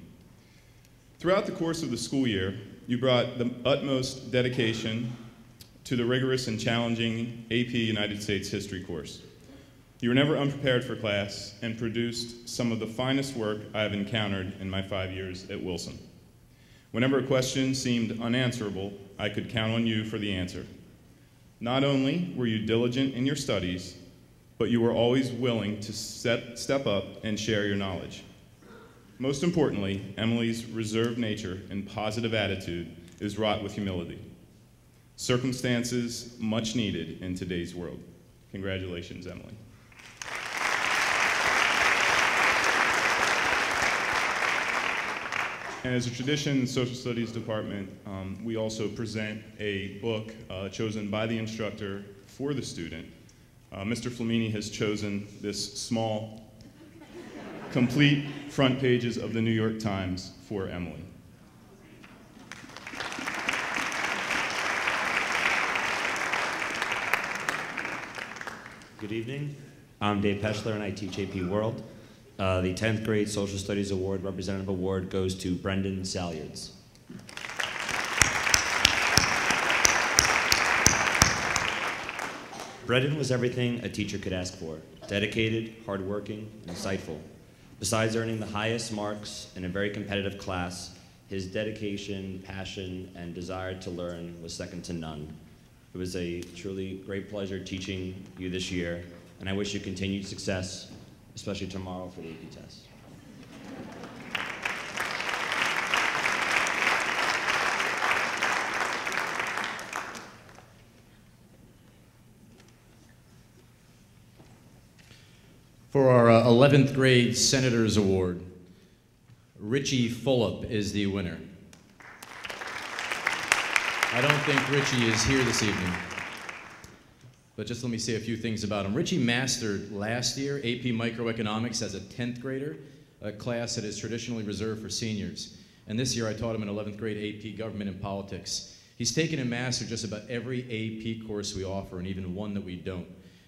Throughout the course of the school year, you brought the utmost dedication to the rigorous and challenging AP United States History course. You were never unprepared for class and produced some of the finest work I have encountered in my 5 years at Wilson. Whenever a question seemed unanswerable, I could count on you for the answer. Not only were you diligent in your studies, but you were always willing to step up and share your knowledge. Most importantly, Emily's reserved nature and positive attitude is wrought with humility. Circumstances much needed in today's world. Congratulations, Emily. And as a tradition in the Social Studies Department, we also present a book chosen by the instructor for the student. Mr. Flamini has chosen this small, complete front pages of the New York Times for Emily. Good evening. I'm Dave Peschler and I teach AP World. The 10th grade Social Studies Award, Representative Award, goes to Brendan Salyards. Brendan was everything a teacher could ask for. Dedicated, hardworking, insightful. Besides earning the highest marks in a very competitive class, his dedication, passion, and desire to learn was second to none. It was a truly great pleasure teaching you this year, and I wish you continued success, especially tomorrow for the AP test. For our 11th grade Senators Award, Richie Fulop is the winner. I don't think Richie is here this evening, but just let me say a few things about him. Richie mastered last year AP Microeconomics as a 10th grader, a class that is traditionally reserved for seniors. And this year I taught him an 11th grade AP Government and Politics. He's taken and mastered just about every AP course we offer, and even one that we don't.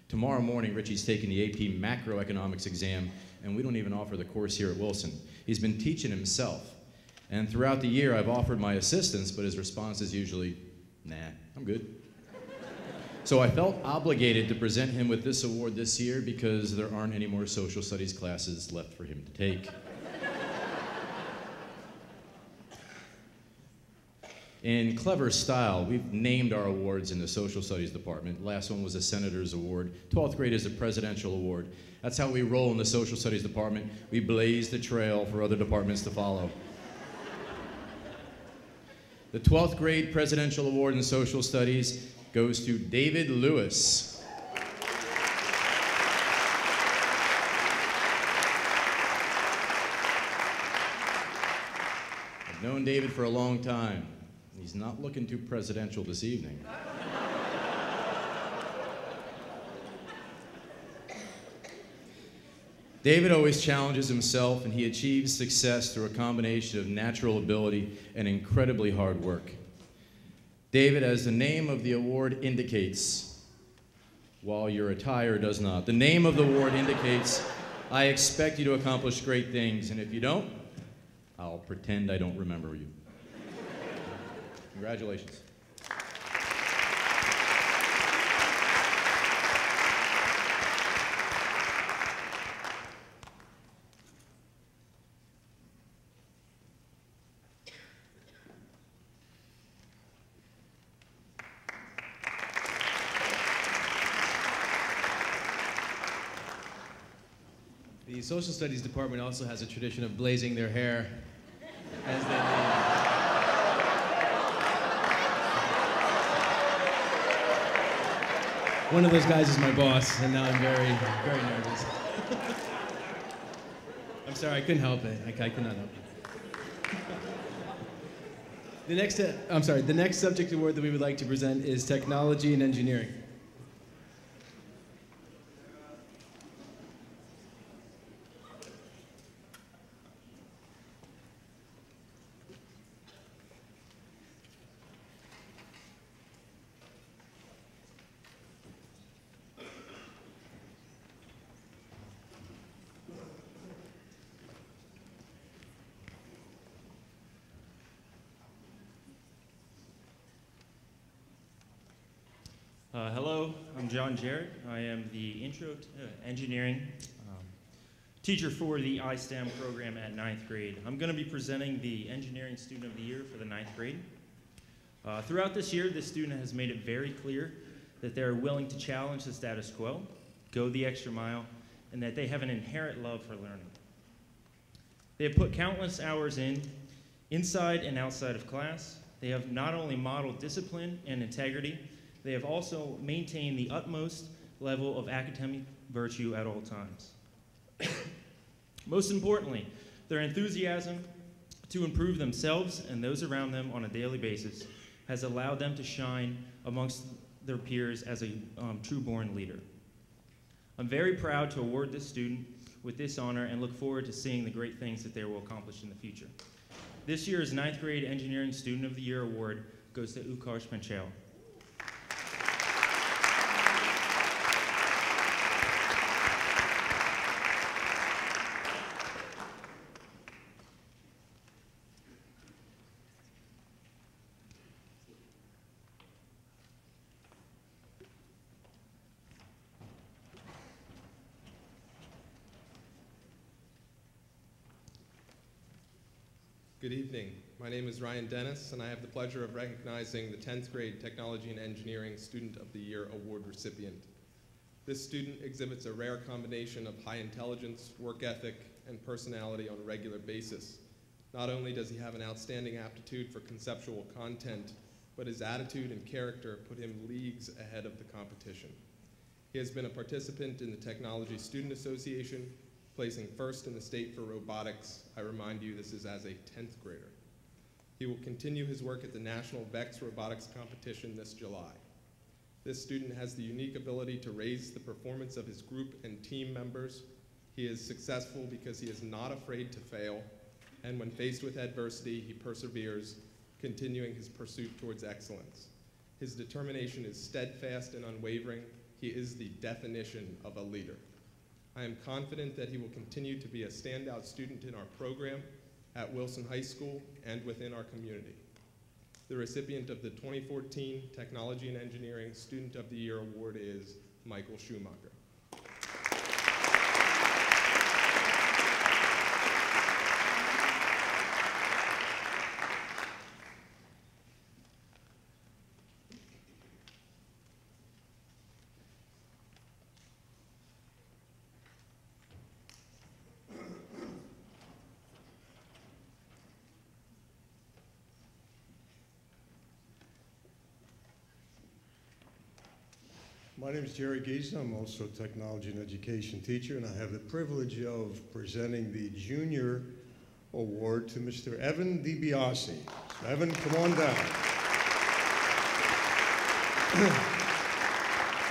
Tomorrow morning, Richie's taking the AP Macroeconomics exam, and we don't even offer the course here at Wilson. He's been teaching himself. And throughout the year, I've offered my assistance, but his response is usually, nah, I'm good. So I felt obligated to present him with this award this year because there aren't any more social studies classes left for him to take. In clever style, we've named our awards in the Social Studies Department. Last one was a Senator's Award. 12th grade is a Presidential Award. That's how we roll in the Social Studies Department. We blaze the trail for other departments to follow. The 12th grade Presidential Award in Social Studies goes to David Lewis. I've known David for a long time. He's not looking too presidential this evening. David always challenges himself, and he achieves success through a combination of natural ability and incredibly hard work. David, as the name of the award indicates, while your attire does not, the name of the award indicates, I expect you to accomplish great things, and if you don't, I'll pretend I don't remember you. Congratulations. The Social Studies Department also has a tradition of blazing their hair as they One of those guys is my boss, and now I'm very, very nervous. I'm sorry, I couldn't help it. I could not help it. The next subject award that we would like to present is Technology and Engineering. Hello, I'm John Jarrett. I am the Intro to Engineering teacher for the iSTEM program at 9th grade. I'm going to be presenting the Engineering Student of the Year for the 9th grade. Throughout this year, this student has made it very clear that they're willing to challenge the status quo, go the extra mile, and that they have an inherent love for learning. They have put countless hours inside and outside of class. They have not only modeled discipline and integrity, they have also maintained the utmost level of academic virtue at all times. Most importantly, their enthusiasm to improve themselves and those around them on a daily basis has allowed them to shine amongst their peers as a true-born leader. I'm very proud to award this student with this honor and look forward to seeing the great things that they will accomplish in the future. This year's 9th grade Engineering Student of the Year award goes to Utkarsh Panchal. Good evening. My name is Ryan Dennis, and I have the pleasure of recognizing the 10th grade Technology and Engineering Student of the Year award recipient. This student exhibits a rare combination of high intelligence, work ethic, and personality on a regular basis. Not only does he have an outstanding aptitude for conceptual content, but his attitude and character put him leagues ahead of the competition. He has been a participant in the Technology Student Association, placing first in the state for robotics. I remind you, this is as a 10th grader. He will continue his work at the National VEX Robotics Competition this July. This student has the unique ability to raise the performance of his group and team members. He is successful because he is not afraid to fail, and when faced with adversity, he perseveres, continuing his pursuit towards excellence. His determination is steadfast and unwavering. He is the definition of a leader. I am confident that he will continue to be a standout student in our program, at Wilson High School, and within our community. The recipient of the 2014 Technology and Engineering Student of the Year Award is Michael Schumacher. My name is Jerry Giesen. I'm also a technology and education teacher, and I have the privilege of presenting the Junior Award to Mr. Evan DiBiase. So Evan, come on down.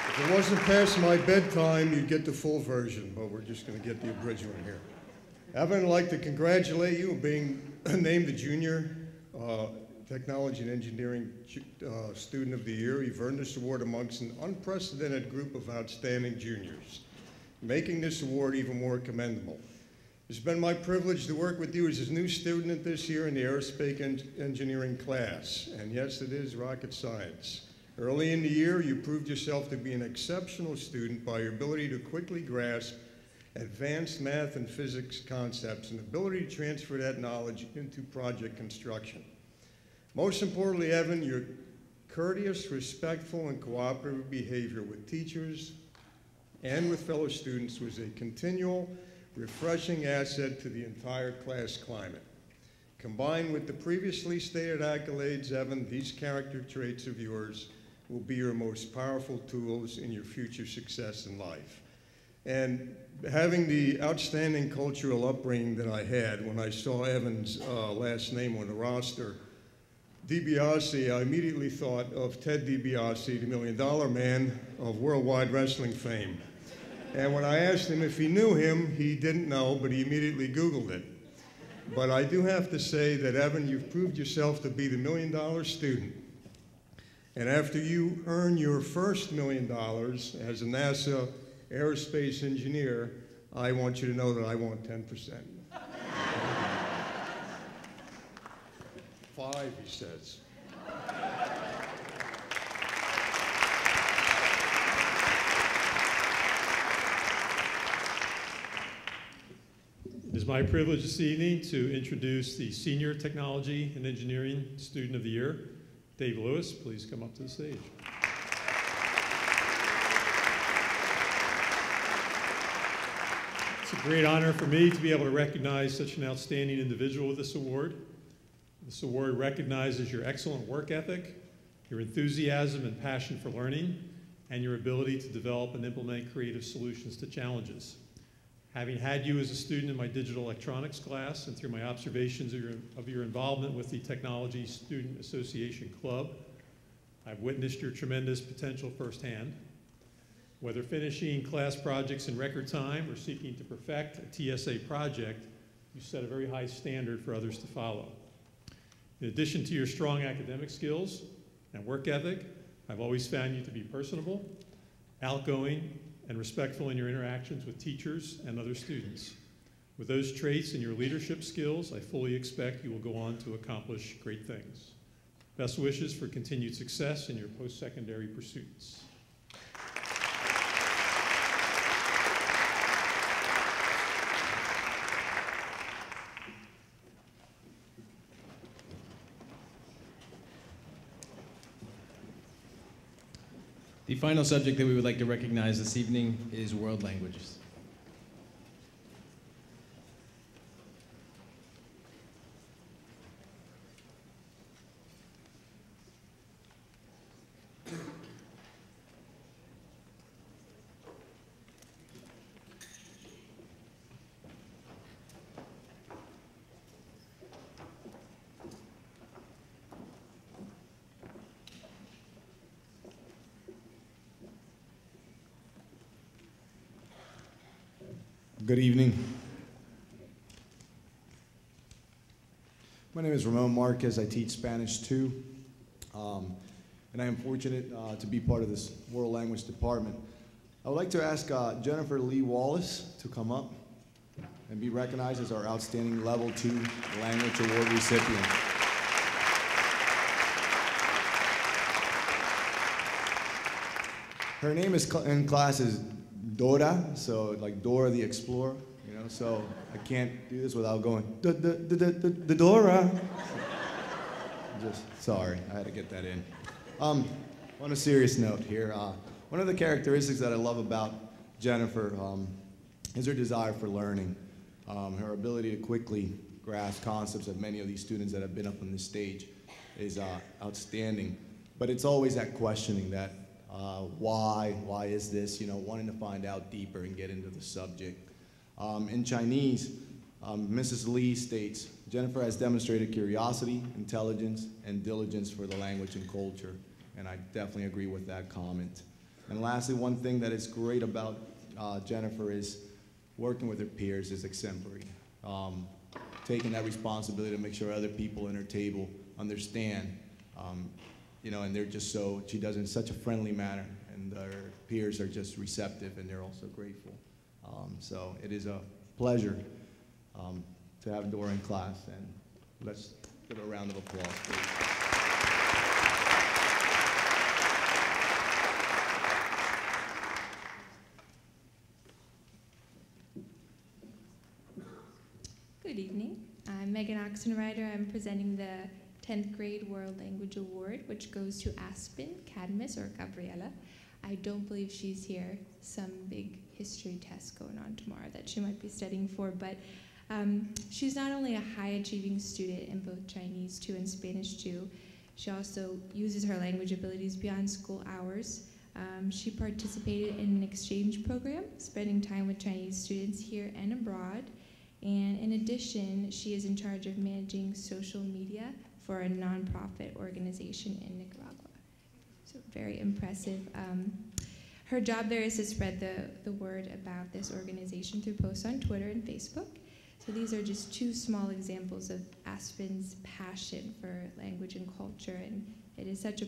If it wasn't past my bedtime, you'd get the full version, but we're just going to get the abridged one here. Evan, I'd like to congratulate you on being named the Junior Technology and Engineering Student of the Year. You've earned this award amongst an unprecedented group of outstanding juniors, making this award even more commendable. It's been my privilege to work with you as a new student this year in the aerospace engineering class, and yes, it is rocket science. Early in the year, you proved yourself to be an exceptional student by your ability to quickly grasp advanced math and physics concepts and ability to transfer that knowledge into project construction. Most importantly, Evan, your courteous, respectful, and cooperative behavior with teachers and with fellow students was a continual, refreshing asset to the entire class climate. Combined with the previously stated accolades, Evan, these character traits of yours will be your most powerful tools in your future success in life. And having the outstanding cultural upbringing that I had, when I saw Evan's last name on the roster, DiBiase, I immediately thought of Ted DiBiase, the $1 Million Man of worldwide wrestling fame. And when I asked him if he knew him, he didn't know, but he immediately Googled it. But I do have to say that, Evan, you've proved yourself to be the $1 Million student. And after you earn your first $1 million as a NASA aerospace engineer, I want you to know that I want 10%. 5, he says. It is my privilege this evening to introduce the Senior Technology and Engineering Student of the Year, Dave Lewis. Please come up to the stage. It's a great honor for me to be able to recognize such an outstanding individual with this award. This award recognizes your excellent work ethic, your enthusiasm and passion for learning, and your ability to develop and implement creative solutions to challenges. Having had you as a student in my digital electronics class and through my observations of your involvement with the Technology Student Association Club, I've witnessed your tremendous potential firsthand. Whether finishing class projects in record time or seeking to perfect a TSA project, you set a very high standard for others to follow. In addition to your strong academic skills and work ethic, I've always found you to be personable, outgoing, and respectful in your interactions with teachers and other students. With those traits and your leadership skills, I fully expect you will go on to accomplish great things. Best wishes for continued success in your post-secondary pursuits. The final subject that we would like to recognize this evening is world languages. Good evening. My name is Ramon Marquez. I teach Spanish 2, and I am fortunate to be part of this world language department. I would like to ask Jennifer Lee Wallace to come up and be recognized as our outstanding Level 2 Language Award recipient. Her name in class is Dora, so like Dora the Explorer, you know, so I can't do this without going, the Dora. Just, sorry, I had to get that in. On a serious note here, one of the characteristics that I love about Jennifer is her desire for learning, her ability to quickly grasp concepts that many of these students that have been up on this stage is outstanding, but it's always that questioning that why is this, you know, wanting to find out deeper and get into the subject. In Chinese, Mrs. Lee states, Jennifer has demonstrated curiosity, intelligence, and diligence for the language and culture, and I definitely agree with that comment. And lastly, one thing that is great about Jennifer is working with her peers is exemplary. Taking that responsibility to make sure other people in her table understand, you know, and they're just so, she does it in such a friendly manner, and her peers are just receptive, and they're also grateful. So it is a pleasure to have Dora in class, and let's give her a round of applause, please. Good evening. I'm Megan Oxenrider. I'm presenting the 10th grade World Language Award, which goes to Aspen, Cadmus, or Gabriella. I don't believe she's here. Some big history test going on tomorrow that she might be studying for, but she's not only a high-achieving student in both Chinese 2 and Spanish 2, she also uses her language abilities beyond school hours. She participated in an exchange program, spending time with Chinese students here and abroad. And in addition, she is in charge of managing social media for a nonprofit organization in Nicaragua. So very impressive. Her job there is to spread the word about this organization through posts on Twitter and Facebook. So these are just two small examples of Aspen's passion for language and culture, and it is such a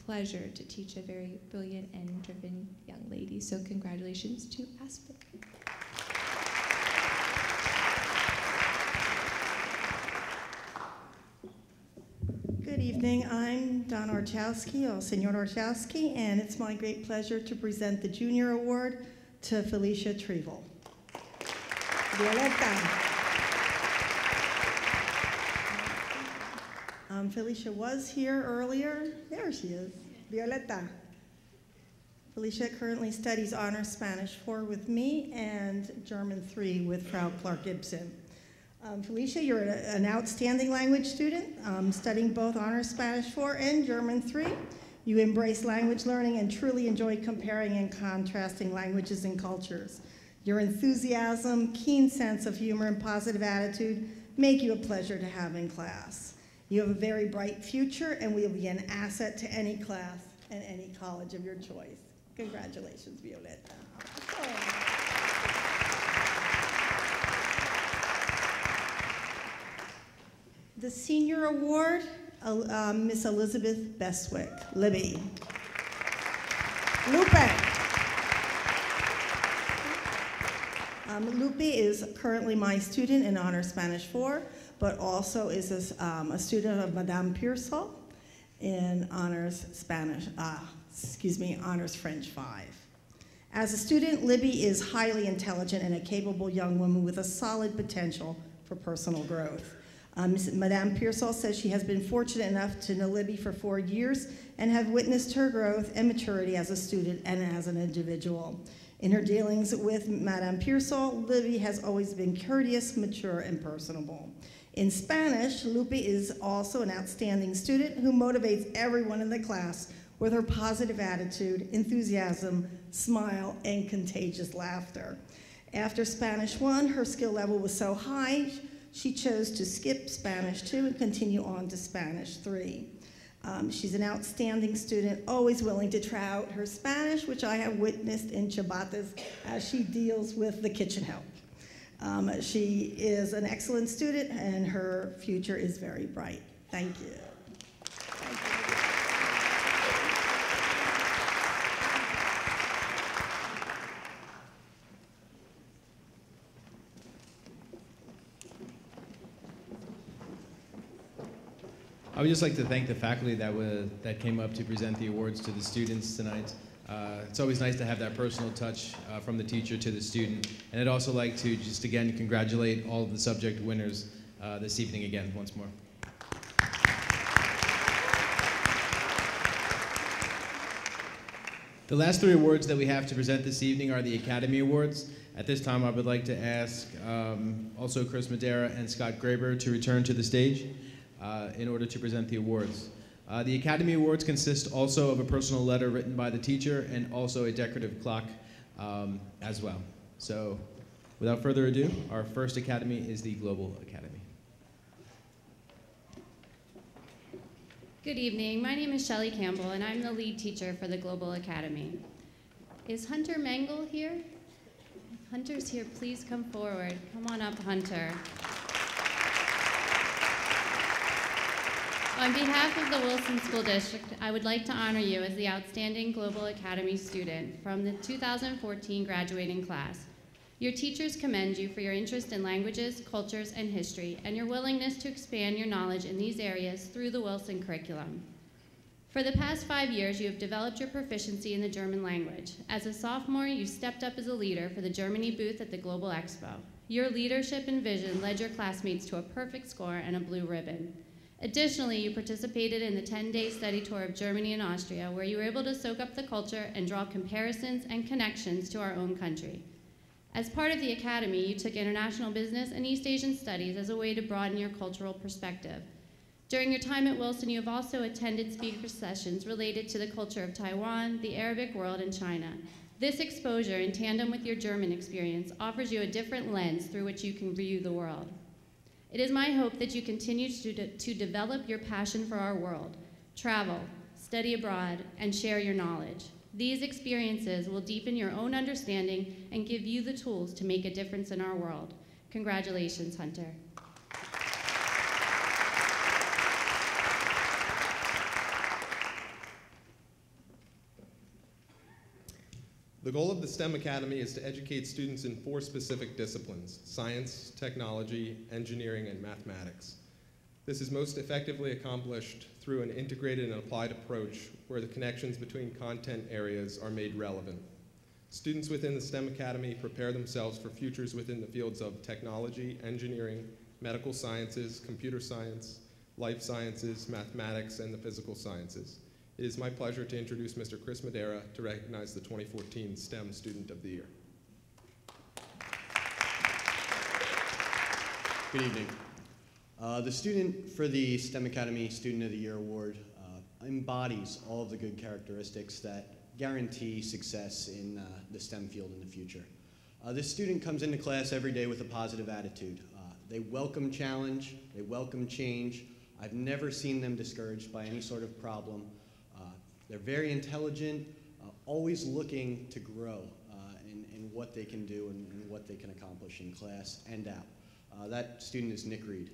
pleasure to teach a very brilliant and driven young lady. So congratulations to Aspen. Good evening. I'm Don Orchowski, or Senor Orchowski, and it's my great pleasure to present the Junior Award to Felicia Trevel. Violeta. Felicia was here earlier. There she is, Violeta. Felicia currently studies Honors Spanish 4 with me and German 3 with Frau Clark-Gibson. Felicia, you're an outstanding language student, studying both Honors Spanish 4 and German 3. You embrace language learning and truly enjoy comparing and contrasting languages and cultures. Your enthusiasm, keen sense of humor, and positive attitude make you a pleasure to have in class. You have a very bright future, and will be an asset to any class and any college of your choice. Congratulations, Violeta. The Senior Award, Miss Elizabeth Bestwick, Libby. Lupe. Lupe is currently my student in Honors Spanish 4, but also is a student of Madame Pearsall in Honors Honors French 5. As a student, Libby is highly intelligent and a capable young woman with a solid potential for personal growth. Madame Pearsall says she has been fortunate enough to know Libby for 4 years and have witnessed her growth and maturity as a student and as an individual. In her dealings with Madame Pearsall, Libby has always been courteous, mature, and personable. In Spanish, Lupe is also an outstanding student who motivates everyone in the class with her positive attitude, enthusiasm, smile, and contagious laughter. After Spanish 1, her skill level was so high, she chose to skip Spanish 2 and continue on to Spanish 3. She's an outstanding student, always willing to try out her Spanish, which I have witnessed in Chibatas as she deals with the kitchen help. She is an excellent student, and her future is very bright. Thank you. I would just like to thank the faculty that came up to present the awards to the students tonight. It's always nice to have that personal touch from the teacher to the student. And I'd also like to just again congratulate all of the subject winners this evening again once more. The last 3 awards that we have to present this evening are the Academy Awards. At this time, I would like to ask also Chris Madera and Scott Graber to return to the stage in order to present the awards. The Academy Awards consist also of a personal letter written by the teacher and also a decorative clock as well. So without further ado, our first Academy is the Global Academy. Good evening. My name is Shelley Campbell, and I'm the lead teacher for the Global Academy. Is Hunter Mangle here? If Hunter's here, please come forward. Come on up, Hunter. On behalf of the Wilson School District, I would like to honor you as the outstanding Global Academy student from the 2014 graduating class. Your teachers commend you for your interest in languages, cultures, and history, and your willingness to expand your knowledge in these areas through the Wilson curriculum. For the past 5 years, you have developed your proficiency in the German language. As a sophomore, you stepped up as a leader for the Germany booth at the Global Expo. Your leadership and vision led your classmates to a perfect score and a blue ribbon. Additionally, you participated in the 10-day study tour of Germany and Austria, where you were able to soak up the culture and draw comparisons and connections to our own country. As part of the Academy, you took international business and East Asian studies as a way to broaden your cultural perspective. During your time at Wilson, you have also attended speaker sessions related to the culture of Taiwan, the Arabic world, and China. This exposure, in tandem with your German experience, offers you a different lens through which you can view the world. It is my hope that you continue to develop your passion for our world, travel, study abroad, and share your knowledge. These experiences will deepen your own understanding and give you the tools to make a difference in our world. Congratulations, Hunter. The goal of the STEM Academy is to educate students in 4 specific disciplines: science, technology, engineering, and mathematics. This is most effectively accomplished through an integrated and applied approach where the connections between content areas are made relevant. Students within the STEM Academy prepare themselves for futures within the fields of technology, engineering, medical sciences, computer science, life sciences, mathematics, and the physical sciences. It is my pleasure to introduce Mr. Chris Madera to recognize the 2014 STEM Student of the Year. Good evening. The student for the STEM Academy Student of the Year Award embodies all of the good characteristics that guarantee success in the STEM field in the future. This student comes into class every day with a positive attitude. They welcome challenge, they welcome change. I've never seen them discouraged by any sort of problem. They're very intelligent, always looking to grow in what they can do and what they can accomplish in class and out. That student is Nick Reed.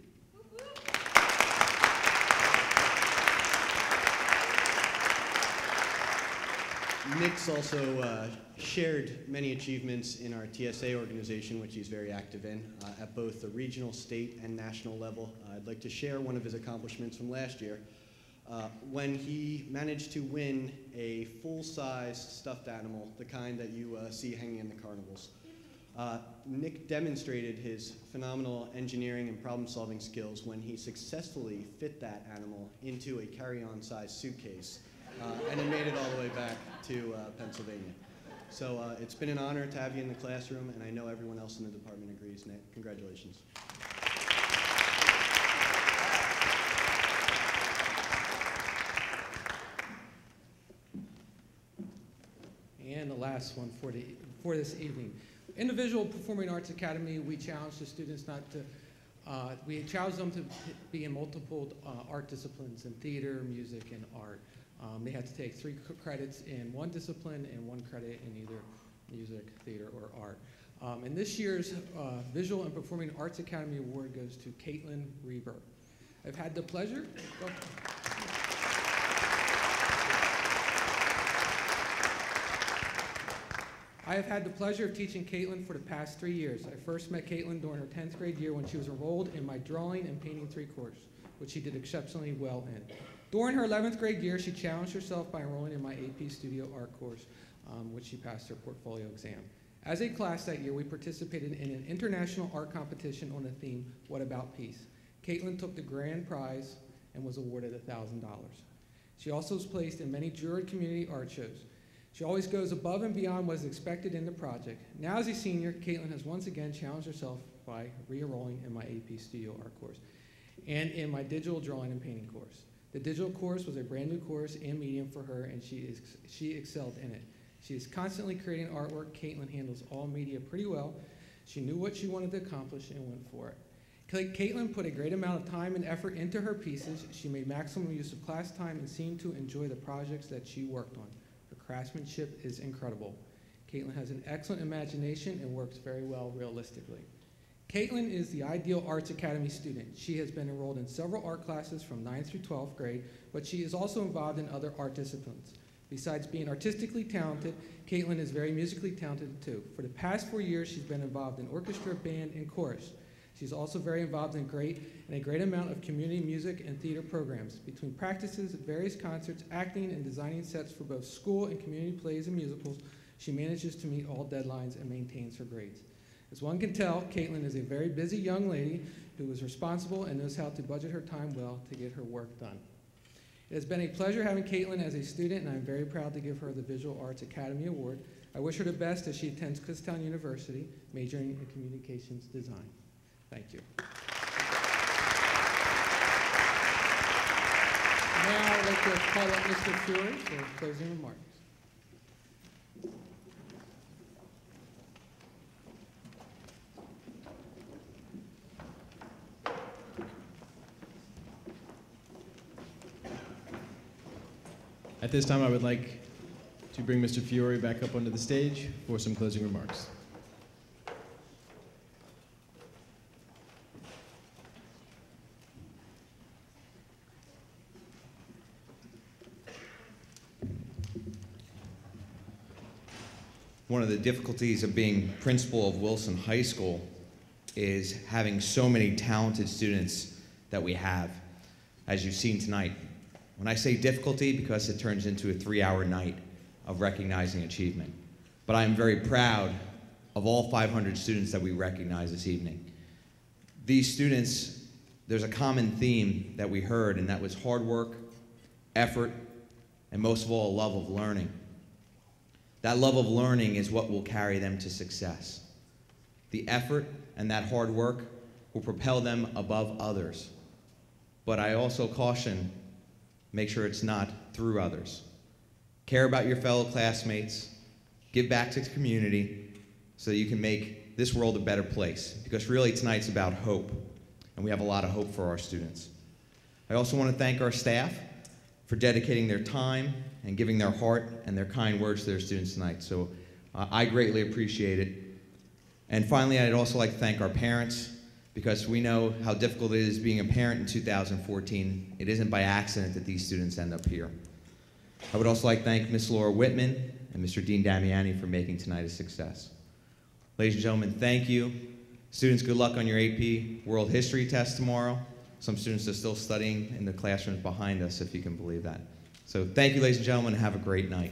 Nick's also shared many achievements in our TSA organization, which he's very active in, at both the regional, state, and national level. I'd like to share one of his accomplishments from last year. When he managed to win a full-size stuffed animal, the kind that you see hanging in the carnivals. Nick demonstrated his phenomenal engineering and problem-solving skills when he successfully fit that animal into a carry-on size suitcase, and he made it all the way back to Pennsylvania. So it's been an honor to have you in the classroom, and I know everyone else in the department agrees. Nick, congratulations. And the last one for this evening. In the Visual Performing Arts Academy, we challenge the students we challenge them to be in multiple art disciplines in theater, music, and art. They had to take 3 credits in one discipline and 1 credit in either music, theater, or art. And this year's Visual and Performing Arts Academy Award goes to Caitlin Reber. I've had the pleasure. I have had the pleasure of teaching Caitlin for the past 3 years. I first met Caitlin during her 10th grade year when she was enrolled in my Drawing and Painting 3 course, which she did exceptionally well in. During her 11th grade year, she challenged herself by enrolling in my AP Studio Art course, which she passed her portfolio exam. As a class that year, we participated in an international art competition on the theme, What About Peace? Caitlin took the grand prize and was awarded $1,000. She also was placed in many juried community art shows. She always goes above and beyond what is expected in the project. Now as a senior, Caitlin has once again challenged herself by re-enrolling in my AP Studio Art course and in my Digital Drawing and Painting course. The digital course was a brand new course and medium for her, and she excelled in it. She is constantly creating artwork. Caitlin handles all media pretty well. She knew what she wanted to accomplish and went for it. Caitlin put a great amount of time and effort into her pieces. She made maximum use of class time and seemed to enjoy the projects that she worked on. Her craftsmanship is incredible. Caitlin has an excellent imagination and works very well realistically. Caitlin is the ideal Arts Academy student. She has been enrolled in several art classes from 9th through 12th grade, but she is also involved in other art disciplines. Besides being artistically talented, Caitlin is very musically talented too. For the past 4 years, she's been involved in orchestra, band, and chorus. She's also very involved in a great amount of community music and theater programs. Between practices, various concerts, acting, and designing sets for both school and community plays and musicals, she manages to meet all deadlines and maintains her grades. As one can tell, Caitlin is a very busy young lady who is responsible and knows how to budget her time well to get her work done. It has been a pleasure having Caitlin as a student, and I'm very proud to give her the Visual Arts Academy Award. I wish her the best as she attends Kutztown University, majoring in communications design. Thank you. I'd like to call up Mr. Fury for closing remarks. At this time, I would like to bring Mr. Fiore back up onto the stage for some closing remarks. One of the difficulties of being principal of Wilson High School is having so many talented students that we have, as you've seen tonight. When I say difficulty, because it turns into a 3-hour night of recognizing achievement. But I am very proud of all 500 students that we recognize this evening. These students, there's a common theme that we heard, and that was hard work, effort, and most of all, a love of learning. That love of learning is what will carry them to success. The effort and that hard work will propel them above others. But I also caution, make sure it's not through others. Care about your fellow classmates, give back to the community so that you can make this world a better place. Because really tonight's about hope, and we have a lot of hope for our students. I also want to thank our staff for dedicating their time and giving their heart and their kind words to their students tonight. So I greatly appreciate it. And finally, I'd also like to thank our parents, because we know how difficult it is being a parent in 2014. It isn't by accident that these students end up here. I would also like to thank Ms. Laura Whitman and Mr. Dean Damiani for making tonight a success. Ladies and gentlemen, thank you. Students, good luck on your AP World History test tomorrow. Some students are still studying in the classrooms behind us, if you can believe that. So thank you, ladies and gentlemen, and have a great night.